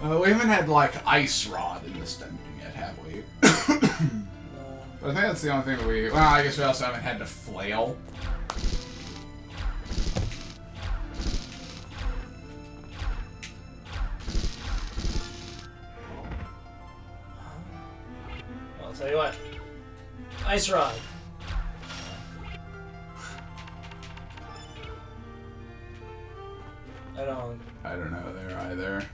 We haven't had, like, ice rod in this dungeon yet, have we? But I think that's the only thing that we... Well, I guess we also haven't had to flail. I'll tell you what. Ice rod. I don't know there either.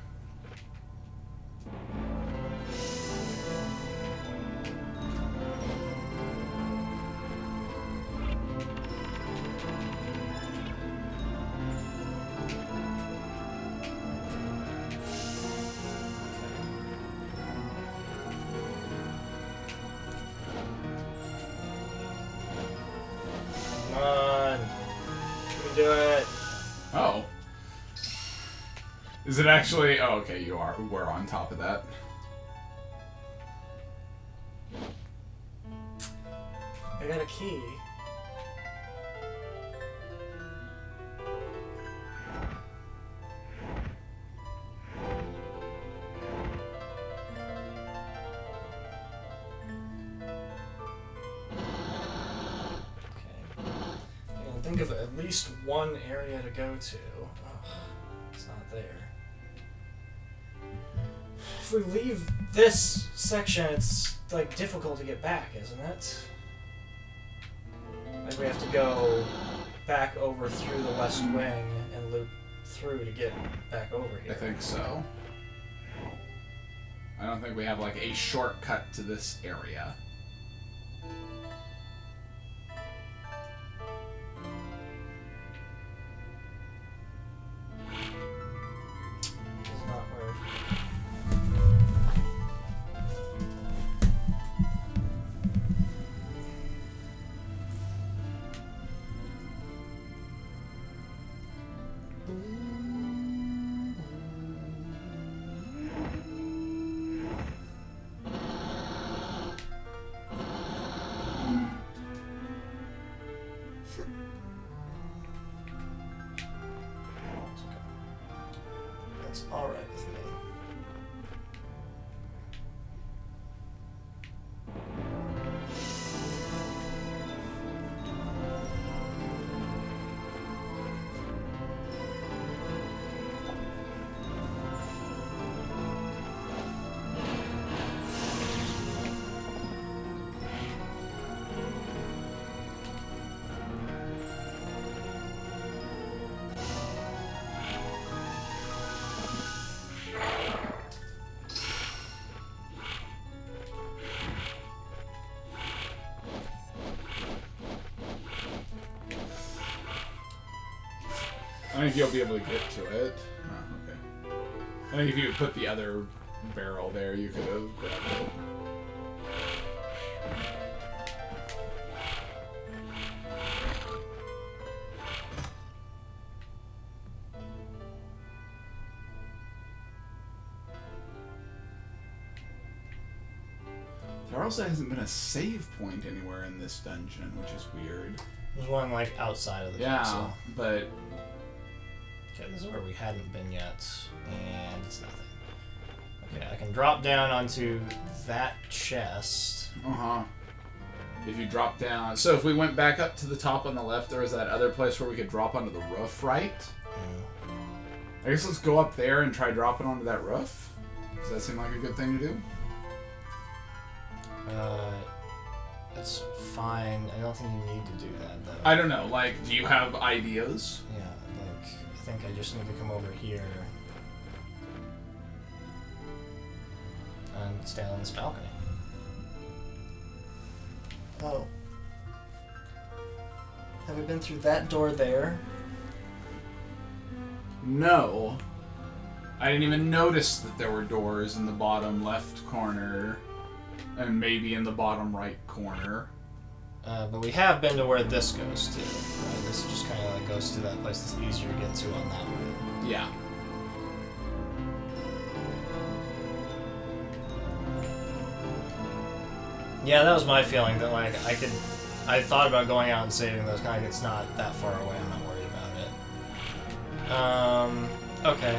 Come on. You can do it. Oh. Is it actually... Oh, okay, we're on top of that. I got a key. Think of at least one area to go to. Ugh, it's not there. If we leave this section, it's like difficult to get back, isn't it? Like we have to go back over through the west wing and loop through to get back over here. I think so. I don't think we have like a shortcut to this area. Does not work. That's alright with me. I think you'll be able to get to it. Oh, okay. I think if you put the other barrel there, you could have grabbed it. There also hasn't been a save point anywhere in this dungeon, which is weird. There's one like outside of the Yeah, castle. but Okay, this is where we hadn't been yet, and it's nothing. Okay, I can drop down onto that chest. If you drop down, so if we went back up to the top on the left, there was that other place where we could drop onto the roof, right? I guess let's go up there and try dropping onto that roof. Does that seem like a good thing to do? That's fine. I don't think you need to do that, though. I don't know. Like, do you have ideas? Yeah, like, I think I just need to come over here and stand on this balcony. Oh. Have we been through that door there? No. I didn't even notice that there were doors in the bottom left corner and maybe in the bottom right corner. But we have been to where this goes to. Right? This just kind of like goes to that place that's easier to get to on that way. Yeah. Yeah, that was my feeling, that like I thought about going out and saving those, kind of, it's not that far away, I'm not worried about it. Okay,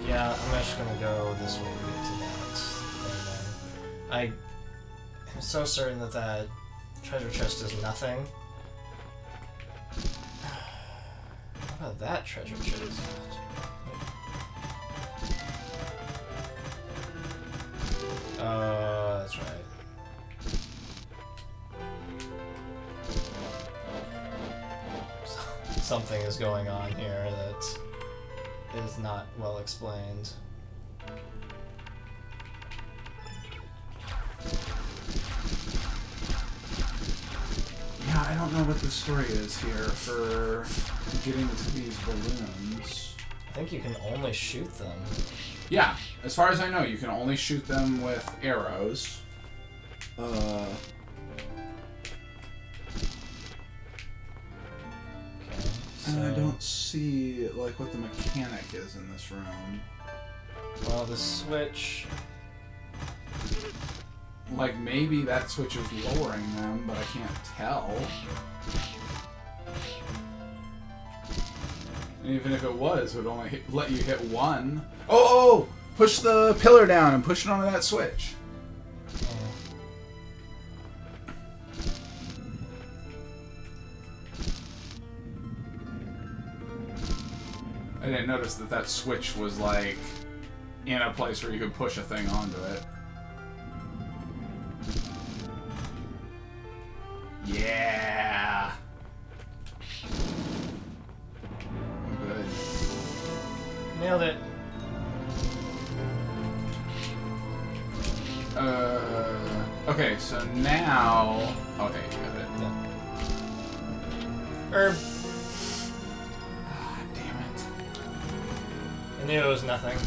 yeah, I'm just gonna go this way to get to that thing then. I'm so certain that that treasure chest is nothing. What about that treasure chest? That's right. Something is going on here that is not well explained. Yeah, I don't know what the story is here for getting to these balloons. I think you can only shoot them. Yeah, as far as I know, you can only shoot them with arrows. And I don't see, like, what the mechanic is in this room. Well, the switch... Like, maybe that switch is lowering them, but I can't tell. And even if it was, it would only let you hit one. Oh! Push the pillar down and push it onto that switch. I didn't notice that that switch was, like, in a place where you could push a thing onto it. Yeah! I'm good. Nailed it. Okay, so now... Okay, got it. Yeah. Herb. Ah, damn it. I knew it was nothing.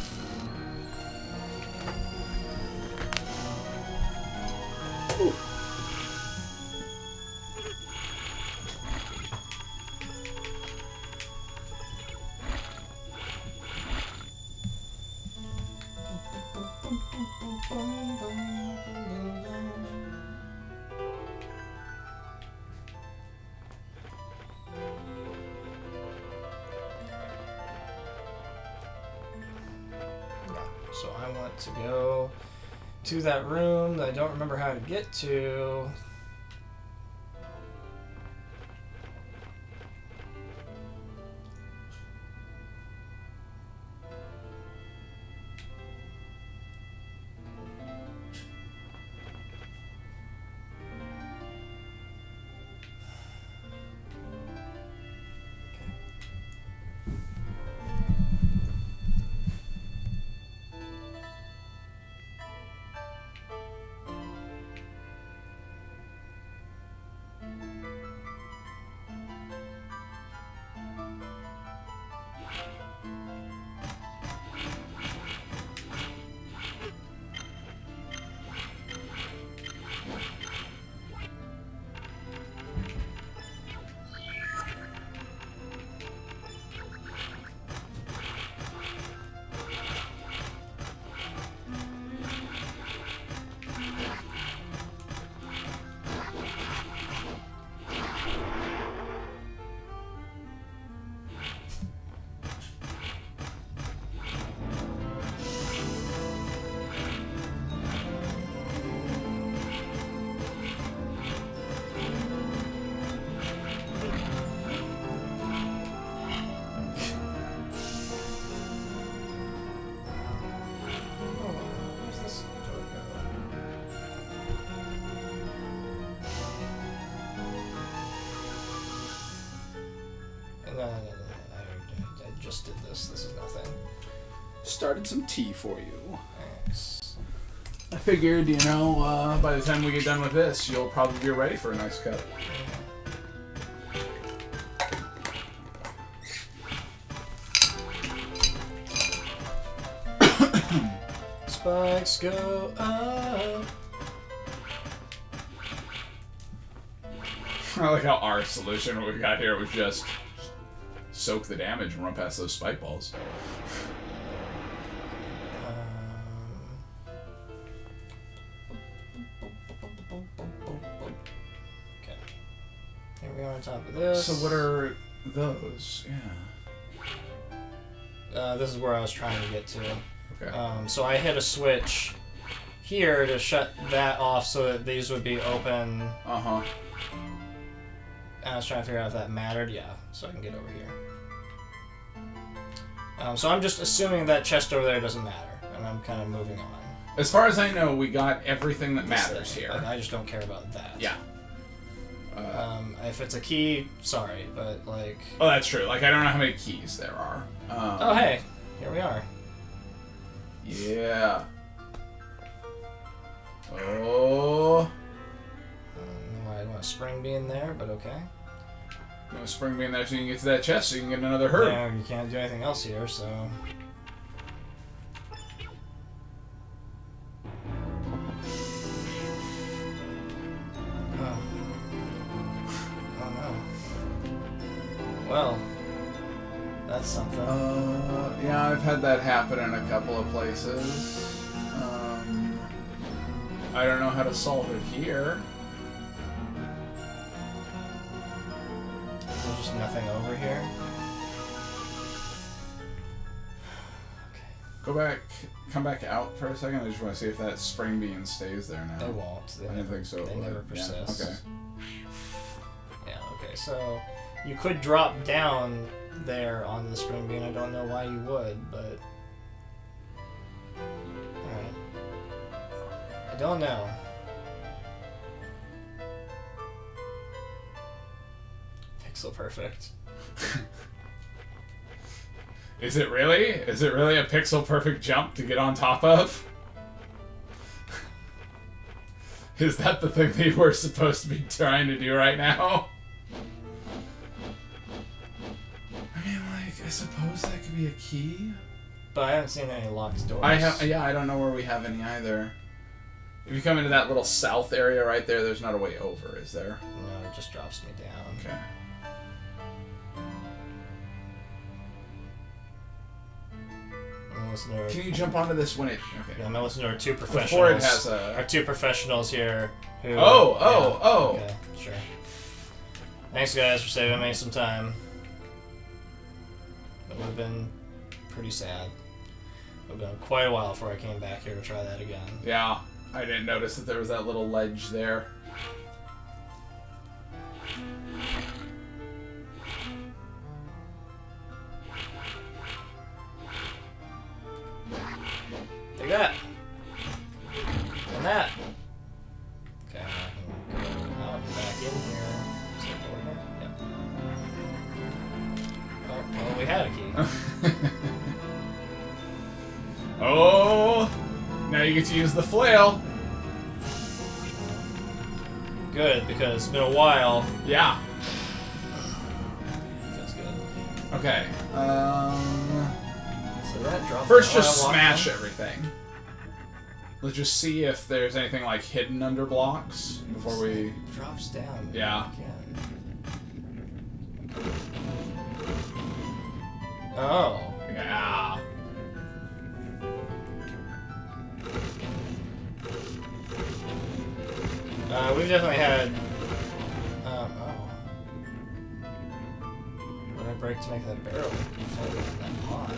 Ooh. So I want to go to that room that I don't remember how to get to. No. I just did this. This is nothing. Started some tea for you. Thanks. I figured, you know, by the time we get done with this, you'll probably be ready for a nice cup. Spikes go up. I like how our solution, what we got here, was just soak the damage and run past those spike balls. on top of this. So what are those? Yeah. This is where I was trying to get to. Okay. So I hit a switch here to shut that off so that these would be open. Uh-huh. And I was trying to figure out if that mattered. Yeah, so I can get over here. So I'm just assuming that chest over there doesn't matter, and I'm kind of moving on. As far as I know, we got everything that matters here. I just don't care about that. Yeah. If it's a key, sorry, but like... Oh, that's true. Like, I don't know how many keys there are. Oh, hey. Here we are. Yeah. Oh. I want a spring being there, but okay. You want a spring being there so you can get to that chest so you can get another herb. Yeah, you can't do anything else here, so... Oh. Oh no. Well, that's something. Yeah, I've had that happen in a couple of places. I don't know how to solve it here. There's just nothing over here. Okay. Go back, come back out for a second. I just want to see if that spring bean stays there now. They won't. They I didn't think so. They never persist. Yeah, okay. Yeah, okay, so you could drop down there onto the spring bean. I don't know why you would, but... Alright. I don't know. Pixel perfect. Is it really? Is it really a pixel perfect jump to get on top of? Is that the thing that we're supposed to be trying to do right now? I mean, like, I suppose that could be a key. But I haven't seen any locked doors. I don't know where we have any either. If you come into that little south area right there, there's not a way over, is there? No, it just drops me down. Okay. Can you jump onto this when it... Okay. Yeah, I'm gonna listen to our two professionals. Before it has a... Our two professionals here who... Oh! Okay, sure. Thanks, guys, for saving me some time. It would have been pretty sad. It would have been quite a while before I came back here to try that again. Yeah, I didn't notice that there was that little ledge there. Take that! And that! Okay, I can go out and back in here. Is that over here? Yep. Oh, well, we had a key. Oh! Now you get to use the flail. Good, because it's been a while. Yeah. Feels good. Okay. So that dropped. First, just smash everything. Let's just see if there's anything like hidden under blocks before we. It drops down. Yeah. Again. Oh. Yeah. We've definitely had. Oh. What did I break to make that barrel? That pot.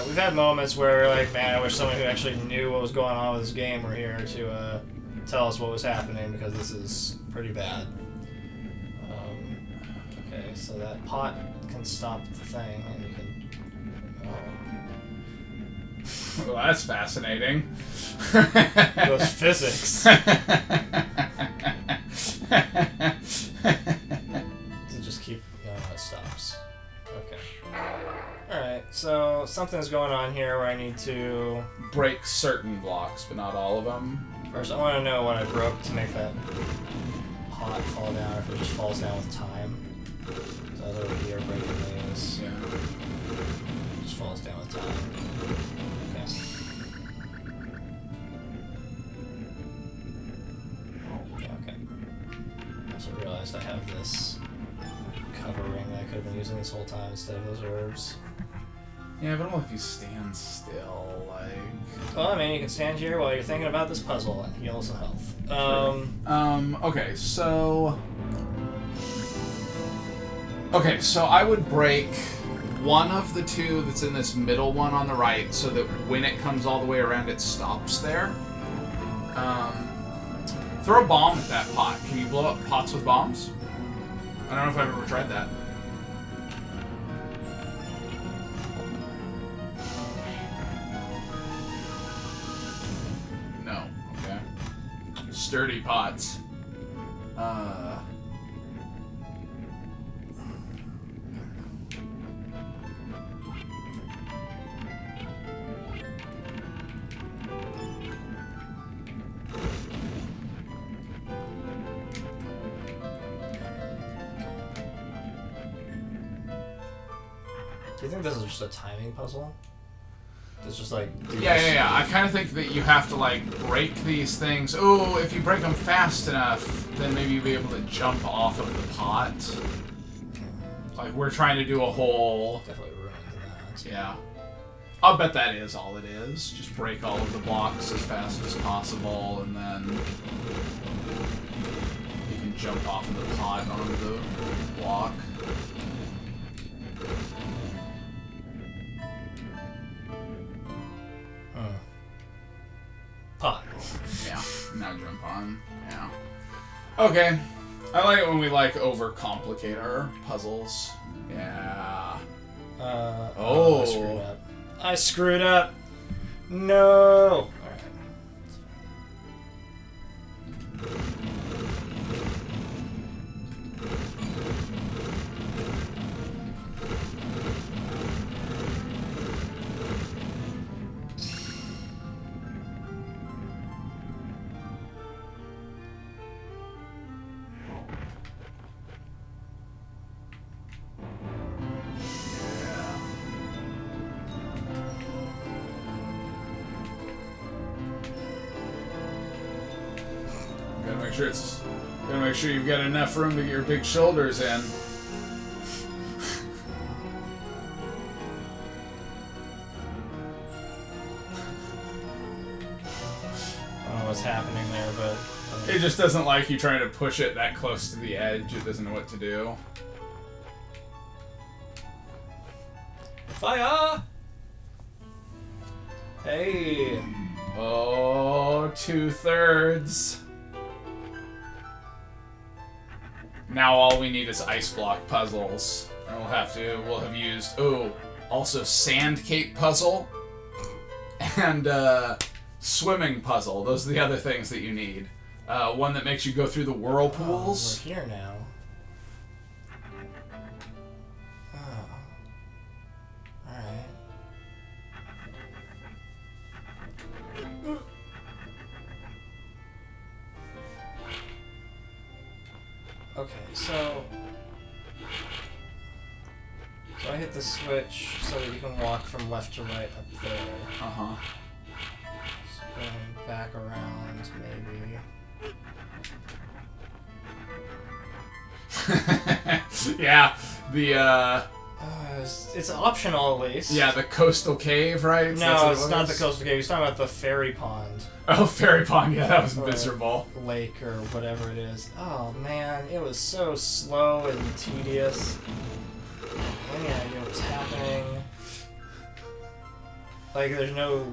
We've had moments where we're like, man, I wish someone who actually knew what was going on with this game were here to tell us what was happening, because this is pretty bad. Okay, so that pot can stop the thing, and you can... Well, that's fascinating. Those physics. To just keep... No, it stops. Okay. Alright, so something's going on here where I need to... Break certain blocks, but not all of them. First, I want to know what I broke to make that pot fall down, or if it just falls down with time. So I was over here breaking these. Yeah. It just falls down with time. Okay. Okay. I also realized I have this cover ring that I could have been using this whole time instead of those herbs. Yeah, but only if you stand still, like... Well, I mean, you can stand here while you're thinking about this puzzle and heal some health. Okay, so... Okay, so I would break one of the two that's in this middle one on the right so that when it comes all the way around, it stops there. Throw a bomb at that pot. Can you blow up pots with bombs? I don't know if I've ever tried that. No. Okay. Sturdy pots. Do you think this is just a timing puzzle? It's just like... Yeah. I kind of think that you have to, like, break these things. Oh, if you break them fast enough, then maybe you'll be able to jump off of the pot. Like, we're trying to do a whole... Definitely ruined that. Yeah. I'll bet that is all it is. Just break all of the blocks as fast as possible, and then you can jump off of the pot onto the block. Pot. Yeah, now jump on. Yeah. Okay. I like it when we, like, overcomplicate our puzzles. Yeah. I screwed up. I screwed up. No. Alright. Gotta make sure you've got enough room to get your big shoulders in. I don't know what's happening there, but... It just doesn't like you trying to push it that close to the edge. It doesn't know what to do. Fire! Hey! Oh, 2/3. Now all we need is ice block puzzles. And we'll have used, also sand cape puzzle and swimming puzzle. Those are the other things that you need. One that makes you go through the whirlpools. We're here now. Alright. Okay, so I hit the switch so that you can walk from left to right up there. Uh-huh. So going back around, maybe. Yeah, the it's optional at least. yeah, the coastal cave, right? No, it's not the coastal cave. He's talking about the fairy pond. Oh, fairy pond. Yeah, that was Or miserable. Lake or whatever it is. Oh man, it was so slow and tedious. Any idea what's happening? Like, there's no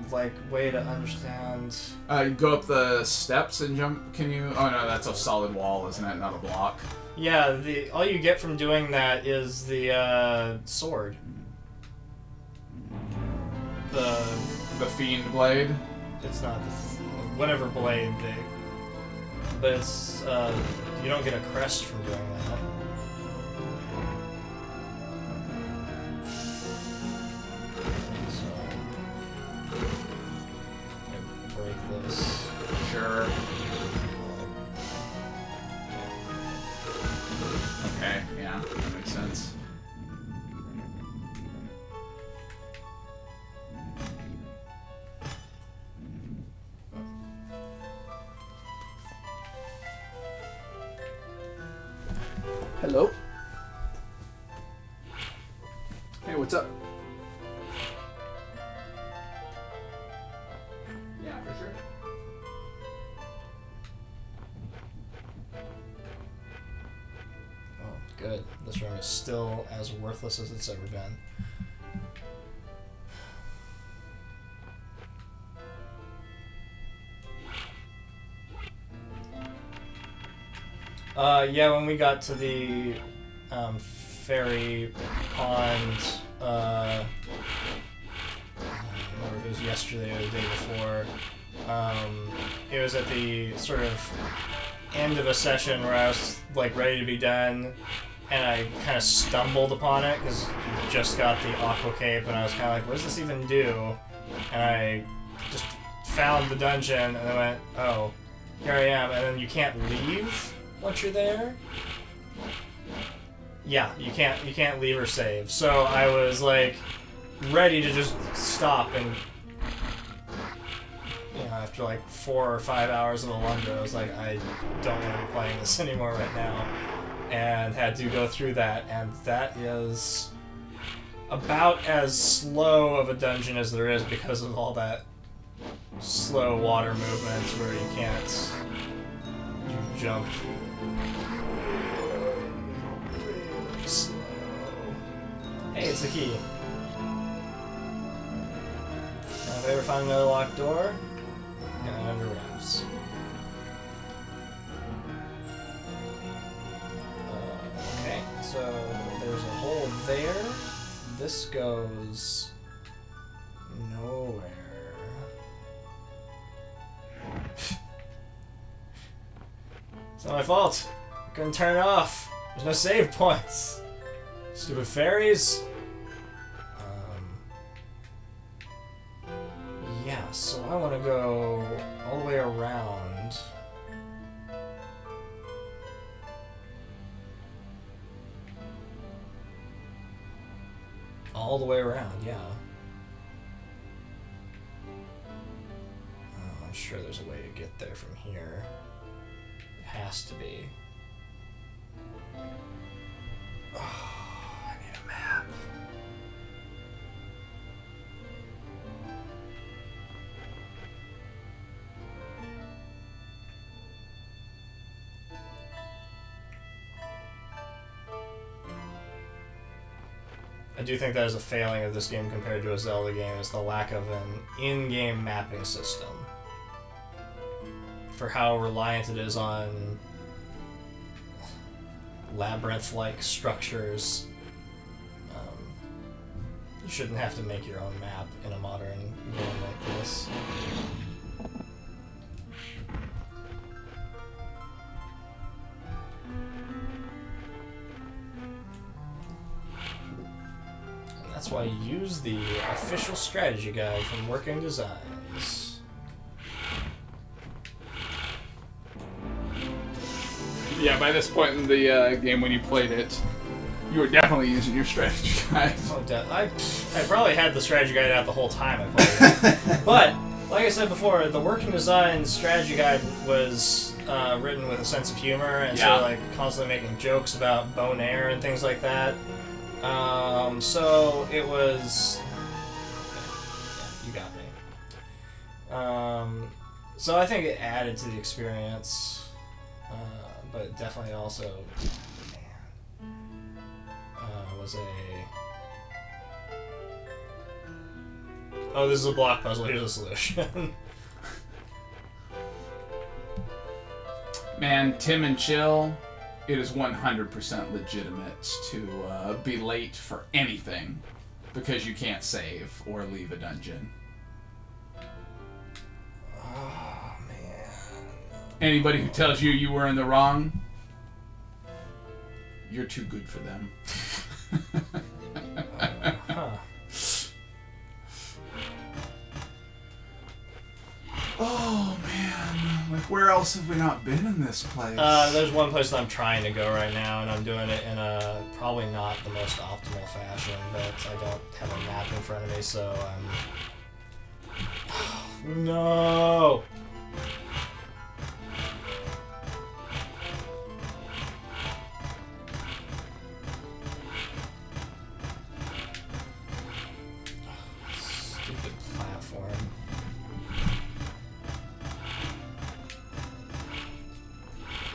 way to understand. You go up the steps and jump. Can you? Oh no, that's a solid wall, isn't it? Not a block. Yeah, all you get from doing that is the sword. The fiend blade. It's not whatever blade but it's you don't get a crest from doing that. So I break this. Sure. Okay. Yeah, that makes sense. Hello. Hey, what's up? this room is still as worthless as it's ever been. Yeah, when we got to the ferry pond, I don't remember if it was yesterday or the day before, it was at the sort of end of a session where I was like ready to be done, and I kind of stumbled upon it because I just got the aqua cape, and I was kind of like, what does this even do? And I just found the dungeon, and I went, oh, here I am, and then you can't leave once you're there. Yeah, you can't leave or save. So I was like ready to just stop, and you know, after like 4 or 5 hours of Alundra, I was like, I don't want to be playing this anymore right now, and had to go through that, and that is about as slow of a dungeon as there is because of all that slow water movements where you can't jump. Slow. Hey, it's a key. Have I ever found another locked door? Got it under wraps. Okay, so there's a hole there. This goes nowhere. It's not my fault. I couldn't turn it off. There's no save points. Stupid fairies. Yeah, so I want to go all the way around. All the way around, yeah. Oh, I'm sure there's a way to get there from here. It has to be. Oh, I need a map. I do think that is a failing of this game compared to a Zelda game, is the lack of an in-game mapping system. For how reliant it is on labyrinth-like structures. You shouldn't have to make your own map in a modern game like this. That's why you use the official strategy guide from Working Designs. Yeah, by this point in the game when you played it, you were definitely using your strategy guide. Oh, I probably had the strategy guide out the whole time I played it. But, like I said before, the Working Designs strategy guide was written with a sense of humor, and so like constantly making jokes about Bonaire and things like that. So it was... Yeah, you got me. So I think it added to the experience, but definitely also, was a... Oh, this is a block puzzle, here's a solution. Man, Tim and Chill, it is 100% legitimate to be late for anything because you can't save or leave a dungeon. Oh, man. Anybody who tells you you were in the wrong, you're too good for them. Huh. Oh, man. Like, where else have we not been in this place? There's one place that I'm trying to go right now, and I'm doing it in a probably not the most optimal fashion, but I don't have a map in front of me, so I'm... No! Stupid platform.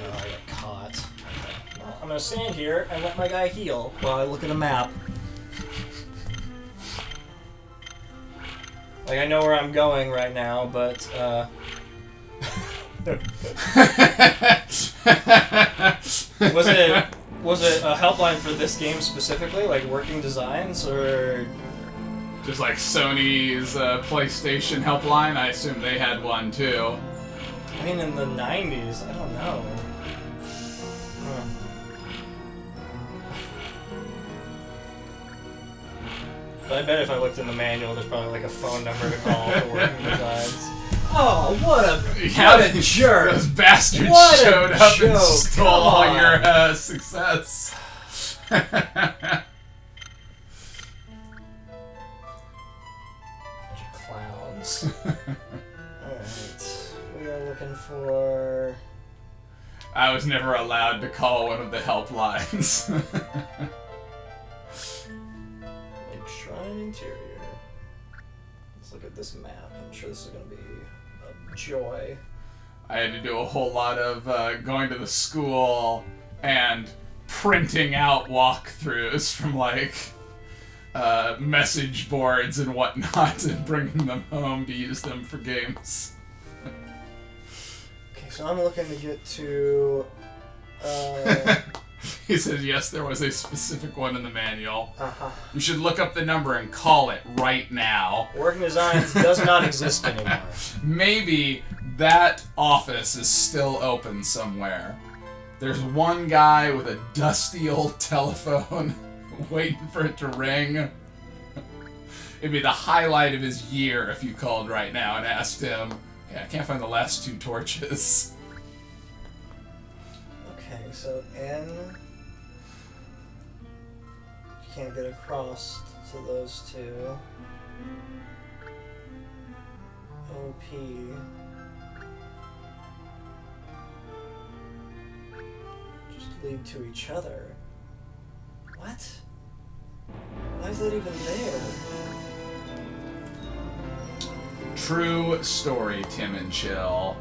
Oh, I got caught. Okay. Well, I'm gonna stand here and let my guy heal while I look at a map. Like, I know where I'm going right now, but, Was it a helpline for this game specifically, like working designs, or just like Sony's PlayStation helpline? I assume they had one too. I mean, in the 90s, I don't know. But I bet if I looked in the manual, there's probably like a phone number to call for working designs. Oh, what a jerk! Those bastards showed up and stole all your success. Clowns. Alright. We are looking for... I was never allowed to call one of the helplines. Lake Shrine Interior. Let's look at this map. I'm sure this is going to be a joy. I had to do a whole lot of going to the school and printing out walkthroughs from like message boards and whatnot and bringing them home to use them for games. Okay, so I'm looking to get to... He says, yes, there was a specific one in the manual. Uh-huh. You should look up the number and call it right now. Working Designs does not exist anymore. Maybe that office is still open somewhere. There's one guy with a dusty old telephone waiting for it to ring. It'd be the highlight of his year if you called right now and asked him, "Yeah, I can't find the last 2 torches." Okay, so N... You can't get across to those two. OP... Just lead to each other. What? Why is that even there? True story, Tim and Chill.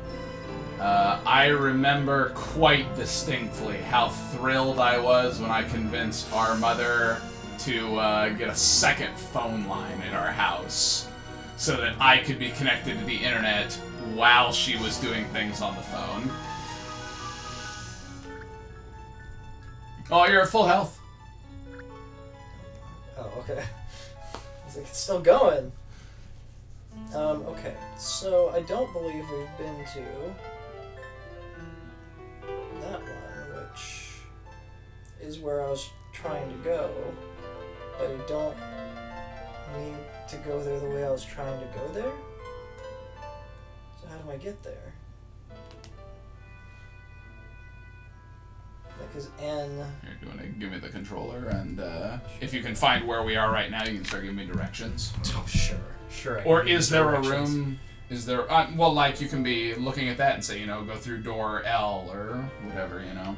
I remember quite distinctly how thrilled I was when I convinced our mother to get a second phone line in our house so that I could be connected to the internet while she was doing things on the phone. Oh, you're at full health. Oh, okay. I was like, it's still going. Okay, so I don't believe we've been to that one, which is where I was trying to go, but I don't need to go there the way I was trying to go there. So how do I get there? Because N... Here, do you want to give me the controller, and if you can find where we are right now, you can start giving me directions. Oh, sure. Sure. Or is there a room? Is there? Well, like you can be looking at that and say, you know, go through door L or whatever, you know.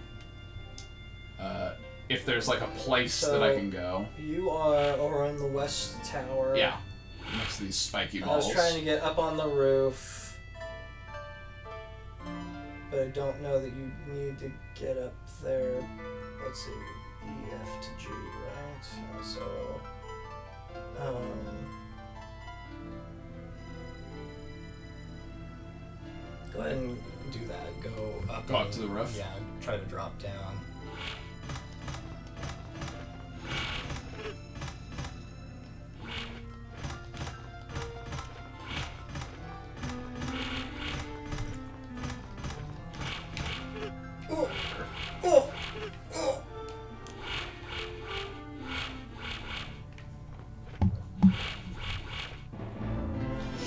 If there's like a place that I can go. You are over in the west tower. Yeah. Next to these spiky I balls. was trying to get up on the roof, but I don't know that you need to get up there. Let's see, E, F to G, right? So, go ahead and do that. Go up. Go up to the roof? Yeah, try to drop down.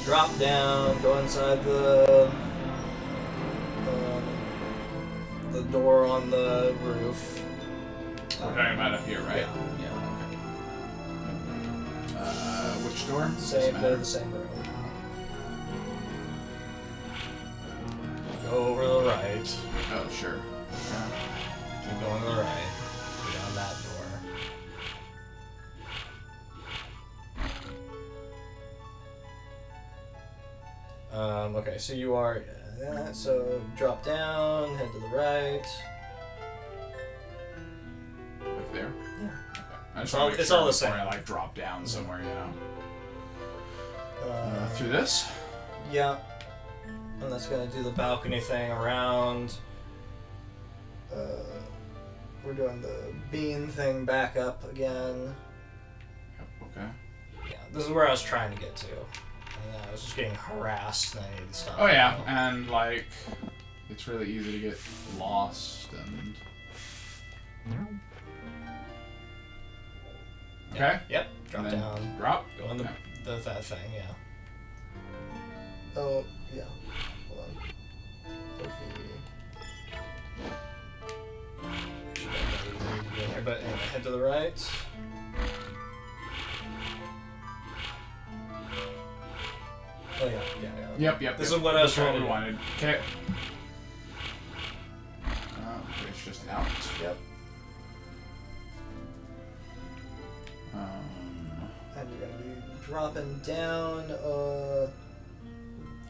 Drop down, go inside the door on the roof. We're talking about up here, right? Yeah. Okay. Which door? Same, they're the same room. Go over to the right. Oh, sure. Yeah. Keep going to the right. Go down that door. Okay, so you are, so drop down, head to the right. It's all the same. Before I like drop down somewhere, you know. Uh, Through this. Yeah. And that's gonna do the balcony thing around. We're doing the bean thing back up again. Yep. Okay. Yeah, this is where I was trying to get to. And I was just getting harassed and I needed to stop. Oh yeah, and like, it's really easy to get lost and. Okay. Yep. Drop And then down. Drop. Go on that thing. Yeah. Oh yeah. Hold on. But anyway, head to the right. Oh yeah. Yep. This is what I was That's trying to we do. wanted. Okay. It's just out. Yep. And you're gonna be dropping down,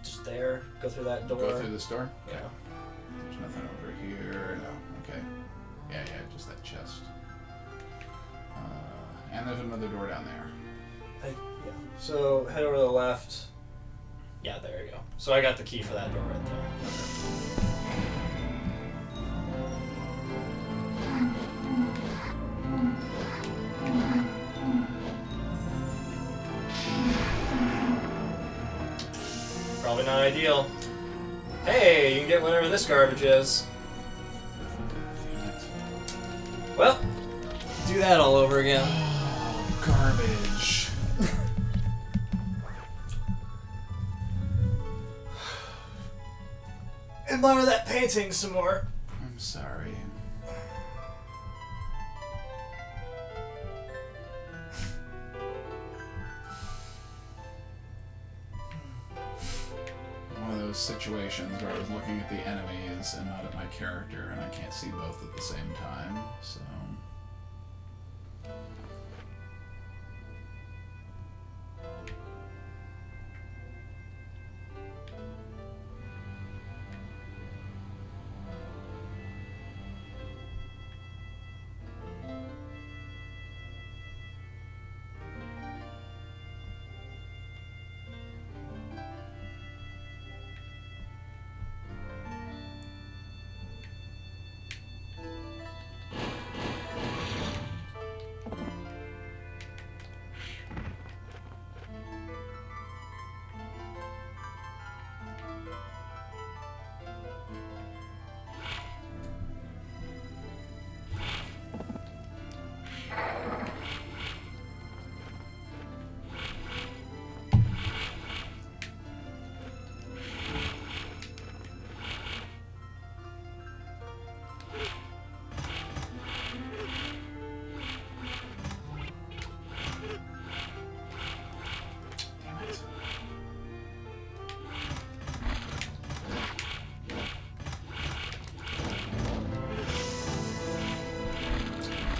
just there. Go through that door. Go through this door. Yeah. There's nothing over here. No. Okay. Yeah, just that chest. And there's another door down there. Yeah. So head over to the left. Yeah, there you go. So I got the key for that door right there. Probably not ideal. Hey, you can get whatever this garbage is. Well, do that all over again. Garbage. Admire that painting some more. I'm sorry. One of those situations where I was looking at the enemies and not at my character, and I can't see both at the same time, so...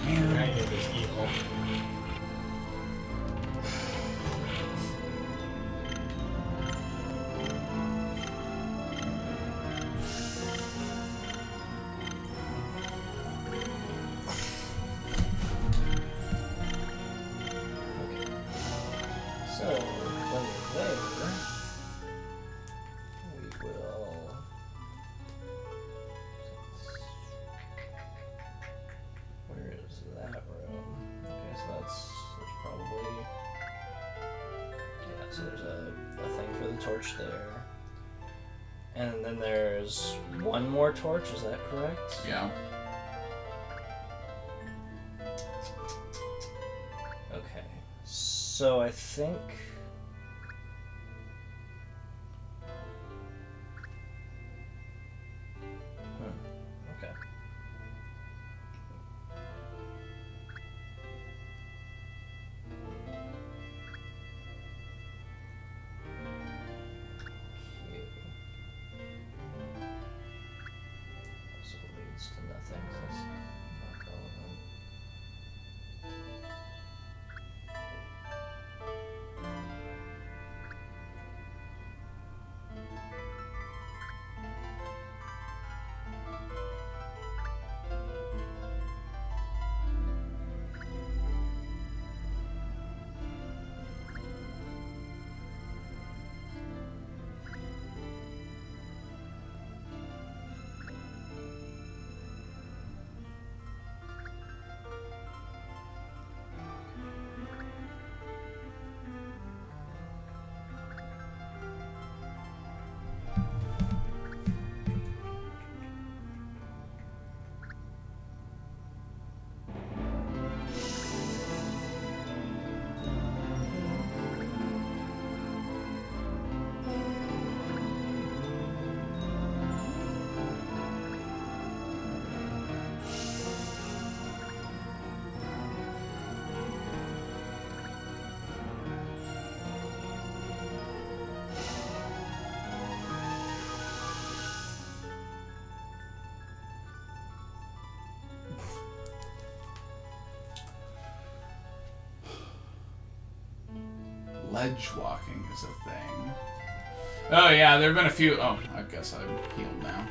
Kind of is evil. So, when we're there, we will... Where is that room? Okay, so there's probably... Yeah, so there's a thing for the torch there. And then there's one more torch, is that correct? Yeah. Okay, so I think... Okay. Also leads to nothing, so that's not relevant. ledge walking is a thing. Oh yeah, there have been a few. Oh, I guess I'm healed now.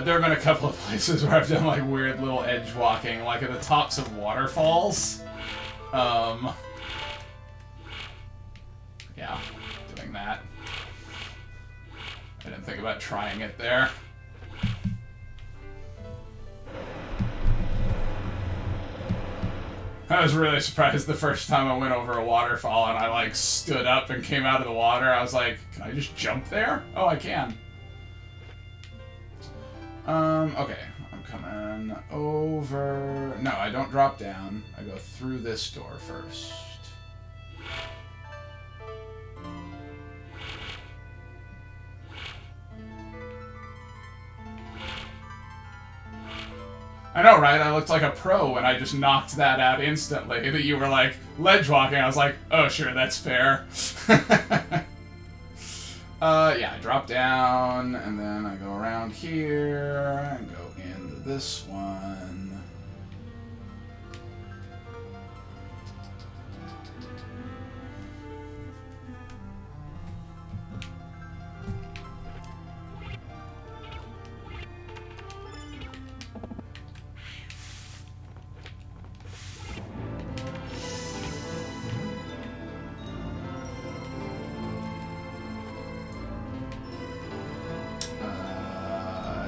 There have been a couple of places where I've done like weird little edge walking, like at the tops of waterfalls. Yeah, doing that. I didn't think about trying it there. I was really surprised the first time I went over a waterfall and I like stood up and came out of the water. I was like, can I just jump there? Oh, I can. Okay. I'm coming over. No, I don't drop down. I go through this door first. I know, right? I looked like a pro when I just knocked that out instantly. That you were like, ledge walking. I was like, oh, sure, that's fair. Yeah, I drop down, and then I go around here, and go into this one.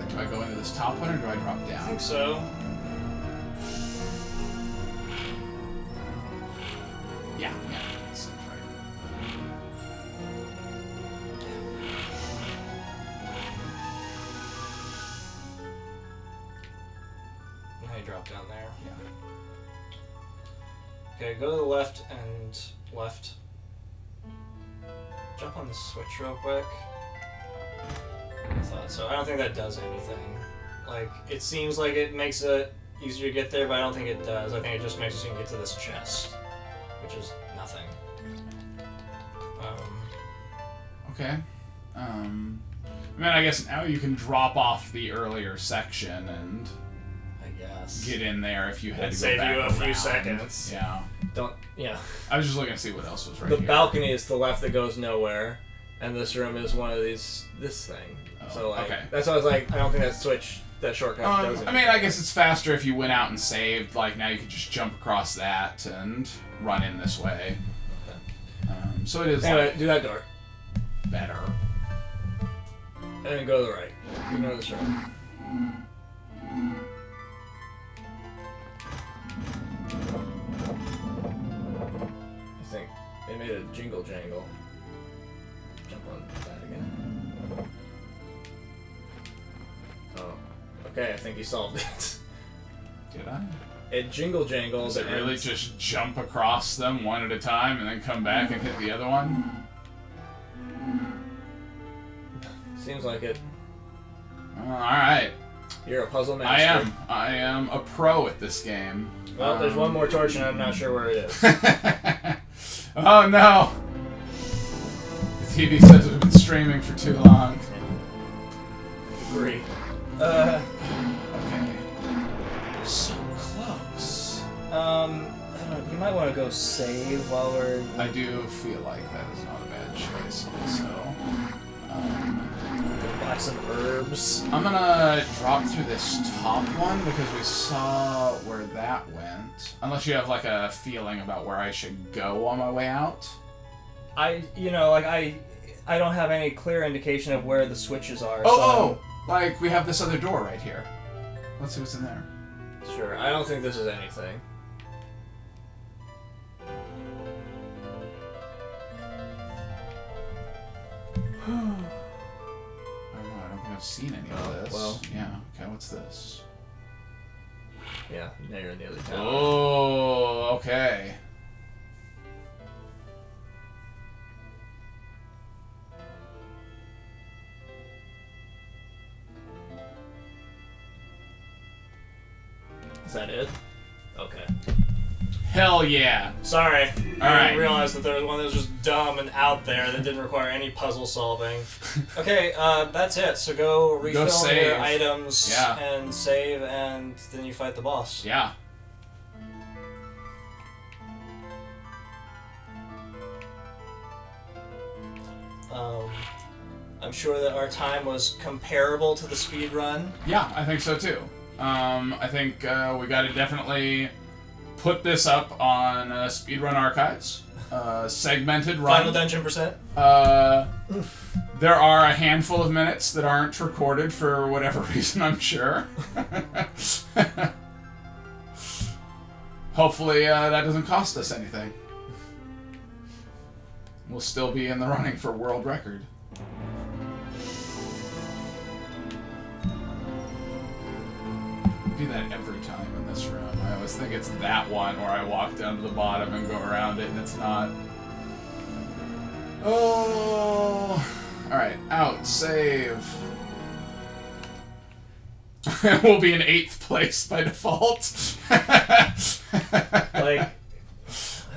Do I go into this top one, or do I drop down? I think so. Yeah, that seems right. Now you drop down there. Yeah. Okay, go to the left and left. Jump on the switch real quick. I thought so. I don't think that does anything. Like, it seems like it makes it easier to get there, but I don't think it does. I think it just makes it so you can get to this chest, which is nothing. Okay. I mean, I guess now you can drop off the earlier section and I guess. get in there if you had to go save back you a few around. seconds. Yeah. Yeah. I was just looking to see what else was right The here. balcony is to the left that goes nowhere, and this room is one of this thing. Oh, So, like, okay. that's why I was like, I don't think that shortcut does anything. I mean, I guess it's faster if you went out and saved. Like, now you can just jump across that and run in this way. So it is, Anyway, like, do that door. better. And then go to the right. Ignore this room. I think they made a jingle jangle. Jump on that again. Oh. Okay, I think you solved it. Did I? It jingle jangles. Does it really just jump across them one at a time and then come back and hit the other one? Seems like it. Alright. You're a puzzle master. I am a pro at this game. Well, there's one more torch and I'm not sure where it is. Oh no! The TV says we've been streaming for too long. Agree. Okay. We're so close. I don't know, you might want to go save while we're... I do feel like that is not a bad choice also. Buy some herbs. I'm gonna drop through this top one because we saw where that went. Unless you have like a feeling about where I should go on my way out. I don't have any clear indication of where the switches are. Oh! Like we have this other door right here. Let's see what's in there. Sure, I don't think this is anything. I don't know, I don't think I've seen any of this. Well. Yeah, okay, what's this? Yeah, now you're in the other tower. Oh, okay. Is that it? Okay. Hell yeah. Sorry. I Alright. didn't realize that there was one that was just dumb and out there that didn't require any puzzle solving. Okay, that's it. So go refill save. your items Yeah. and save, and then you fight the boss. Yeah. I'm sure that our time was comparable to the speed run. Yeah, I think so too. I think we got to definitely put this up on Speedrun Archives. Segmented run. Final dungeon %. There are a handful of minutes that aren't recorded for whatever reason, I'm sure. Hopefully that doesn't cost us anything. We'll still be in the running for world record. Do that every time in this room. I always think it's that one where I walk down to the bottom and go around it, and it's not. Oh. Alright, out, save. We'll be in 8th place by default. Like, I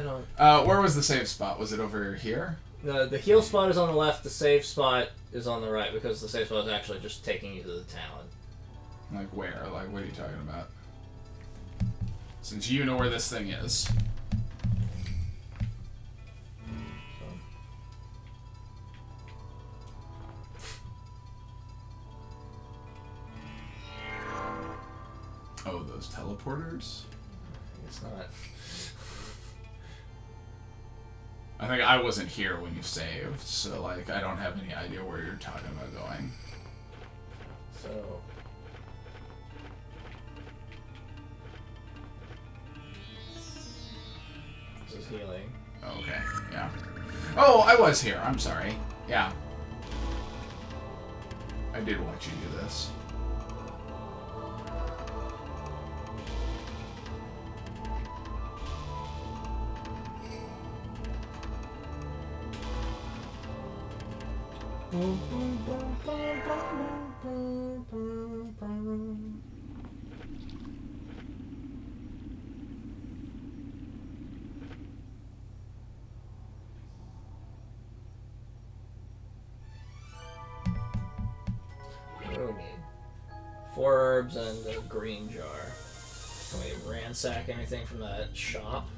don't... where was the save spot? Was it over here? The heal spot is on the left, the save spot is on the right, because the save spot is actually just taking you to the town. Like where? Like, what are you talking about? Since you know where this thing is. Oh, those teleporters? It's not. I think I wasn't here when you saved, so, like, I don't have any idea where you're talking about going. So... This is healing. Okay, yeah. Oh, I was here. I'm sorry. Yeah. I did watch you do this. What do we need? 4 herbs and a green jar. Can we ransack anything from that shop?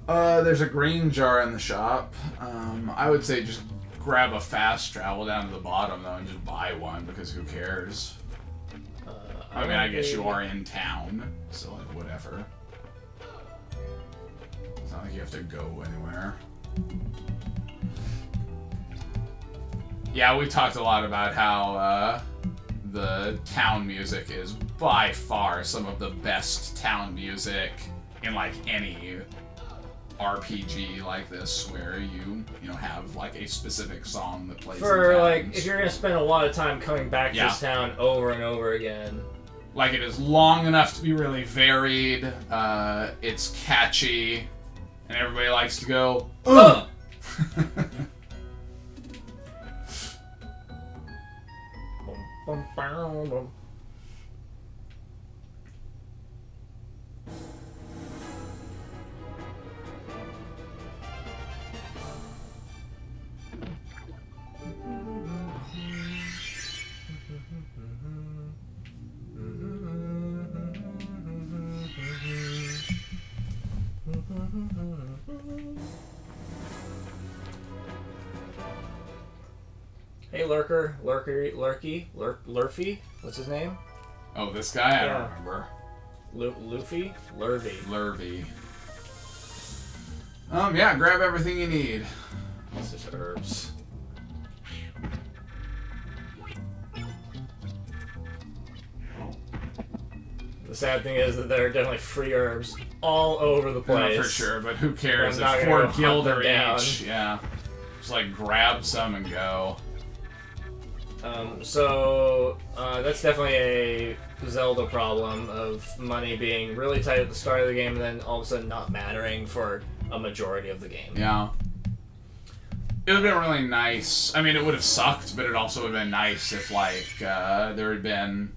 There's a green jar in the shop. I would say just grab a fast travel down to the bottom, though, and just buy one, because who cares? I mean, I guess you are in town, so, like, whatever. It's not like you have to go anywhere. Yeah, we talked a lot about how, the town music is by far some of the best town music in, like, any RPG like this, where you know, have, like, a specific song that plays For, in like, towns. if you're gonna spend a lot of time coming back to this town over and over again. Like, it is long enough to be really varied, it's catchy, and everybody likes to go, ugh! Hey, Lurfy? What's his name? Oh, this guy? I don't remember. Luffy? Lurvy. Lurvy. Yeah, grab everything you need. It's just herbs. The sad thing is that there are definitely free herbs all over the place. No, for sure, but who cares? I'm not It's gonna 4 go gilder hunt them down. each. Yeah. Just, like, grab some and go. So that's definitely a Zelda problem of money being really tight at the start of the game and then all of a sudden not mattering for a majority of the game. Yeah. It would have been really nice. I mean, it would have sucked, but it also would have been nice if, like, there had been,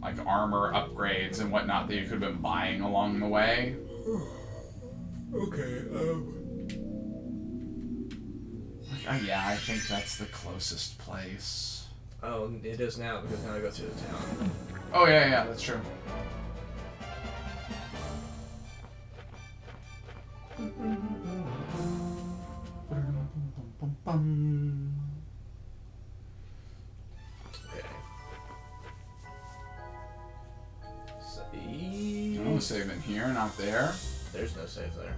like, armor upgrades and whatnot that you could have been buying along the way. Okay, Yeah, I think that's the closest place. Oh, it is now, because now I go through the town. Oh, yeah, that's true. here, not there? There's no save there.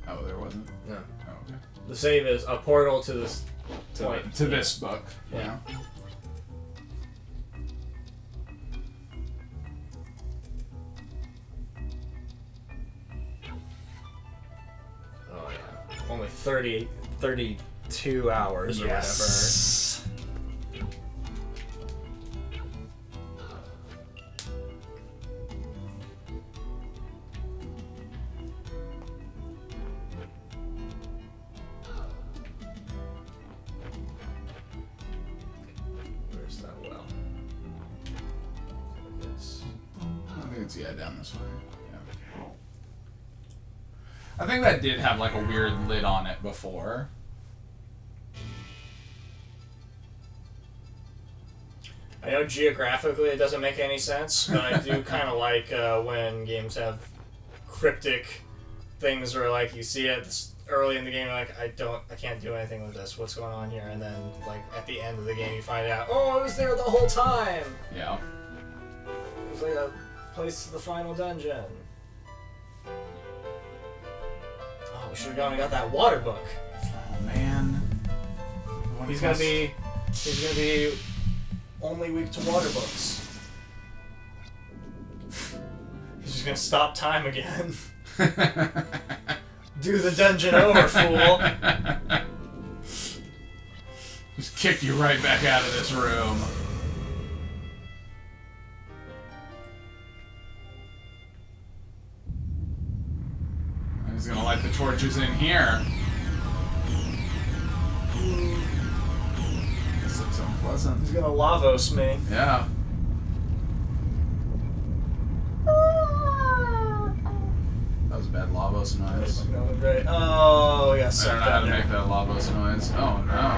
Oh, there wasn't? No. Oh, okay. The save is a portal to this point. To this book. Yeah. Oh, yeah. Only 32 hours or Yes. Where's that well? I think it's, yeah, down this way. Yeah. I think that did have like a weird lid on it before. I know geographically it doesn't make any sense, but I do kind of like when games have cryptic things where like you see it early in the game, like I can't do anything with this. What's going on here? And then like at the end of the game, you find out, oh, it was there the whole time. Yeah. It was like a place to the final dungeon. Oh, we should have gone and got that water book. Oh man. He's gonna be only weak to water books. He's just gonna stop time again. Do the dungeon over, fool. Just kick you right back out of this room. And he's gonna light the torches in here. This looks unpleasant. He's gonna Lavos me. Yeah. That was a bad Lavos noise. Great. Oh, yeah, I sucked don't know how to down make that Lavos noise. Oh no.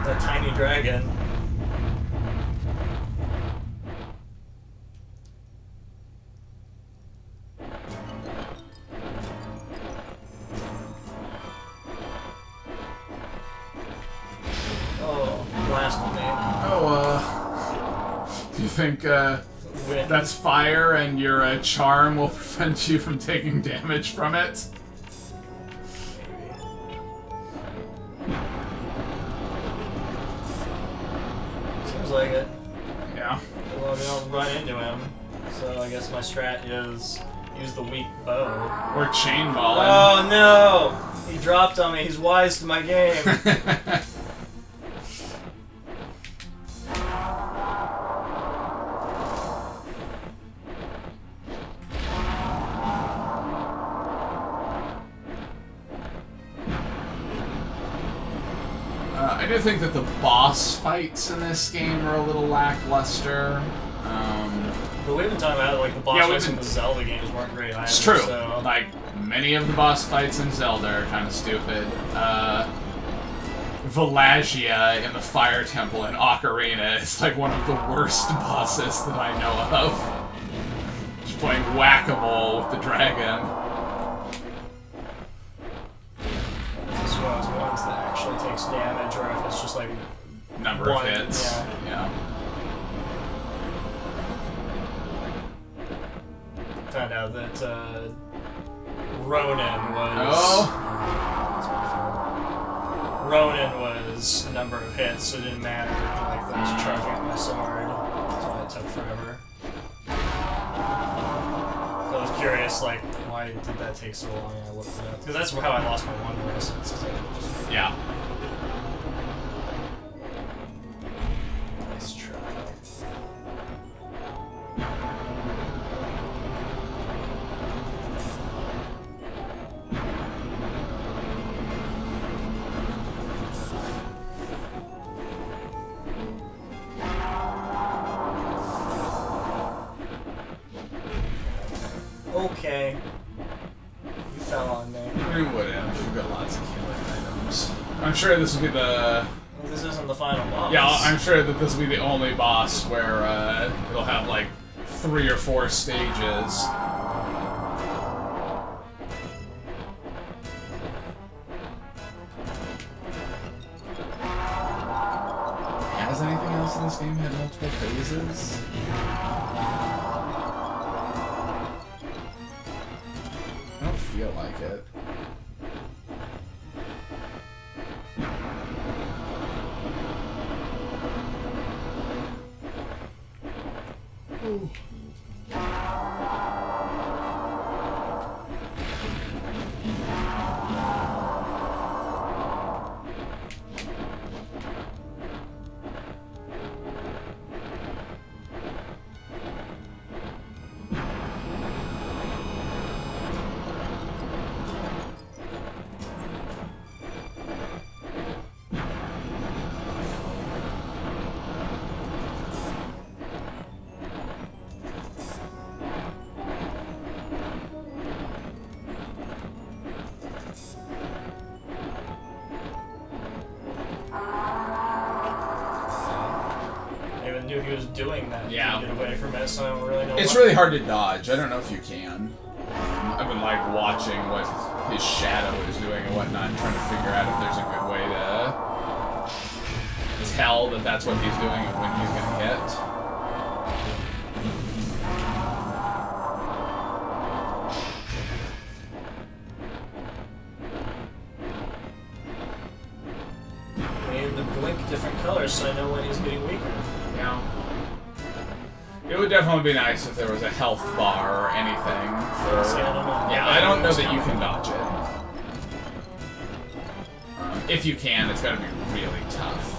That tiny dragon. Oh, blasted me. Oh, do you think, Win. that's fire and your charm will prevent you from taking damage from it? Seems like it. Yeah. Well, I mean, I'll run into him. So I guess my strat is use the weak bow. Or chainballing. Oh no! He dropped on me. He's wise to my game. I do think that the boss fights in this game are a little lackluster. But we've been talking about like the boss Yeah, we've fights in been- the Zelda games weren't great either. It's true. So. Like, many of the boss fights in Zelda are kind of stupid. Velagia in the Fire Temple in Ocarina is like one of the worst bosses that I know of. Just playing whack-a-mole with the dragon. If it's one of those ones that actually takes damage, or if it's just like Number one, of hits. yeah. Found out that Ronan was. Ronan was a number of hits, so it didn't matter. Like that was charging at my sword. That's why it took forever. So I was curious, like, why did that take so long? And I looked it up because that's how I lost my one race. Yeah. Nice try. Okay. You fell on me. We would have. We've got lots of healing items. I'm sure this will be the... Well, this isn't the final boss. Yeah, I'm sure that this will be the only boss where it'll have like 3 or 4 stages. Has anything else in this game had multiple phases? feel like it. Ooh. Knew he was doing that. Yeah. To get away from it, so I don't really know. It's really hard to dodge. I don't know if you can. I've been like watching what his shadow is doing and whatnot, and trying to figure out if there's a good way to tell that that's what he's doing and when he's gonna hit. The blink different colors so I know when he's getting weaker. Yeah. It would definitely be nice if there was a health bar or anything for... See, I don't know. Yeah, I don't know that you can dodge it. If you can, it's gotta be really tough.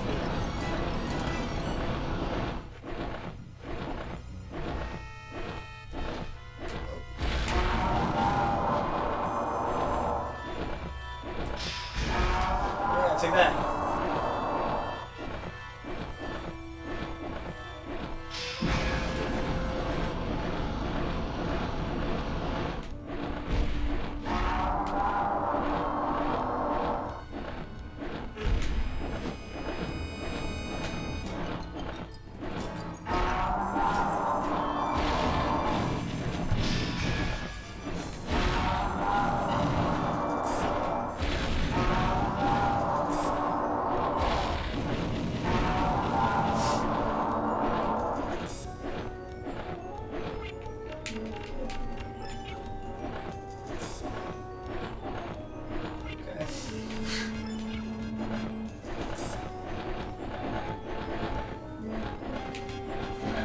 Yeah, take that.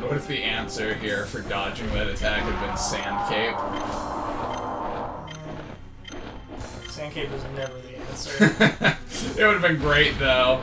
What if the answer here for dodging that attack had been Sand Cape? Sand Cape was never the answer. It would have been great, though.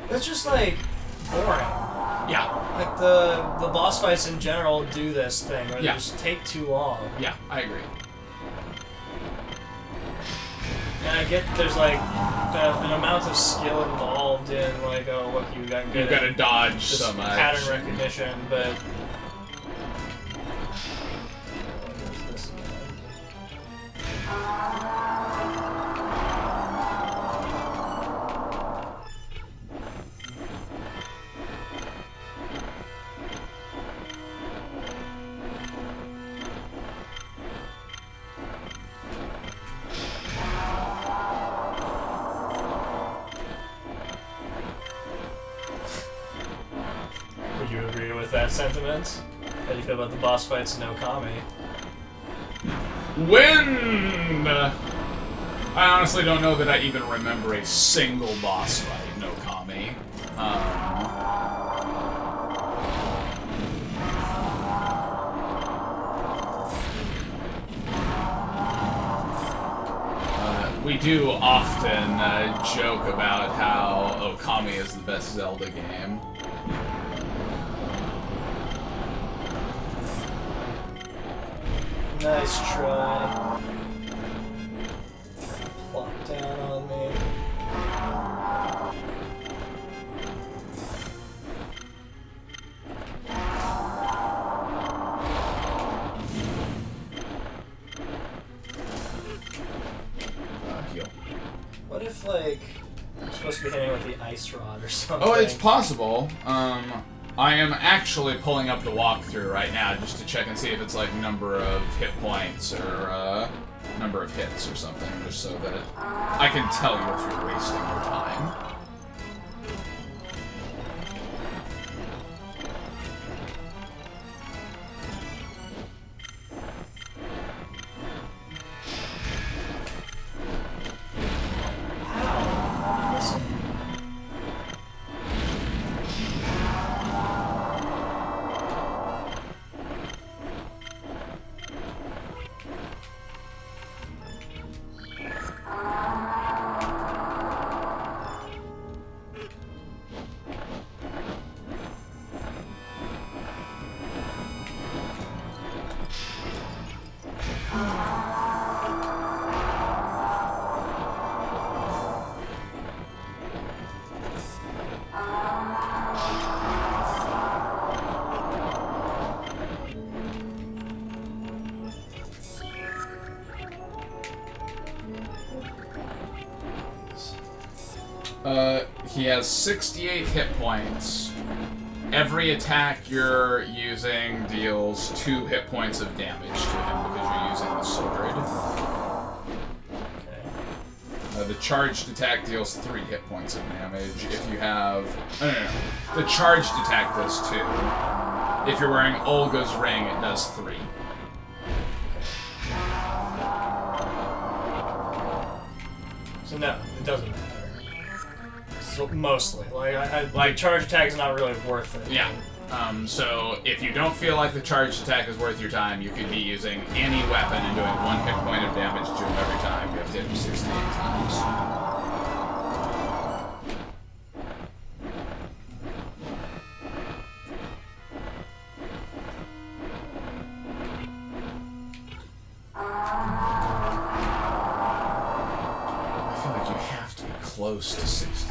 It's just like boring. Yeah. Like the boss fights in general do this thing where they Yeah. just take too long. Yeah, I agree. And I get there's like an amount of skill involved in like, oh look, you got good You've got to at dodge this so much. pattern recognition, but sentiment. How do you feel about the boss fights in Okami? Wind! I honestly don't know that I even remember a single boss fight in Okami. We do often joke about how Okami is the best Zelda game. Nice try. Plop down on me. Heal. What if, like, I'm supposed to be hitting with the ice rod or something? Oh, it's possible. I am actually pulling up the walkthrough right now just to check and see if it's like number of hit points or number of hits or something, just so that I can tell you if you're wasting your time. He has 68 hit points. Every attack you're using deals 2 hit points of damage to him because you're using the sword. The charged attack deals 3 hit points of damage. If you have... No. The charged attack does 2. If you're wearing Olga's ring, it does 3. So no, it doesn't matter. So mostly. Like charge attack is not really worth it. Yeah. So if you don't feel like the charged attack is worth your time, you could be using any weapon and doing 1 hit point of damage to him every time. You have to hit him 68 times. I feel like you have to be close to 68.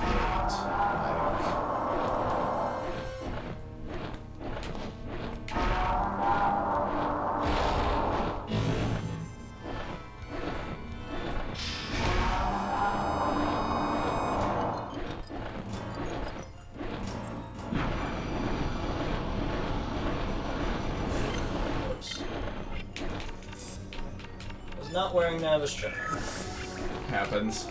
Not wearing Navis charm. Happens.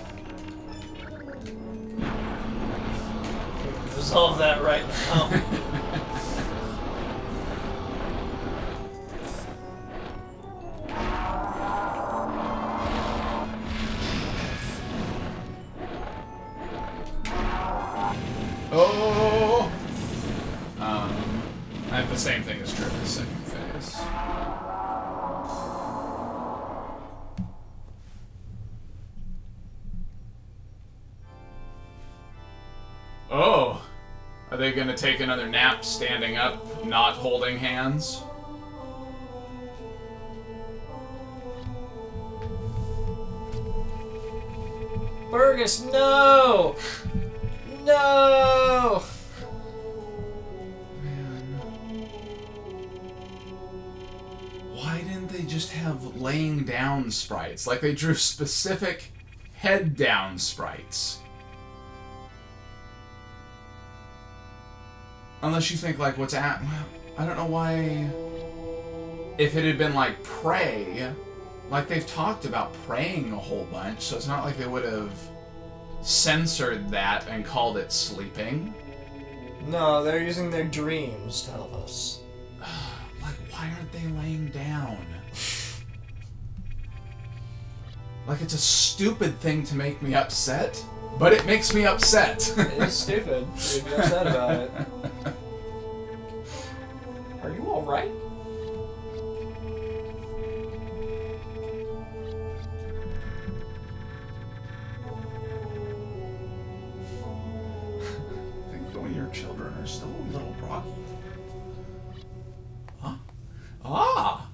Resolve that right now. Oh! The same thing is true in the second phase. Oh! Are they gonna take another nap standing up, not holding hands? Burgess, no! No! Why didn't they just have laying down sprites? Like they drew specific head down sprites. Unless you think like well, I don't know why. If it had been like pray, like they've talked about praying a whole bunch, so it's not like they would have censored that and called it sleeping. No, they're using their dreams to help us. stay laying down. Like, it's a stupid thing to make me upset, but it makes me upset. It is stupid. You'd be upset about it. Are you alright? I think some of your children are still a little groggy. Huh? Ah!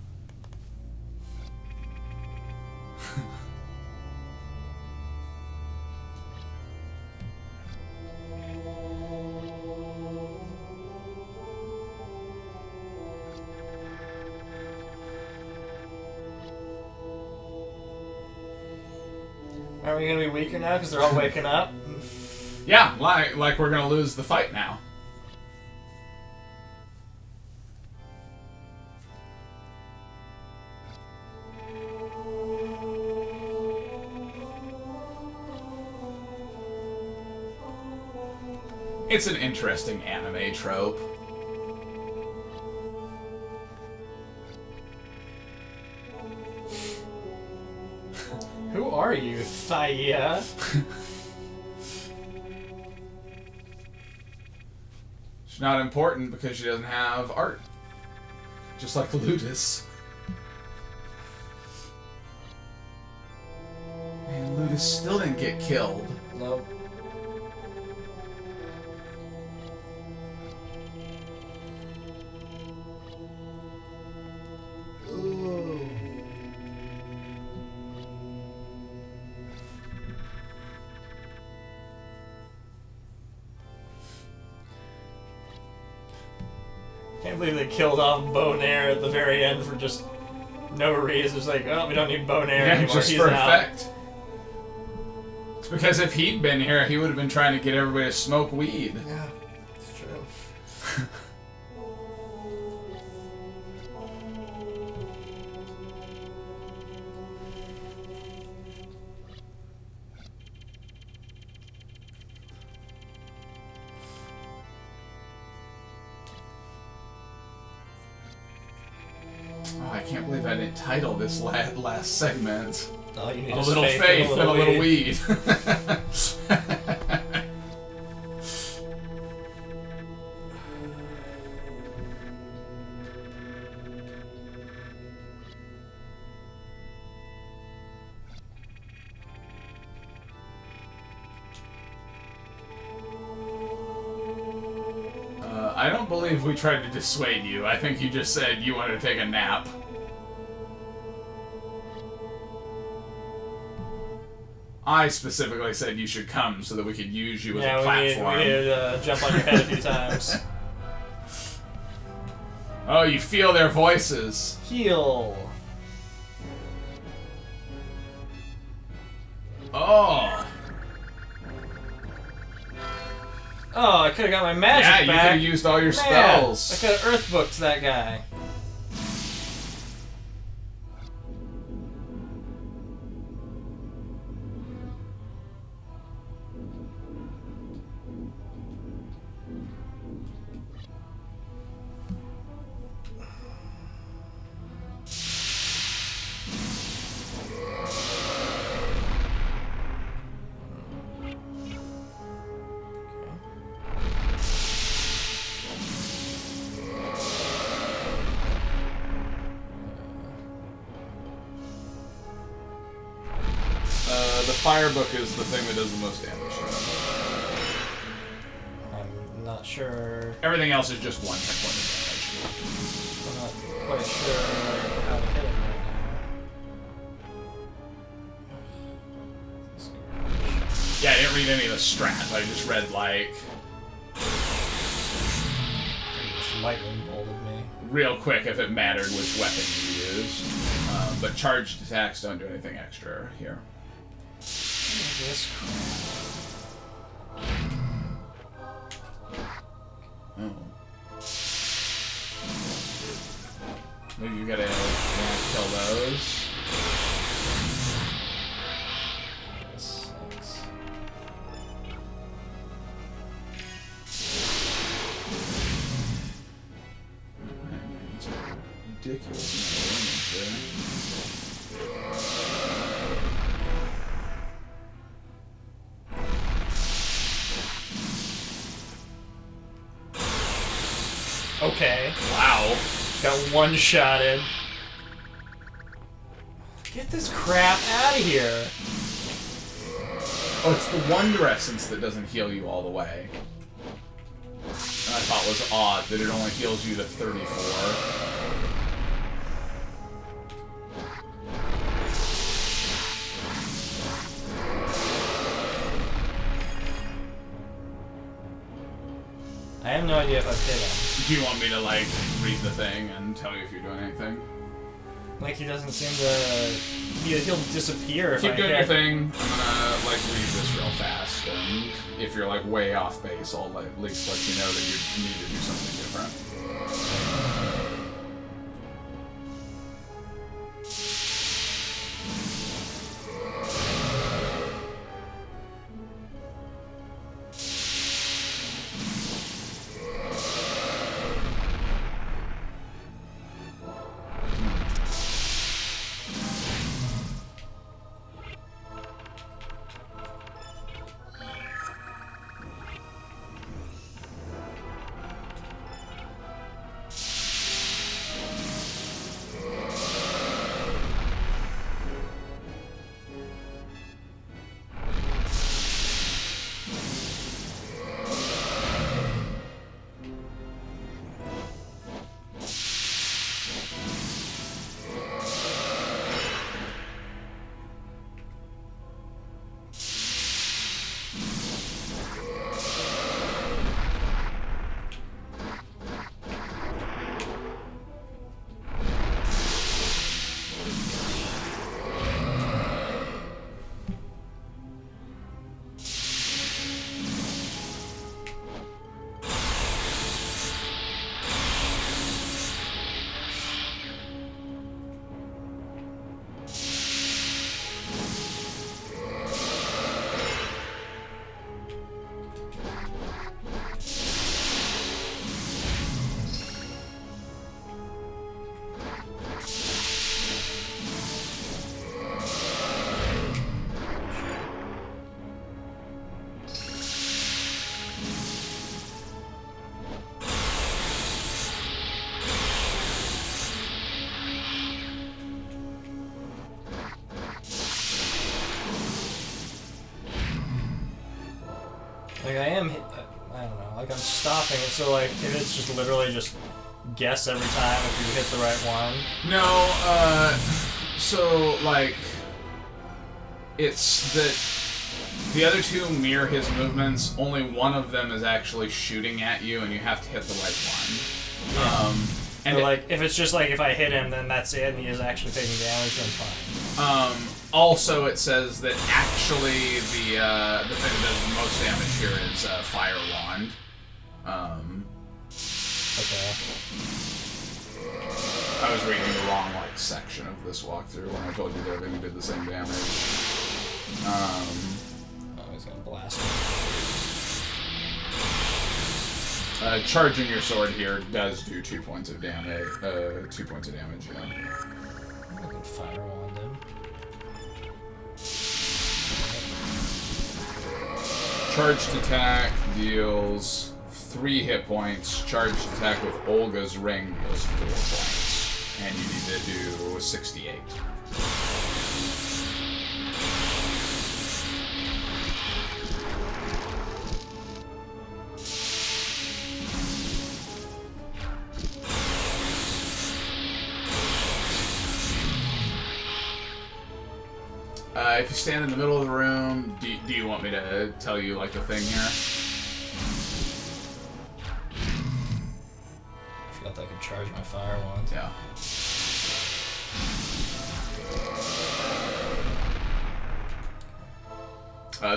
Are we gonna be weaker now because they're all waking up? Yeah, like we're gonna lose the fight now. It's an interesting anime trope. Who are you, Thaya? She's not important because she doesn't have art. Just like Ludus. Man, Ludus still didn't get killed. Nope. Can't believe they killed off Bonaire at the very end for just no reason. It's like, oh, we don't need Bonaire anymore. Just He's for out. effect. It's because if he'd been here, he would have been trying to get everybody to smoke weed. Yeah, it's true. Oh, I can't believe I didn't title this last segment. All you need A is little faith and a little weed. I don't believe we tried to dissuade you. I think you just said you wanted to take a nap. I specifically said you should come so that we could use you as a platform. We need to jump on your head a few times. Oh, you feel their voices. Heal. Oh. Oh, I could have got my magic Yeah, you back. could have used all your Man, spells. I could have earthbooked that guy. The fire book is the thing that does the most damage. I'm not sure. Everything else is just one hit point of I'm not quite sure how to hit him right now. Yeah, I didn't read any of the strats. I just read, like, He just lightning bolted me. real quick if it mattered which weapon you used. But charged attacks don't do anything extra here. This Oh. Maybe you gotta kill those. sucks. Ridiculous. Okay. Wow. Got one-shotted. Get this crap out of here. Oh, it's the Wonder Essence that doesn't heal you all the way. And I thought was odd that it only heals you to 34. I have no idea if I've hit him. Do you want me to, like, read the thing and tell you if you're doing anything? Like, he doesn't seem to... He'll disappear if Keep I doing hit. your thing. I'm gonna, like, read this real fast, and if you're, like, way off base, I'll at least let you know that you need to do something different. Like, I am... I don't know. Like, I'm stopping it, so, like, if it's just literally just guess every time if you hit the right one. No, so, like, it's that the other two mirror his movements, only one of them is actually shooting at you, and you have to hit the right one. Yeah. And or, like, if it's just, like, if I hit him, then that's it, and he is actually taking damage, then fine. Also, it says that actually the thing that does the most damage here is Fire Wand. Okay. I was reading the wrong, like, section of this walkthrough when I told you that everything did the same damage. Oh, he's gonna blast me. Charging your sword here does do 2 points of damage. 2 points of damage, yeah. I could fire wand him. Charged attack deals 3 hit points. Charged attack with Olga's ring deals 4 points. And you need to do 68. If you stand in the middle of the room, do you want me to tell you, like, the thing here? I forgot that I could charge my fire wand. Yeah.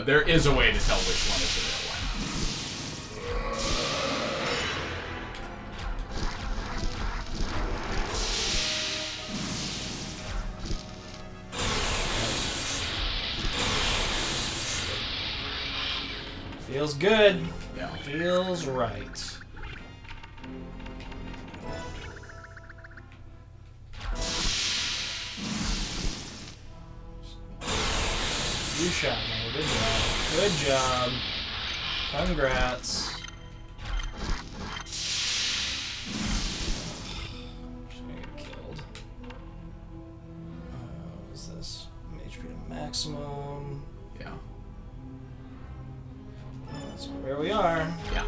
There is a way to tell which one is the real one. Feels good. Yeah. Feels right. You shot me. Good job. Good job. Congrats. I'm just gonna get killed. What is this? HP to maximum. Yeah. That's where we are. Yeah.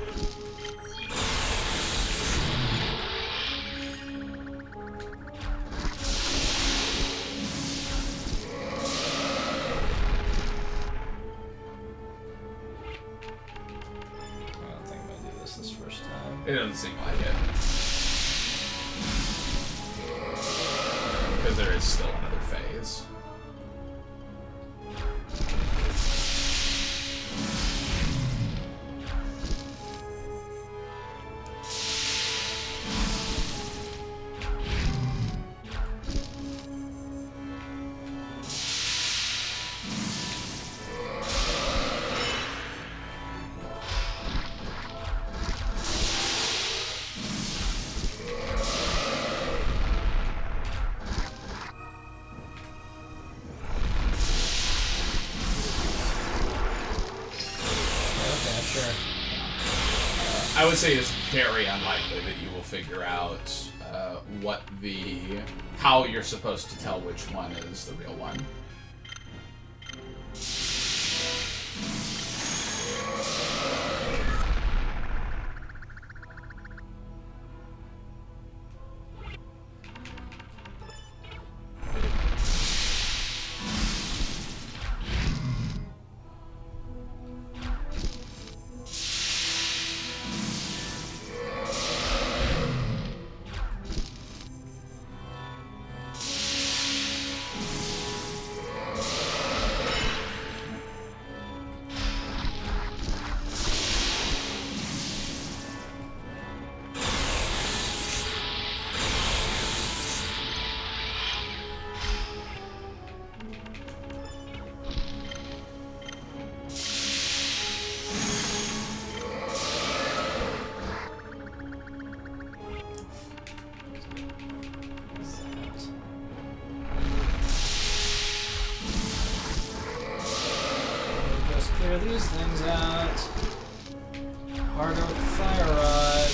It doesn't seem like it. Because there is still another phase. I would say it's very unlikely that you will figure out how you're supposed to tell which one is the real one. Clear these things out. Hard out with the fire rod.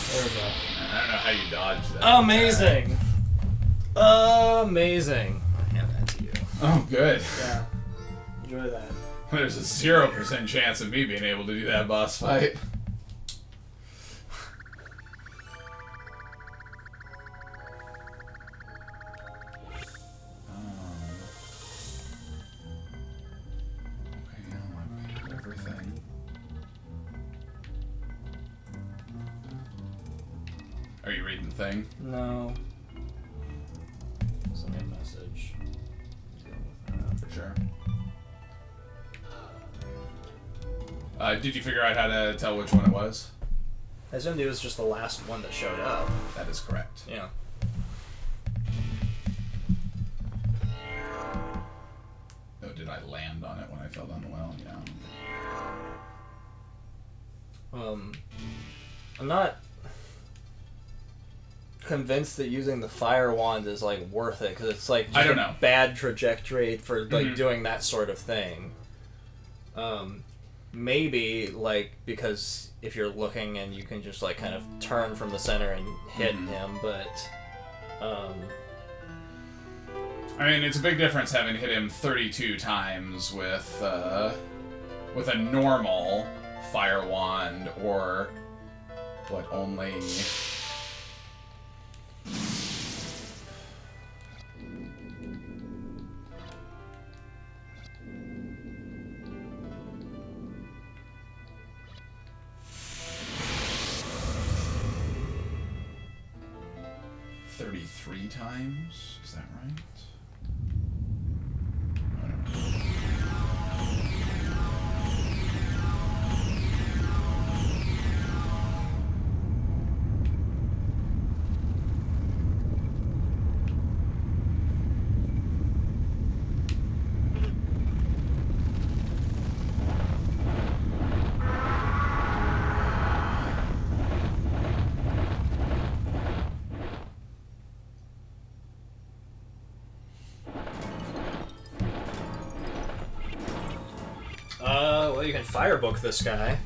There we go. I don't know how you dodged that. Amazing! Amazing. I'll hand that to you. Oh, good. Yeah. Enjoy that. There's a 0% chance of me being able to do that boss fight. Are you reading the thing? No. Send me a message. For sure. Did you figure out how to tell which one it was? I assumed it was just the last one that showed up. That is correct. Yeah. Oh, did I land on it when I fell down the well? Yeah. I'm not convinced that using the fire wand is like worth it because it's like just I don't know. Bad trajectory for like doing that sort of thing. Maybe like because if you're looking and you can just like kind of turn from the center and hit him, but I mean, it's a big difference having hit him 32 times with a normal fire wand or what only. Three times? Is that right? I don't know. firebook this guy.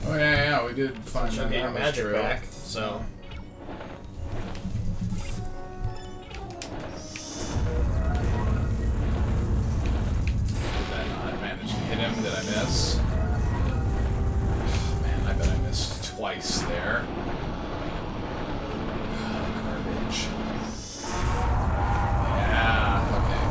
Oh yeah, we did find She'll that. get your That was magic true. back. So. Did I not manage to hit him? Did I miss? Man, I bet I missed twice there. Garbage. Yeah, okay.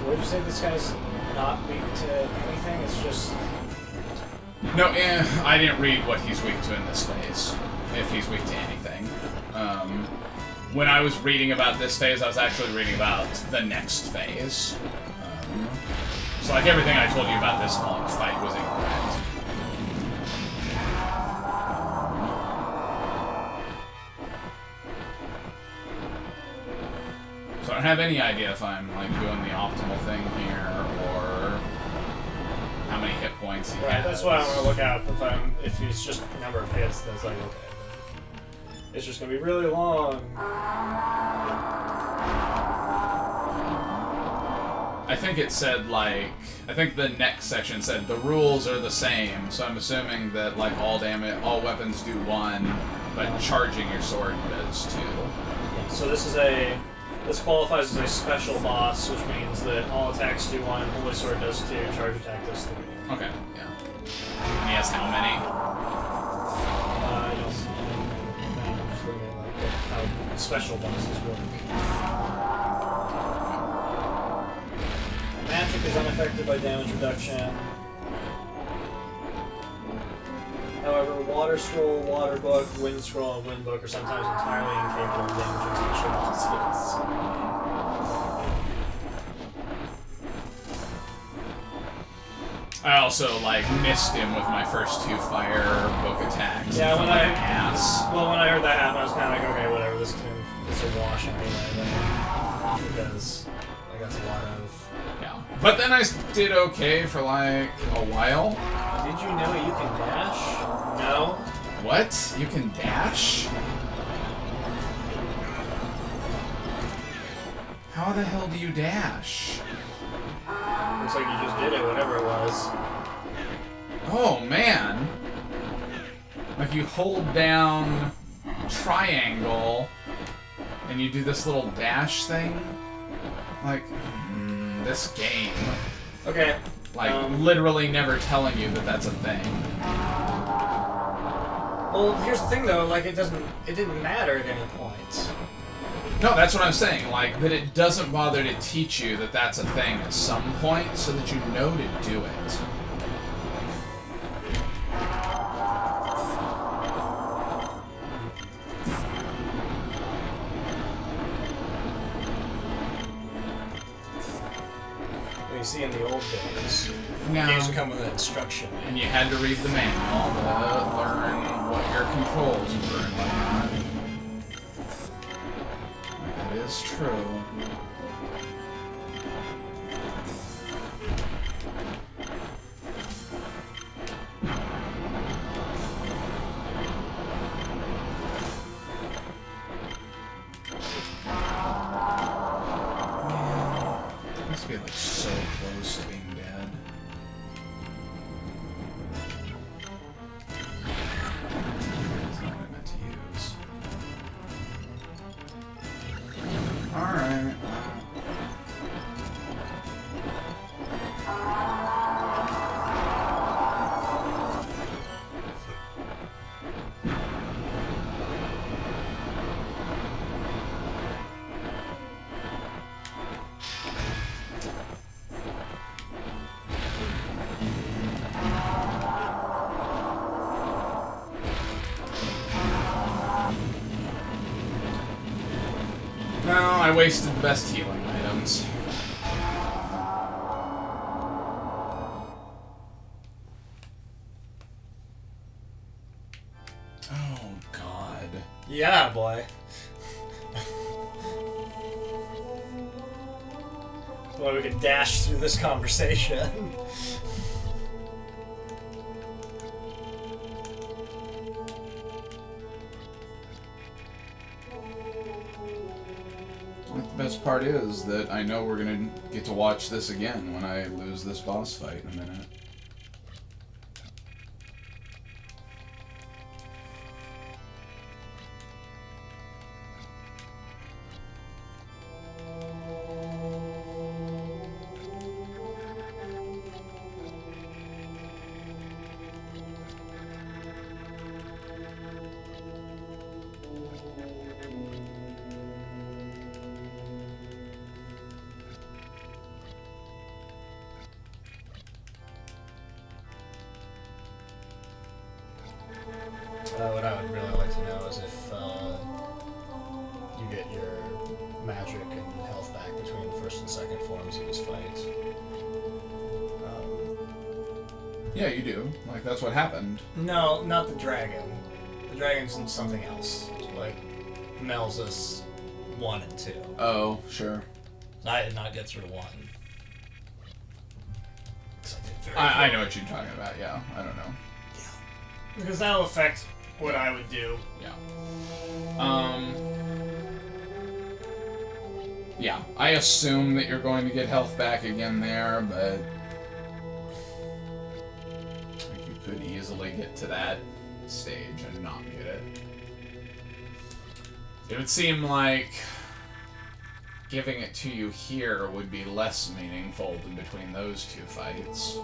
would you say this guy's not weak to anything? It's just... No, I didn't read what he's weak to in this phase, if he's weak to anything. When I was reading about this phase, I was actually reading about the next phase. So like everything I told you about this fight was incorrect. So I don't have any idea if I'm like doing the optimal thing here or how many hit points he has. That's what I want to look at. If it's just a number of hits, then it's like, okay. It's just gonna be really long. I think it said, like... I think the next section said the rules are the same, so I'm assuming that, like, all weapons do 1, but charging your sword does 2. Yeah, so this qualifies as a special boss, which means that all attacks do 1, Holy Sword does 2, charge attack does 3. Okay, yeah. And he has how many? I don't see how special bosses work. Magic is unaffected by damage reduction. However, Water Scroll, Water Book, Wind Scroll, and Wind Book are sometimes entirely incapable of damaging special bosses. I also, like, missed him with my first 2 fire book attacks. Yeah, when I ass. Well, when I heard that happen, I was kind of like, okay, whatever, this is a wash anyway, because I got a lot of... Yeah. But then I did okay for, like, a while. Did you know you can dash? No. What? You can dash? How the hell do you dash? Looks like you just did it, whatever it was. Oh, man. Like, you hold down triangle, and you do this little dash thing. Like, this game. Okay. Like, literally never telling you that that's a thing. Well, here's the thing, though. Like, it didn't matter at any point. No, that's what I'm saying. Like, that it doesn't bother to teach you that that's a thing at some point, so that you know to do it. You see, in the old days, No. games would come with an instruction. And you had to read the manual to learn what your controls were and whatnot. That is true. Be like so close to being dead. That's not what I meant to use. Alright. No, I wasted the best healing items. Oh, God. Yeah, boy. Well, we could dash through this conversation. The best part is that I know we're gonna get to watch this again when I lose this boss fight in a minute. What I would really like to know is if you get your magic and health back between first and second forms of this fight. Yeah, you do. Like, that's what happened. No, not the dragon. The dragon's in something else. Like, Mel's 1 and 2. Oh, sure. I did not get through 1. I know what you're talking about, yeah. I don't know. Because that'll affect what I would do. Yeah. Yeah, I assume that you're going to get health back again there, but like, you could easily get to that stage and not get it. It would seem like giving it to you here would be less meaningful than between those two fights.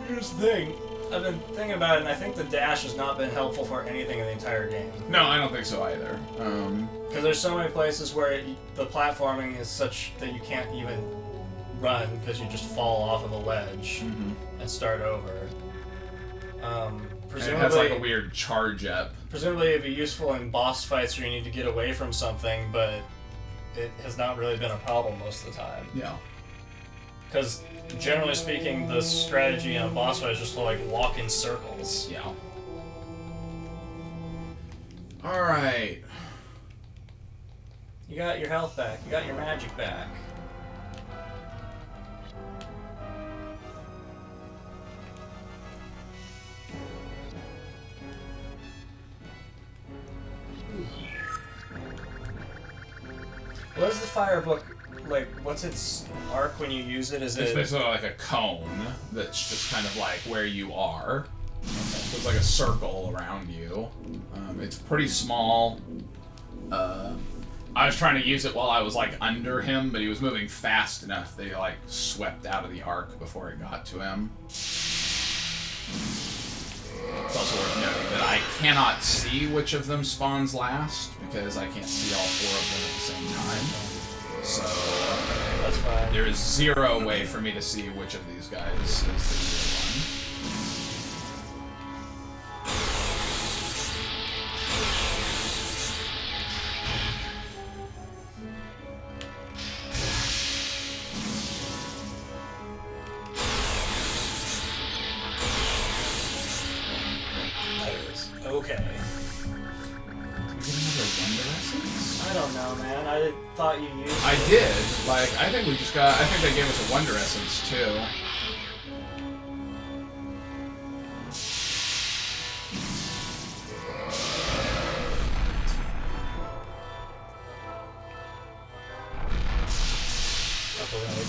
Here's the thing. I've been thinking about it, and I think the dash has not been helpful for anything in the entire game. No, I don't think so either. Because there's so many places where the platforming is such that you can't even run because you just fall off of a ledge and start over. Presumably, it has like a weird charge up. Presumably it'd be useful in boss fights where you need to get away from something, but it has not really been a problem most of the time. Yeah. Because generally speaking, the strategy in a boss fight is just to like walk in circles. Yeah. Alright. You got your health back. You got your magic back. What is the fire book like? What's its arc when you use it? Is It's it basically like a cone that's just kind of like where you are. So it's like a circle around you. It's pretty small. I was trying to use it while I was like under him, but he was moving fast enough that he like swept out of the arc before it got to him. It's also worth noting that I cannot see which of them spawns last because I can't see all 4 of them at the same time. So that's fine. there is 0 way for me to see which of these guys is the real Okay. Did we get another Wonder Essence? I don't know, man. I thought you used I it. did. Like, I think we just got... I think they gave us a Wonder Essence, too. Upper right.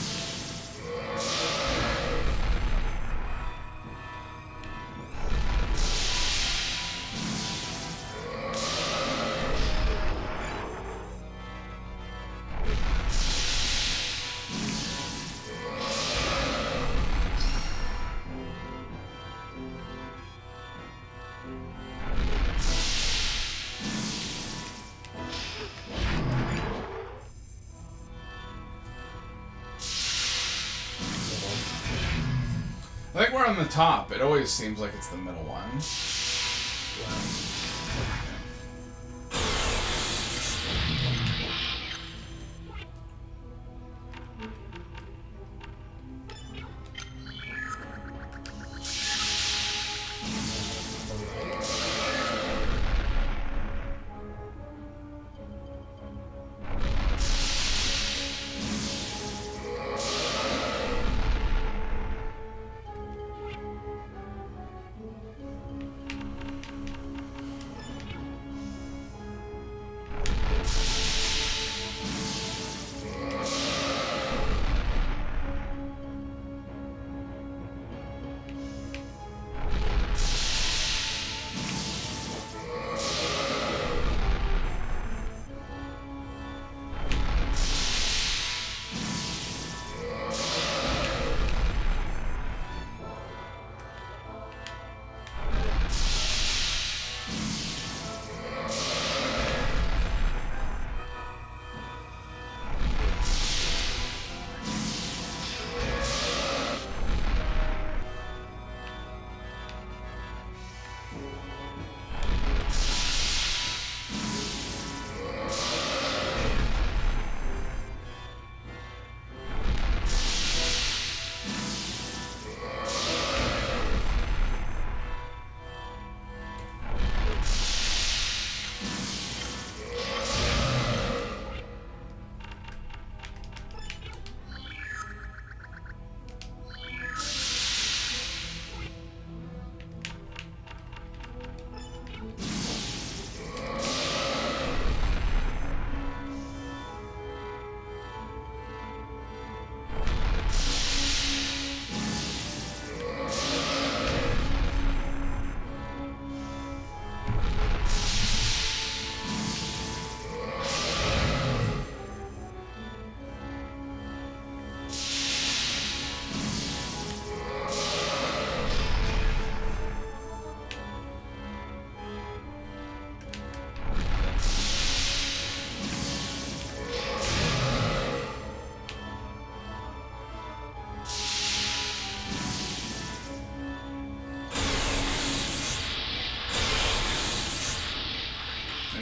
I think we're on the top. It always seems like it's the middle one.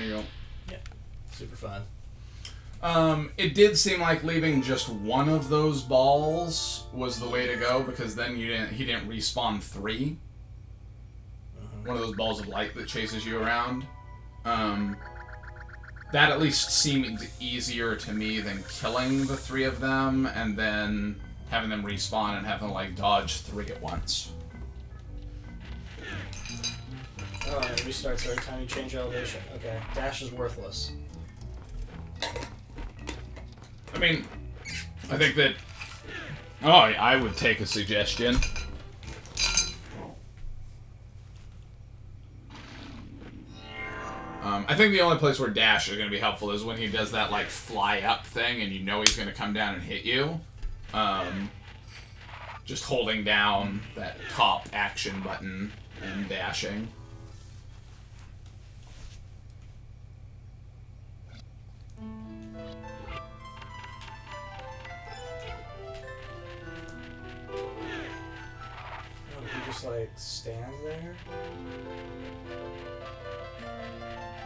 There you go. Yeah, super fun. It did seem like leaving just one of those balls was the way to go, because then he didn't respawn 3. One of those balls of light that chases you around. That at least seemed easier to me than killing the 3 of them and then having them respawn and having to like dodge 3 at once. Oh, and it restarts every time you change elevation. Okay, dash is worthless. I mean, I think that... Oh, I would take a suggestion. I think the only place where dash is going to be helpful is when he does that, like, fly-up thing and you know he's going to come down and hit you. Just holding down that top action button and dashing. He just like stands there.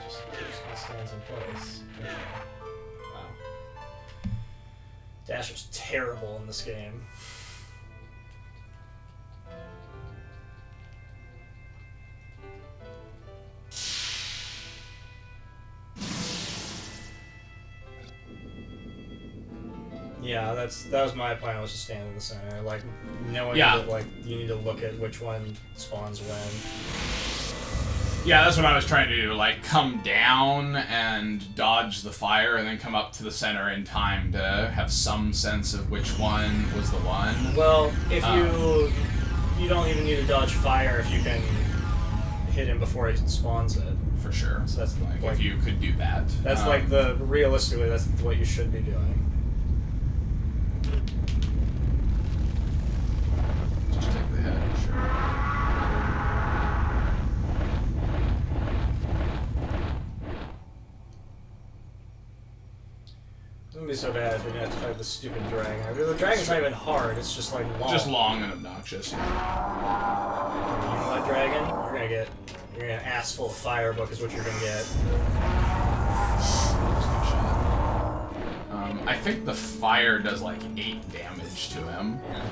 He just kind of stands in place. Okay. Wow. Dash was terrible in this game. Yeah, that was my plan, was to stand in the center, like knowing that like you need to look at which one spawns when. Yeah, that's what I was trying to do, like come down and dodge the fire and then come up to the center in time to have some sense of which one was the one. Well, if you don't even need to dodge fire if you can hit him before he spawns it. For sure. So that's like if you could do that. That's realistically that's what you should be doing. Just take the head, sure. It wouldn't be so bad if we didn't have to fight the stupid dragon. The dragon's not even hard, it's just like long. Just long and obnoxious. You know what, dragon? You're gonna get an ass full of firebook is what you're gonna get. I think the fire does like 8 damage to him. Yeah.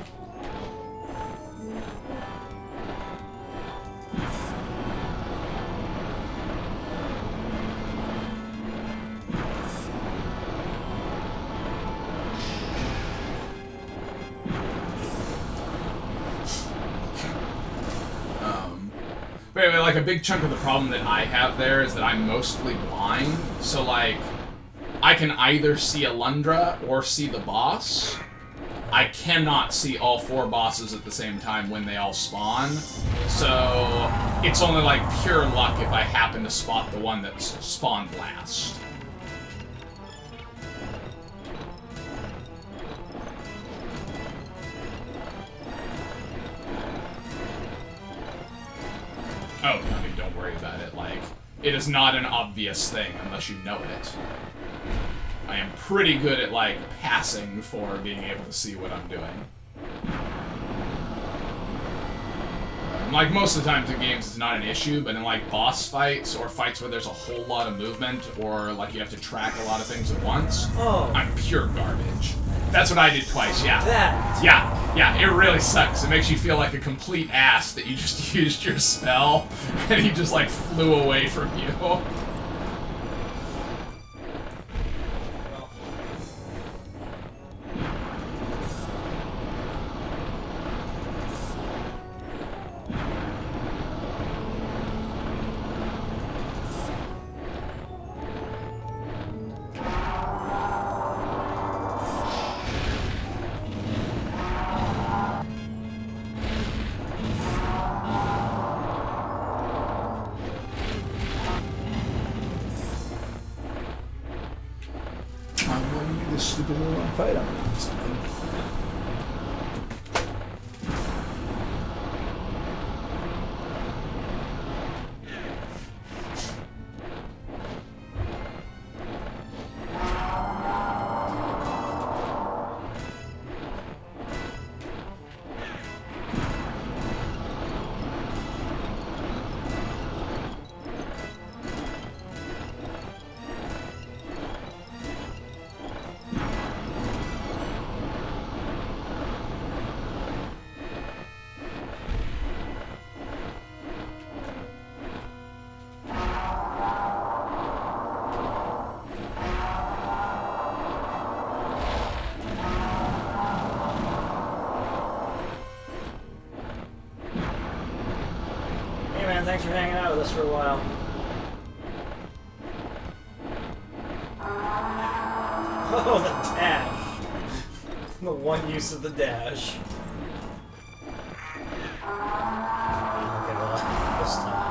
But anyway, like a big chunk of the problem that I have there is that I'm mostly blind. So like, I can either see Alundra or see the boss. I cannot see all 4 bosses at the same time when they all spawn. So it's only like pure luck if I happen to spot the one that's spawned last. Oh, I mean, don't worry about it. Like, it is not an obvious thing unless you know it. I am pretty good at, like, passing for being able to see what I'm doing. Like, most of the times in games it's not an issue, but in, like, boss fights or fights where there's a whole lot of movement or, like, you have to track a lot of things at once, I'm pure garbage. That's what I did twice, yeah. Yeah, it really sucks. It makes you feel like a complete ass that you just used your spell and he just, like, flew away from you. Stupid little fight on it. Something. man. Thanks for hanging out with us for a while. Oh, the dash. The one use of the dash. Okay, well, this time.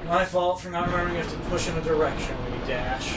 My fault for not remembering you have to push in a direction when you dash.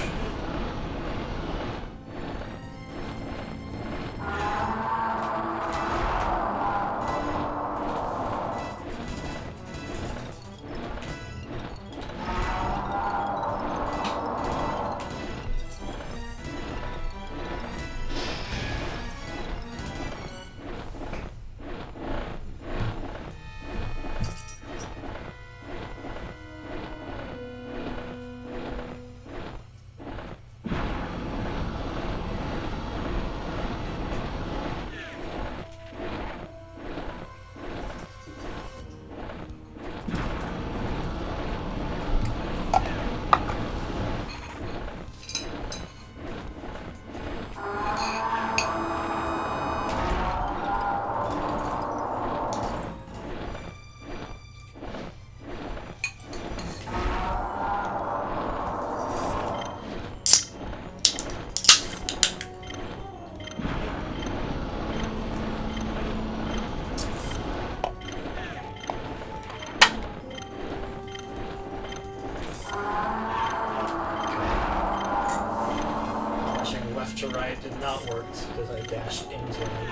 To right did not work because I dashed into him.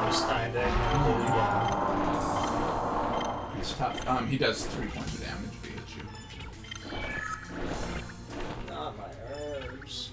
This time they do it again. It's tough. He does 3 points of damage if he hits you. Not my herbs.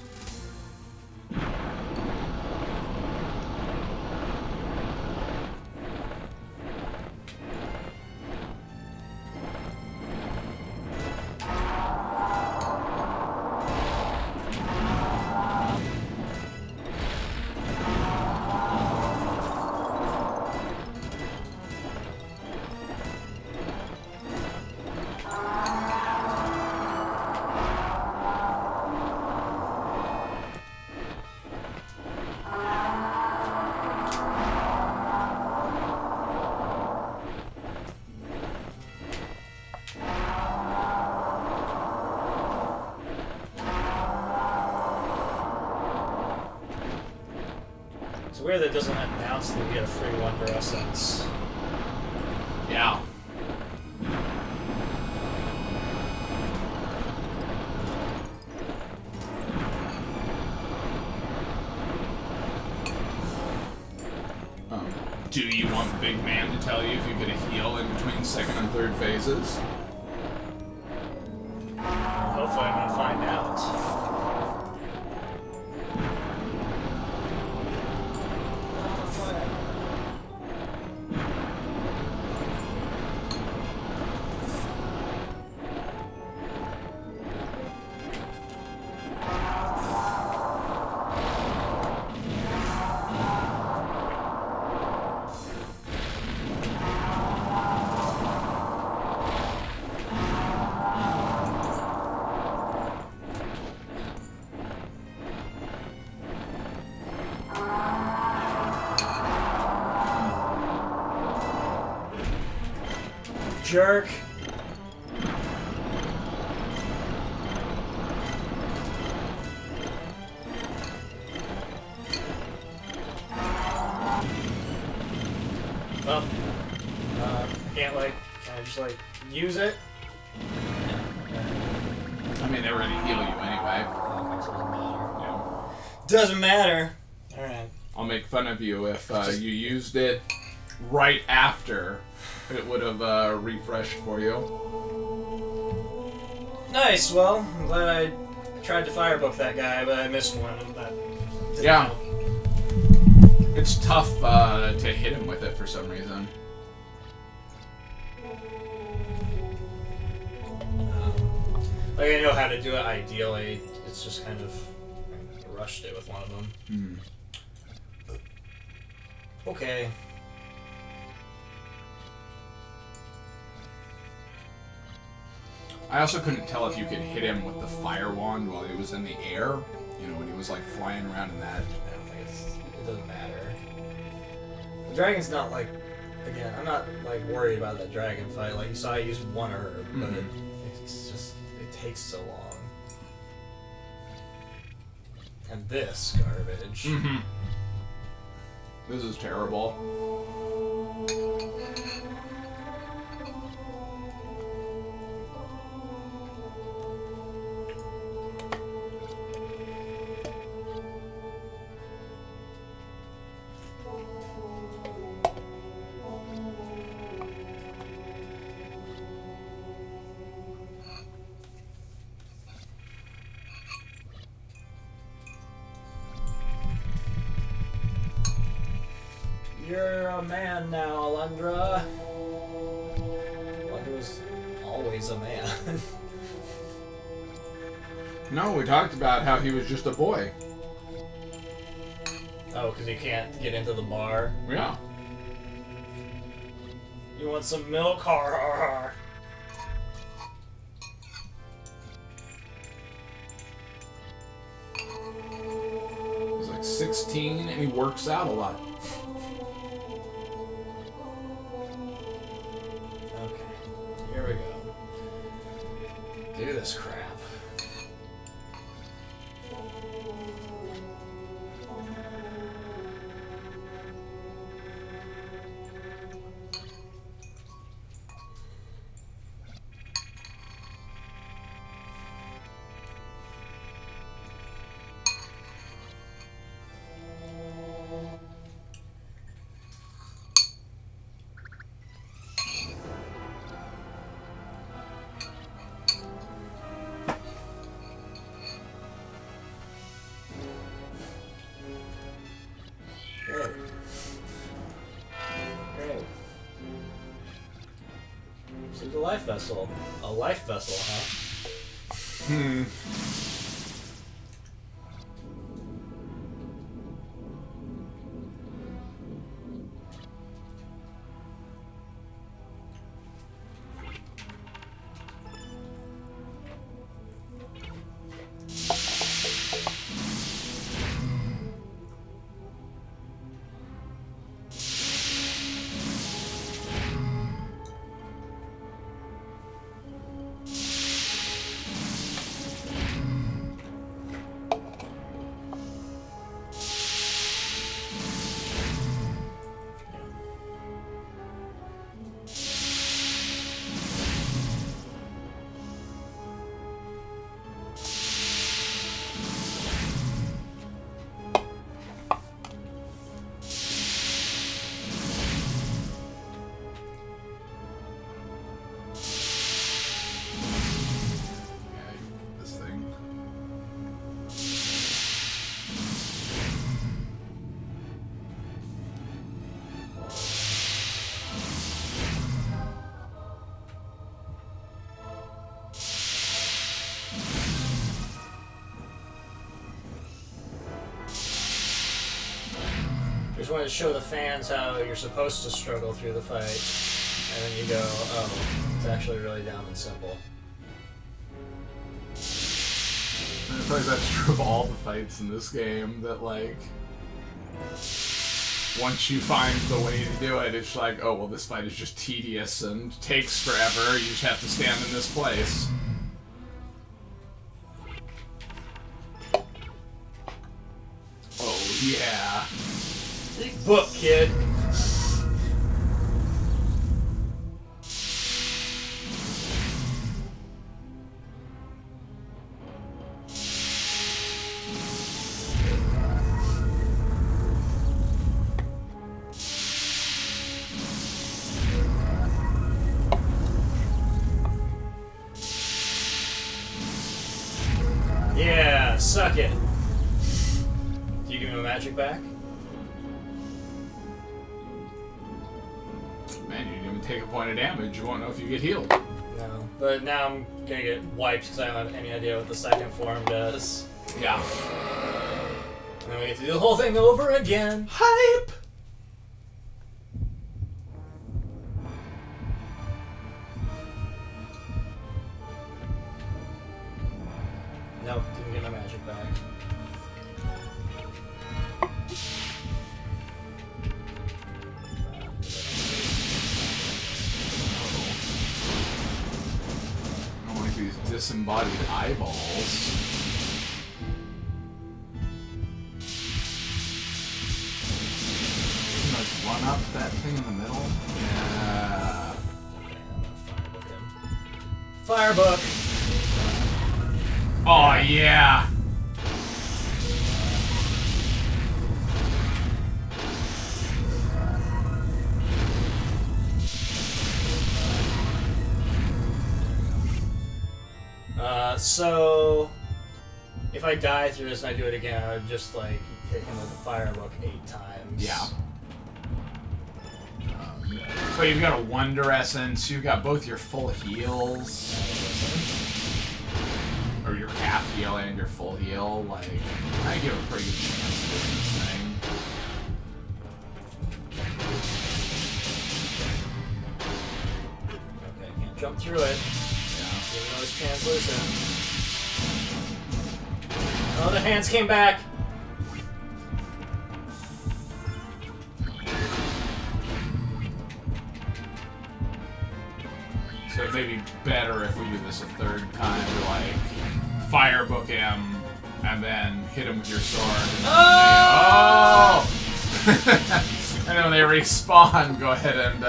It's weird that it doesn't announce that you get a free Wonder Essence. Yeah. Do you want the big man to tell you if you get a heal in between second and third phases? Hopefully I'm gonna find out. Jerk. Well, can't like, can I just like use it? I mean, they were gonna heal you anyway. Doesn't matter. Alright. I'll make fun of you if you used it right after it would have refreshed for you. Nice, well, I'm glad I tried to firebook that guy, but I missed one, and that didn't Yeah. help. It's tough to hit him with it for some reason. Like, I know how to do it ideally, it's just kind of I rushed it with one of them. Okay. I also couldn't tell if you could hit him with the fire wand while he was in the air. You know, when he was like flying around in that. I don't think it doesn't matter. The dragon's not like, again, I'm not like worried about that dragon fight. Like you saw, I used one herb, but it's just, it takes so long. And this garbage. This is terrible. You're a man now, Alundra. Alundra was always a man. No, we talked about how he was just a boy. Oh, because you can't get into the bar? Yeah. You want some milk? Har, har, har. He's like 16 and he works out a lot. Okay, here we go. Do this crap. Good. Great. So the life vessel. A life vessel, huh? just wanted to show the fans how you're supposed to struggle through the fight, and then you go, oh, it's actually really dumb and simple. I feel like that's true of all the fights in this game, that, like, once you find the way to do it, it's like, oh, well, this fight is just tedious and takes forever, you just have to stand in this place. Oh, yeah. Big book, kid. Yeah, suck it. Do you give me my magic back? Man, you didn't even take a point of damage. You won't know if you get healed. No. But now I'm gonna get wiped because I don't have any idea what the second form does. Yeah. And then we get to do the whole thing over again. Hype! Nope, didn't get my magic back. I don't like these disembodied eyeballs. You know, like run up that thing in the middle? Yeah. Okay, I'm gonna firebook him. Firebook! Oh, yeah! So if I die through this and I do it again, I would just like hit him with a firebook 8 times. Yeah. But you've got a Wonder Essence, you've got both your full heals. Or your half heal and your full heal. Like, I give a pretty good chance of doing this thing. Okay, can't jump through it. Even though it's translucent. Oh, the hands came back! So it may be better if we do this a third time to, like, firebook him and then hit him with your sword. And then and then when they respawn, go ahead and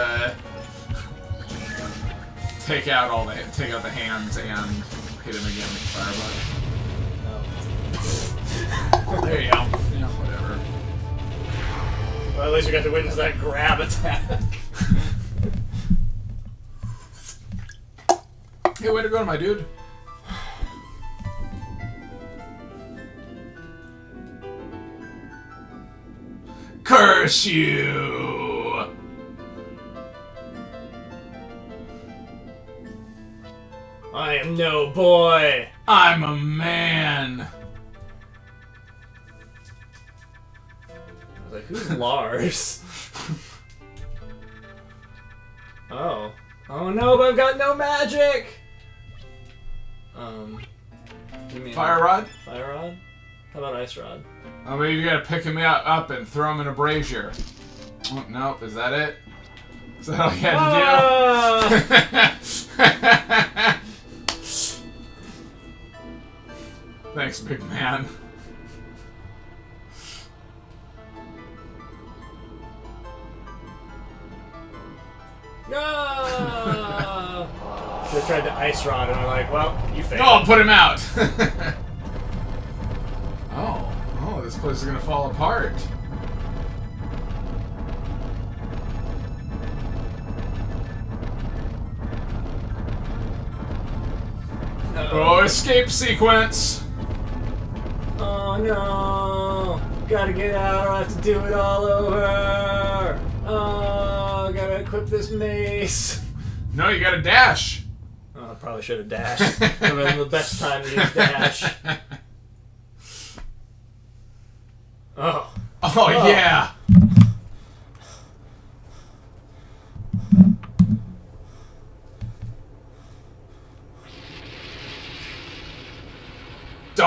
take out the hands and hit him again with firebook. There you go. Yeah, whatever. Well, at least we got to witness that grab attack. Hey, way to go, my dude. Curse you! I am no boy! I'm a man! I was like, who's Lars? Oh. Oh no, but I've got no magic! Give me Fire rod? Fire rod? How about ice rod? Oh, maybe you gotta pick him up and throw him in a brazier. Oh, nope, is that it? Is that all you had to do? Thanks, big man. No! They tried to ice rod and I'm like, well, you failed. Oh, put him out! Oh, this place is gonna fall apart. Oh, escape sequence! Oh no! Gotta get out or I have to do it all over! Oh, gotta equip this mace! No, you gotta dash! Oh, I probably should have dashed. That would have been the best time to use dash. Oh. Oh, yeah!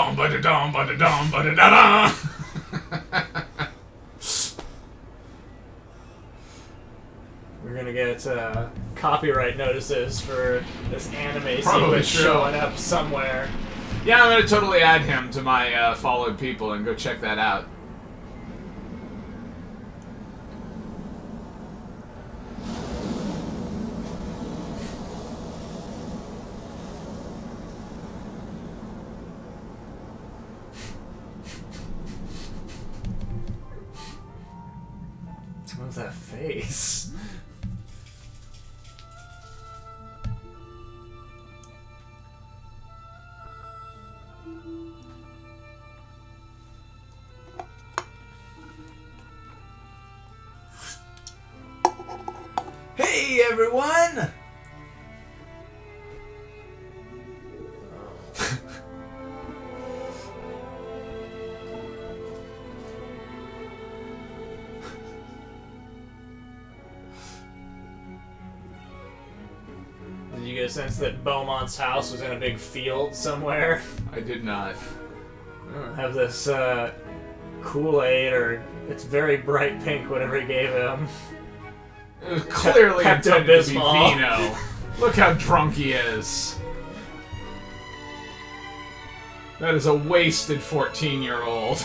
Ba-da-dum, ba-da-dum, ba-da-dum, ba-da-da-da. We're gonna get copyright notices for this anime Probably sequence true. showing up somewhere. Yeah, I'm gonna totally add him to my followed people and go check that out. What's that face? Hey, everyone! Did you get a sense that Beaumont's house was in a big field somewhere? I did not. Have this Kool-Aid, or it's very bright pink, whatever he gave him. It was clearly intended to be Pepto-Bismol. Vino. Look how drunk he is. That is a wasted 14-year-old.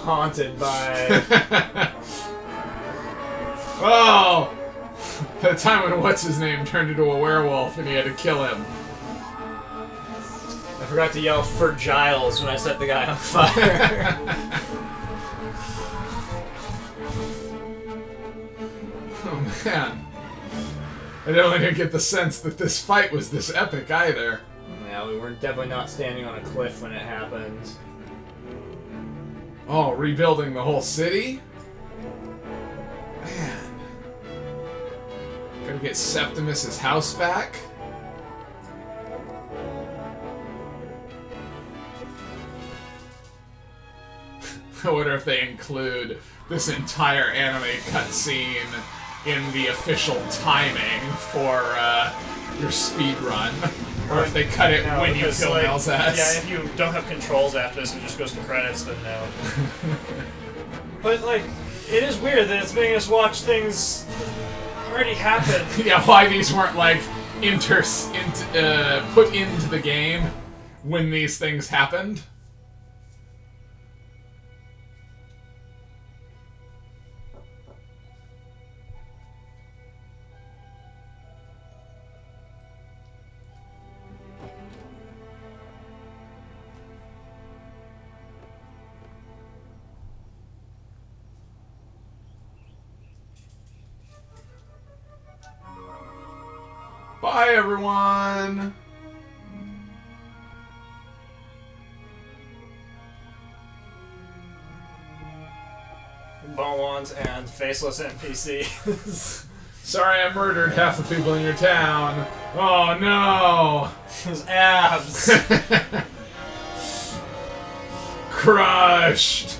Haunted by... Oh! The time when what's-his-name turned into a werewolf and he had to kill him. I forgot to yell for Giles when I set the guy on fire. Oh, man. I definitely didn't get the sense that this fight was this epic either. Yeah, we were definitely not standing on a cliff when it happened. Oh, rebuilding the whole city? Man. Gotta get Septimus's house back? I wonder if they include this entire anime cutscene in the official timing for your speed run, or if they cut it No, when you because, kill like, Mel's ass. Yeah, if you don't have controls after this and it just goes to credits, then no. But, like, it is weird that it's making us watch things that already happen. Yeah, why these weren't like put into the game when these things happened. Bye, everyone! Beaumonts and faceless NPCs. Sorry I murdered half the people in your town. Oh no! His abs. Crushed!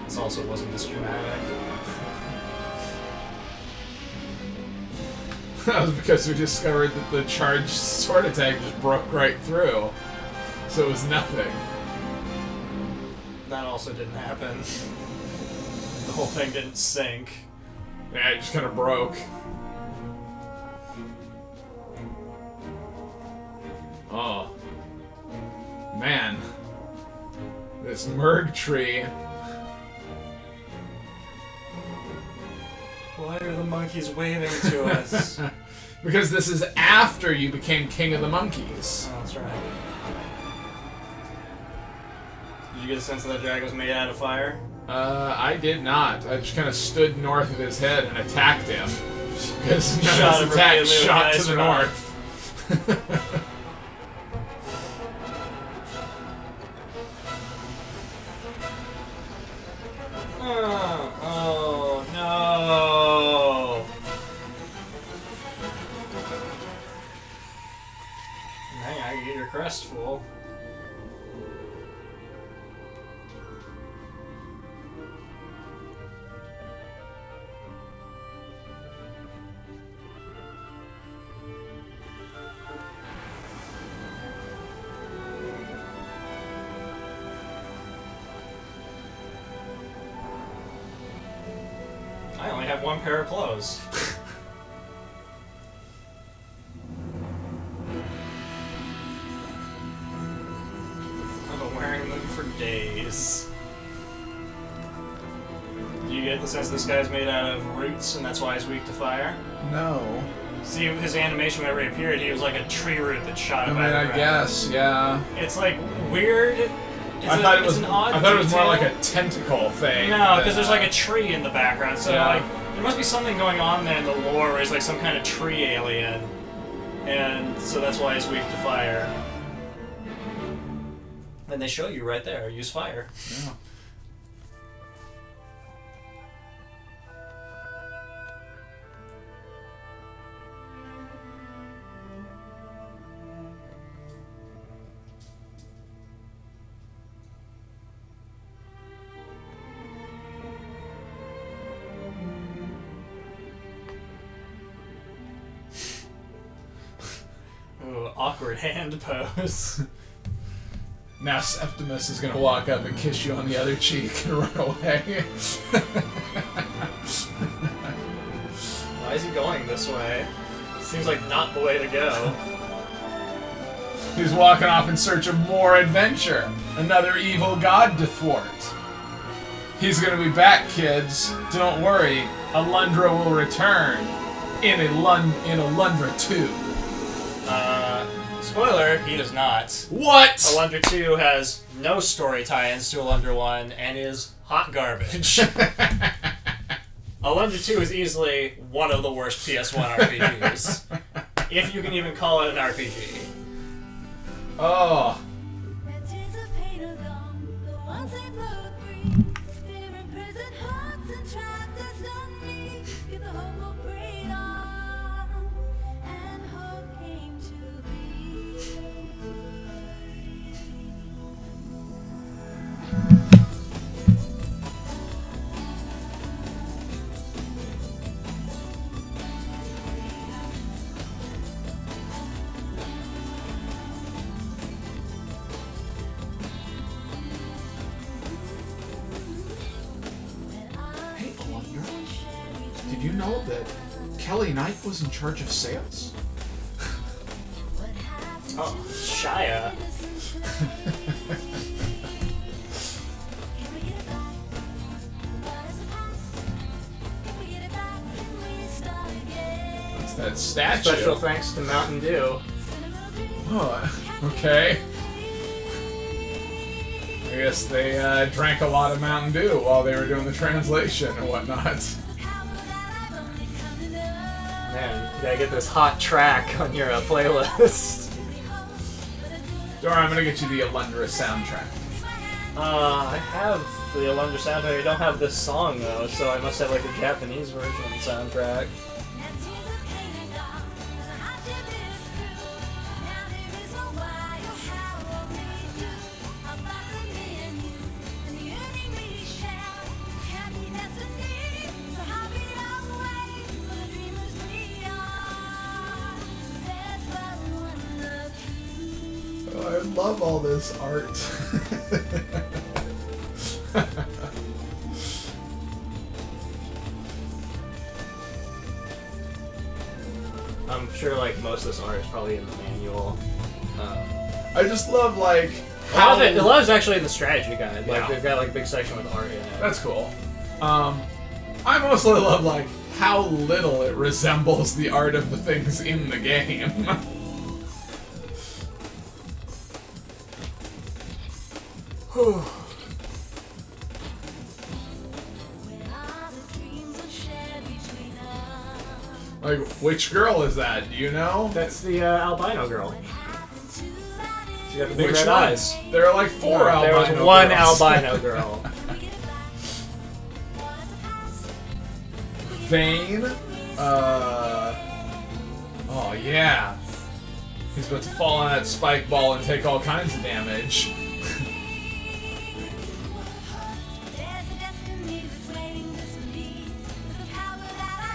This also wasn't this dramatic. That was because we discovered that the charged sword attack just broke right through. So it was nothing. That also didn't happen. The whole thing didn't sink. Yeah, it just kind of broke. Oh. Man. This Merg tree. Why are the monkeys waving to us? Because this is after you became king of the monkeys. Oh, that's right. Did you get a sense that dragon was made out of fire? I did not. I just kind of stood north of his head and attacked him. Because none Shot of his him attacks repeatedly with shot to ice the rock. north. Oh no! I only have one pair of clothes. I've been wearing them for days. Do you get the sense this guy's made out of roots and that's why he's weak to fire? No. See, his animation whenever he appeared, he was like a tree root that shot I him mean, out of the I ground. guess, yeah. It's like weird. I thought It's an odd it was more detail. like a tentacle thing. No, because there's like a tree in the background, so Yeah. like there must be something going on there in the lore where he's like some kind of tree alien, and so that's why he's weak to fire. And they show you right there, use fire. Yeah. Ooh, awkward hand pose. Now Septimus is gonna walk up and kiss you on the other cheek and run away. Why is he going this way? Seems like not the way to go. He's walking off in search of more adventure. Another evil god to thwart. He's gonna be back, kids. Don't worry. Alundra will return. In Alundra 2. Spoiler, he does not. What? Alundra 2 has no story tie-ins to Alundra 1 and is hot garbage. Alundra 2 is easily one of the worst PS1 RPGs. If you can even call it an RPG. Oh. Hey, Alundra. Did you know that Kelly Knight was in charge of sales? Oh, Shia. What's that statue? Special thanks to Mountain Dew. Oh, okay. I guess they drank a lot of Mountain Dew while they were doing the translation and whatnot. Man, you gotta get this hot track on your playlist. Dora, I'm gonna get you the Alundra soundtrack. I have the Alundra soundtrack. I don't have this song though, so I must have like a Japanese version of the soundtrack. Oh, I love all this art. I'm sure like most of this art is probably in the manual. I just love like A lot of it's actually in the strategy guide. Like Yeah. they've got like a big section with art in it. That's cool. I mostly love like how little it resembles the art of the things in the game. Like, which girl is that? Do you know? That's the albino girl. She got the big Which red one? eyes. There are like four albino There was one girls. albino girl. Vane. Oh yeah. He's about to fall on that spike ball and take all kinds of damage.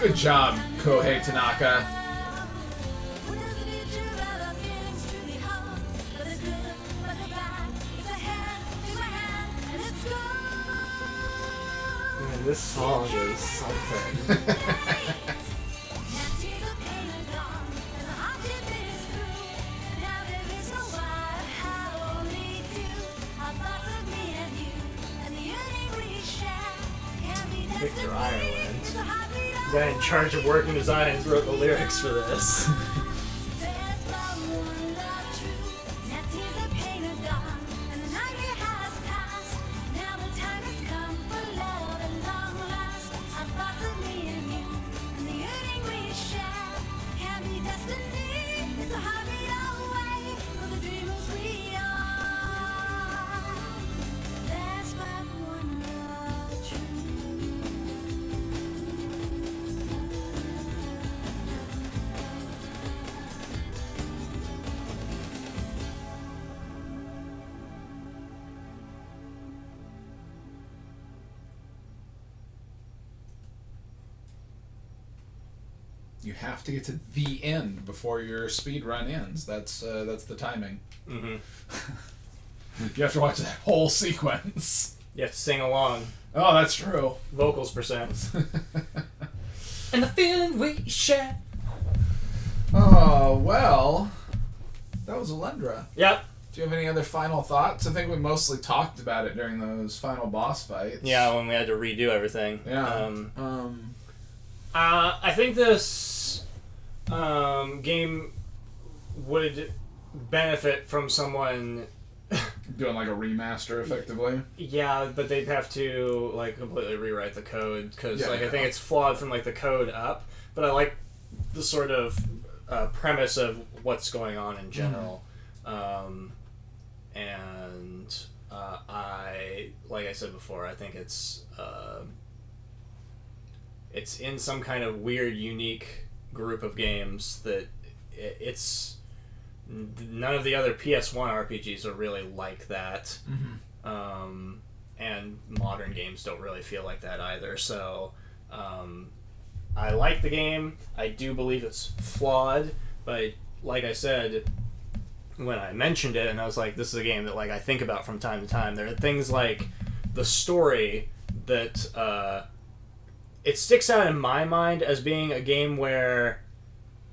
Good job, Kohei Tanaka. this song is something. Victor Ireland, the guy in charge of work and designs, wrote the lyrics for this. You have to get to the end before your speed run ends. That's the timing. Mm-hmm. You have to watch that whole sequence. You have to sing along. Oh, that's true. Vocals percent. And the feeling we share. Oh, well, that was Alundra. Yep. Do you have any other final thoughts? I think we mostly talked about it during those final boss fights. Yeah, when we had to redo everything. Yeah. I think this game would benefit from someone doing like a remaster, effectively. Yeah, but they'd have to like completely rewrite the code because I think it's flawed from like the code up. But I like the sort of premise of what's going on in general, and like I said before, I think it's in some kind of weird, unique group of games that it's none of the other PS1 RPGs are really like that. Mm-hmm. And modern games don't really feel like that either. So I like the game. I do believe it's flawed, but like I said, when I mentioned it and I was like, this is a game that like I think about from time to time, there are things like the story that it sticks out in my mind as being a game where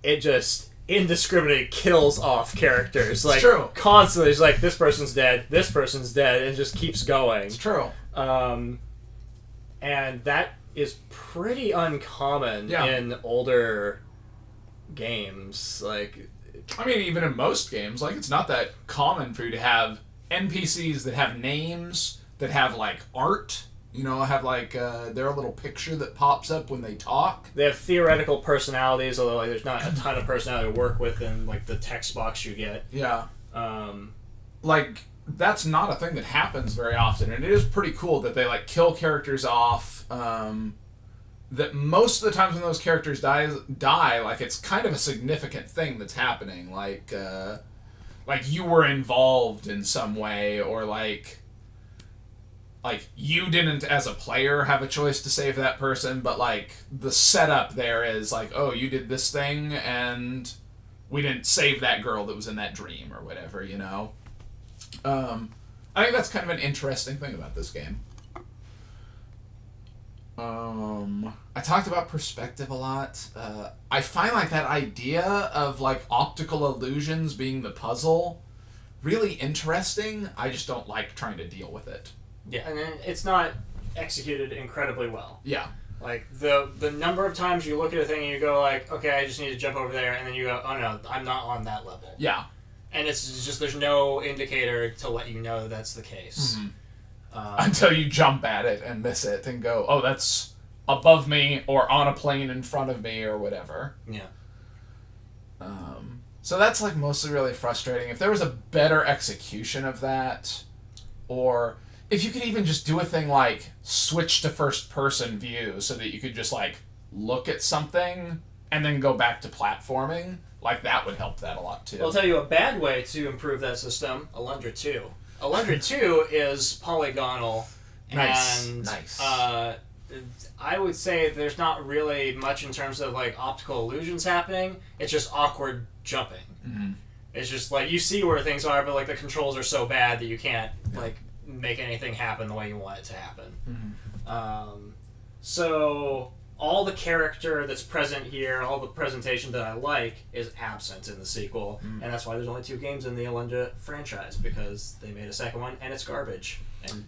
it just indiscriminately kills off characters. Like, true. Constantly. It's like, this person's dead, and just keeps going. It's true. And that is pretty uncommon in older games. Like, I mean, even in most games, like, it's not that common for you to have NPCs that have names, that have, like, art. You know, have like their little picture that pops up when they talk. They have theoretical personalities, although like there's not a ton of personality to work with in like the text box you get. Yeah. Like that's not a thing that happens very often, and it is pretty cool that they like kill characters off. That most of the times when those characters die, like it's kind of a significant thing that's happening. Like you were involved in some way, or like you didn't as a player have a choice to save that person, but like the setup there is like, oh, you did this thing and we didn't save that girl that was in that dream or whatever, you know. I think that's kind of an interesting thing about this game. I talked about perspective a lot. I find like that idea of like optical illusions being the puzzle really interesting. I just don't like trying to deal with it. Yeah, and it's not executed incredibly well. Yeah. Like, the number of times you look at a thing and you go like, okay, I just need to jump over there, and then you go, oh no, I'm not on that level. Yeah. And it's just, there's no indicator to let you know that's the case. Mm-hmm. Until you jump at it and miss it and go, oh, that's above me or on a plane in front of me or whatever. Yeah. So that's like mostly really frustrating. If there was a better execution of that, or if you could even just do a thing like switch to first person view so that you could just like look at something and then go back to platforming, like that would help that a lot too. I'll tell you a bad way to improve that system, Alundra 2. Alundra 2 is polygonal. Nice. I would say there's not really much in terms of like optical illusions happening. It's just awkward jumping. Mm-hmm. It's just like you see where things are, but like the controls are so bad that you can't like make anything happen the way you want it to happen. Mm-hmm. So all the character that's present here, all the presentation that I like, is absent in the sequel, and that's why there's only 2 games in the Alundra franchise, because they made a second one and it's garbage. And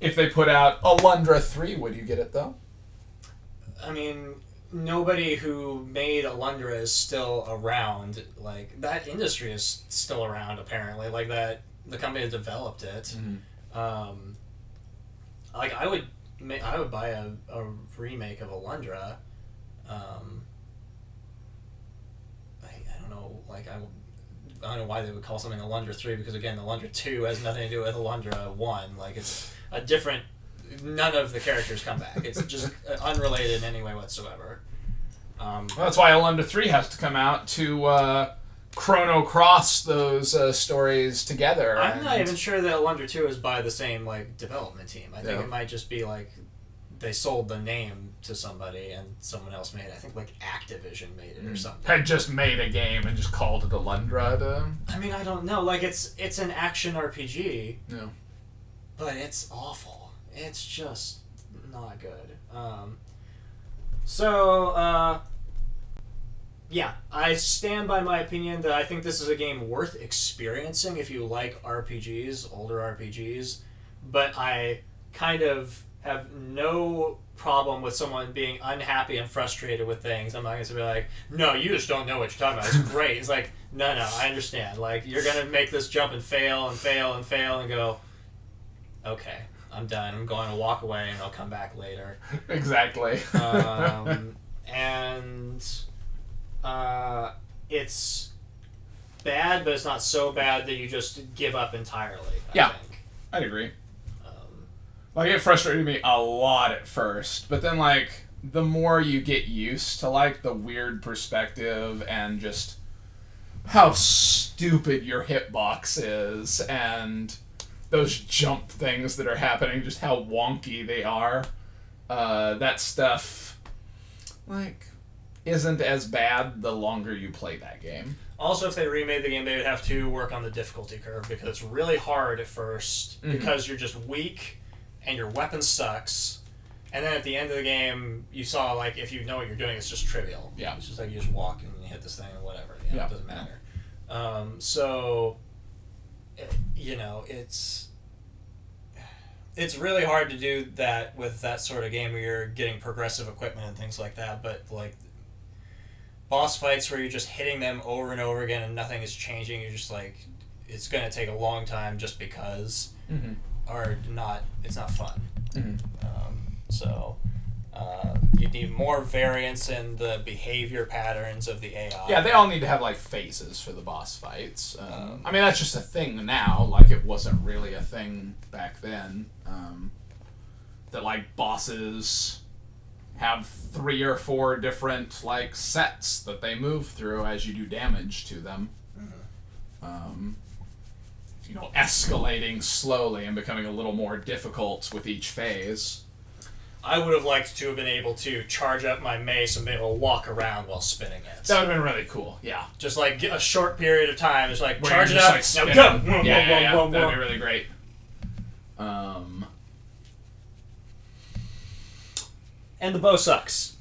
If they put out Alundra 3, would you get it though? I mean, nobody who made Alundra is still around. Like, that industry is still around, apparently. Like, that the company that developed it. Like, I would buy a remake of Alundra. I don't know, like, I don't know why they would call something Alundra 3, because, again, Alundra 2 has nothing to do with Alundra 1. Like, it's a different... None of the characters come back. It's just unrelated in any way whatsoever. Well, that's why Alundra 3 has to come out to chrono cross those stories together. I'm not even sure that Alundra 2 is by the same like development team. I think it might just be like they sold the name to somebody and someone else made it. I think like Activision made it or something. Had just made a game and just called it Alundra. I mean, I don't know. Like it's an action RPG. Yeah. But it's awful. It's just not good. Yeah, I stand by my opinion that I think this is a game worth experiencing if you like RPGs, older RPGs, but I kind of have no problem with someone being unhappy and frustrated with things. I'm not going to be like, no, you just don't know what you're talking about. It's great. It's like, no, I understand. Like, you're going to make this jump and fail and fail and fail and go, okay, I'm done. I'm going to walk away and I'll come back later. Exactly. It's bad, but it's not so bad that you just give up entirely. Yeah, I think. I'd agree. Like, it frustrated me a lot at first, but then, like, the more you get used to, like, the weird perspective and just how stupid your hitbox is and those jump things that are happening, just how wonky they are, that stuff, like, isn't as bad the longer you play that game. Also, if they remade the game, they would have to work on the difficulty curve, because it's really hard at first, because you're just weak, and your weapon sucks, and then at the end of the game, you saw, like, if you know what you're doing, it's just trivial. Yeah. It's just like you just walk and you hit this thing or whatever. You know, it doesn't matter. It's really hard to do that with that sort of game where you're getting progressive equipment and things like that, but, like, boss fights where you're just hitting them over and over again and nothing is changing, you're just like, it's going to take a long time just because, it's not fun. You need more variance in the behavior patterns of the AI. Yeah, they all need to have, like, phases for the boss fights. I mean, that's just a thing now. Like, it wasn't really a thing back then. That, like, bosses have 3 or 4 different, like, sets that they move through as you do damage to them. Escalating slowly and becoming a little more difficult with each phase. I would have liked to have been able to charge up my mace and be able to walk around while spinning it. That would have been really cool, yeah. Just like a short period of time, just like where charge it up, like, now go! Yeah, that'd be really great. And the bow sucks.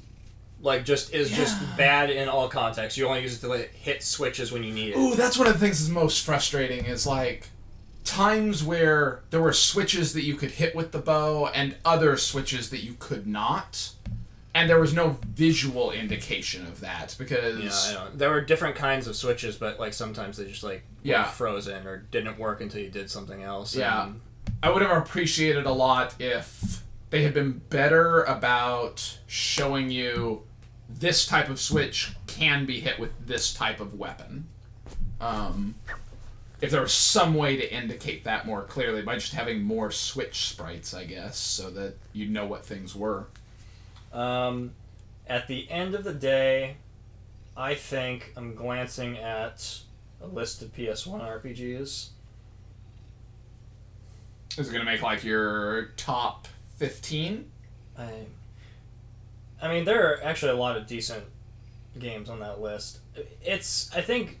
Like, just bad in all contexts. You only use it to like, hit switches when you need it. Ooh, that's one of the things that's most frustrating is, like, times where there were switches that you could hit with the bow and other switches that you could not, and there was no visual indication of that, because... Yeah, I know. There were different kinds of switches, but, like, sometimes they just, like, were frozen or didn't work until you did something else. Yeah. I would have appreciated a lot if they had been better about showing you this type of switch can be hit with this type of weapon. If there was some way to indicate that more clearly by just having more switch sprites, I guess, so that you'd know what things were. At the end of the day, I think I'm glancing at a list of PS1 RPGs. Is it going to make, like, your top 15? I mean, there are actually a lot of decent games on that list. I think...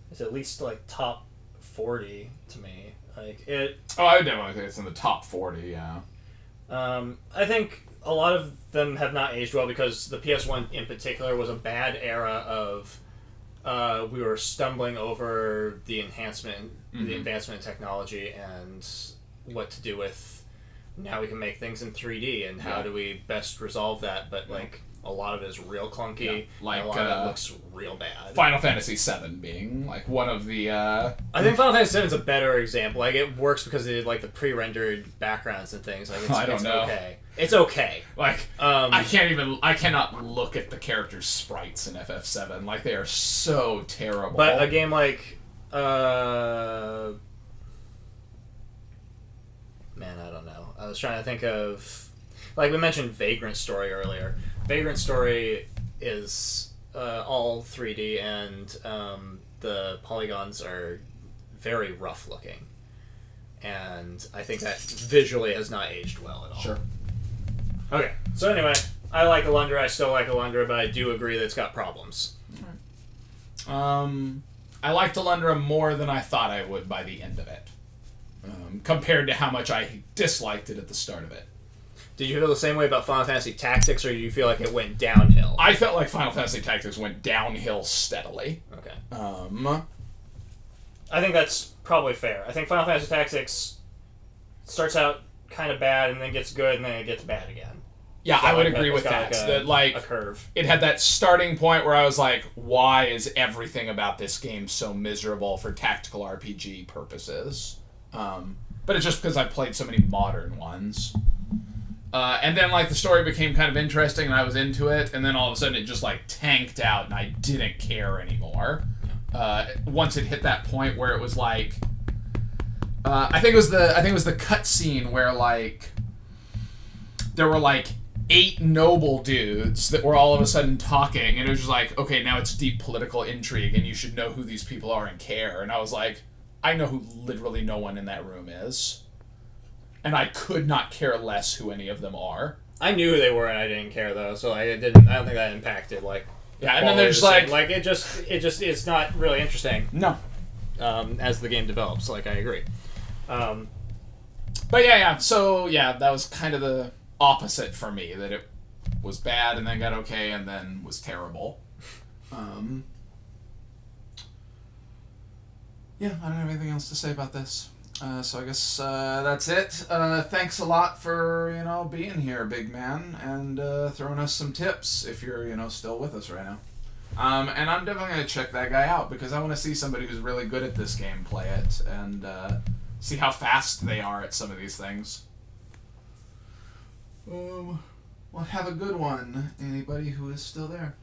It's at least, like, top 40 to me. Like, it... Oh, I would definitely think it's in the top 40, yeah. I think a lot of them have not aged well because the PS1 in particular was a bad era of we were stumbling over the advancement in technology and what to do with now we can make things in 3D and how do we best resolve that, but like a lot of it is real clunky, like and a lot of it looks real bad. Final Fantasy VII being like one of the I think Final Fantasy VII is a better example. Like it works because they did like the pre-rendered backgrounds and things. Like it's okay. It's okay. Like I cannot look at the characters' sprites in FF7. Like they are so terrible. But a game like man, I don't know. I was trying to think of, like we mentioned Vagrant Story earlier. Vagrant Story is all 3D and the polygons are very rough looking. And I think that visually has not aged well at all. Sure. Okay, so anyway, I like Alundra, I still like Alundra, but I do agree that it's got problems. I liked Alundra more than I thought I would by the end of it. Compared to how much I disliked it at the start of it. Did you feel the same way about Final Fantasy Tactics, or did you feel like it went downhill? I felt like Final Fantasy Tactics went downhill steadily. Okay. I think that's probably fair. I think Final Fantasy Tactics starts out kind of bad and then gets good and then it gets bad again. Yeah, I would agree with that. That like a curve. It had that starting point where I was like, why is everything about this game so miserable for tactical RPG purposes? But it's just because I've played so many modern ones. And then like the story became kind of interesting and I was into it, and then all of a sudden it just like tanked out and I didn't care anymore. Once it hit that point where it was like I think it was the cutscene where like there were like 8 noble dudes that were all of a sudden talking, and it was just like, okay, now it's deep political intrigue and you should know who these people are and care. And I was like, I know who literally no one in that room is. And I could not care less who any of them are. I knew who they were and I didn't care though, so I don't think that impacted like yeah, and then there's like it just it's not really interesting. No. As the game develops, like I agree. But yeah. So yeah, that was kind of the opposite for me, that it was bad and then got okay and then was terrible. Yeah, I don't have anything else to say about this. So I guess that's it. Thanks a lot for, being here, big man, and throwing us some tips if you're, still with us right now. And I'm definitely going to check that guy out because I want to see somebody who's really good at this game play it and see how fast they are at some of these things. Well, have a good one, anybody who is still there.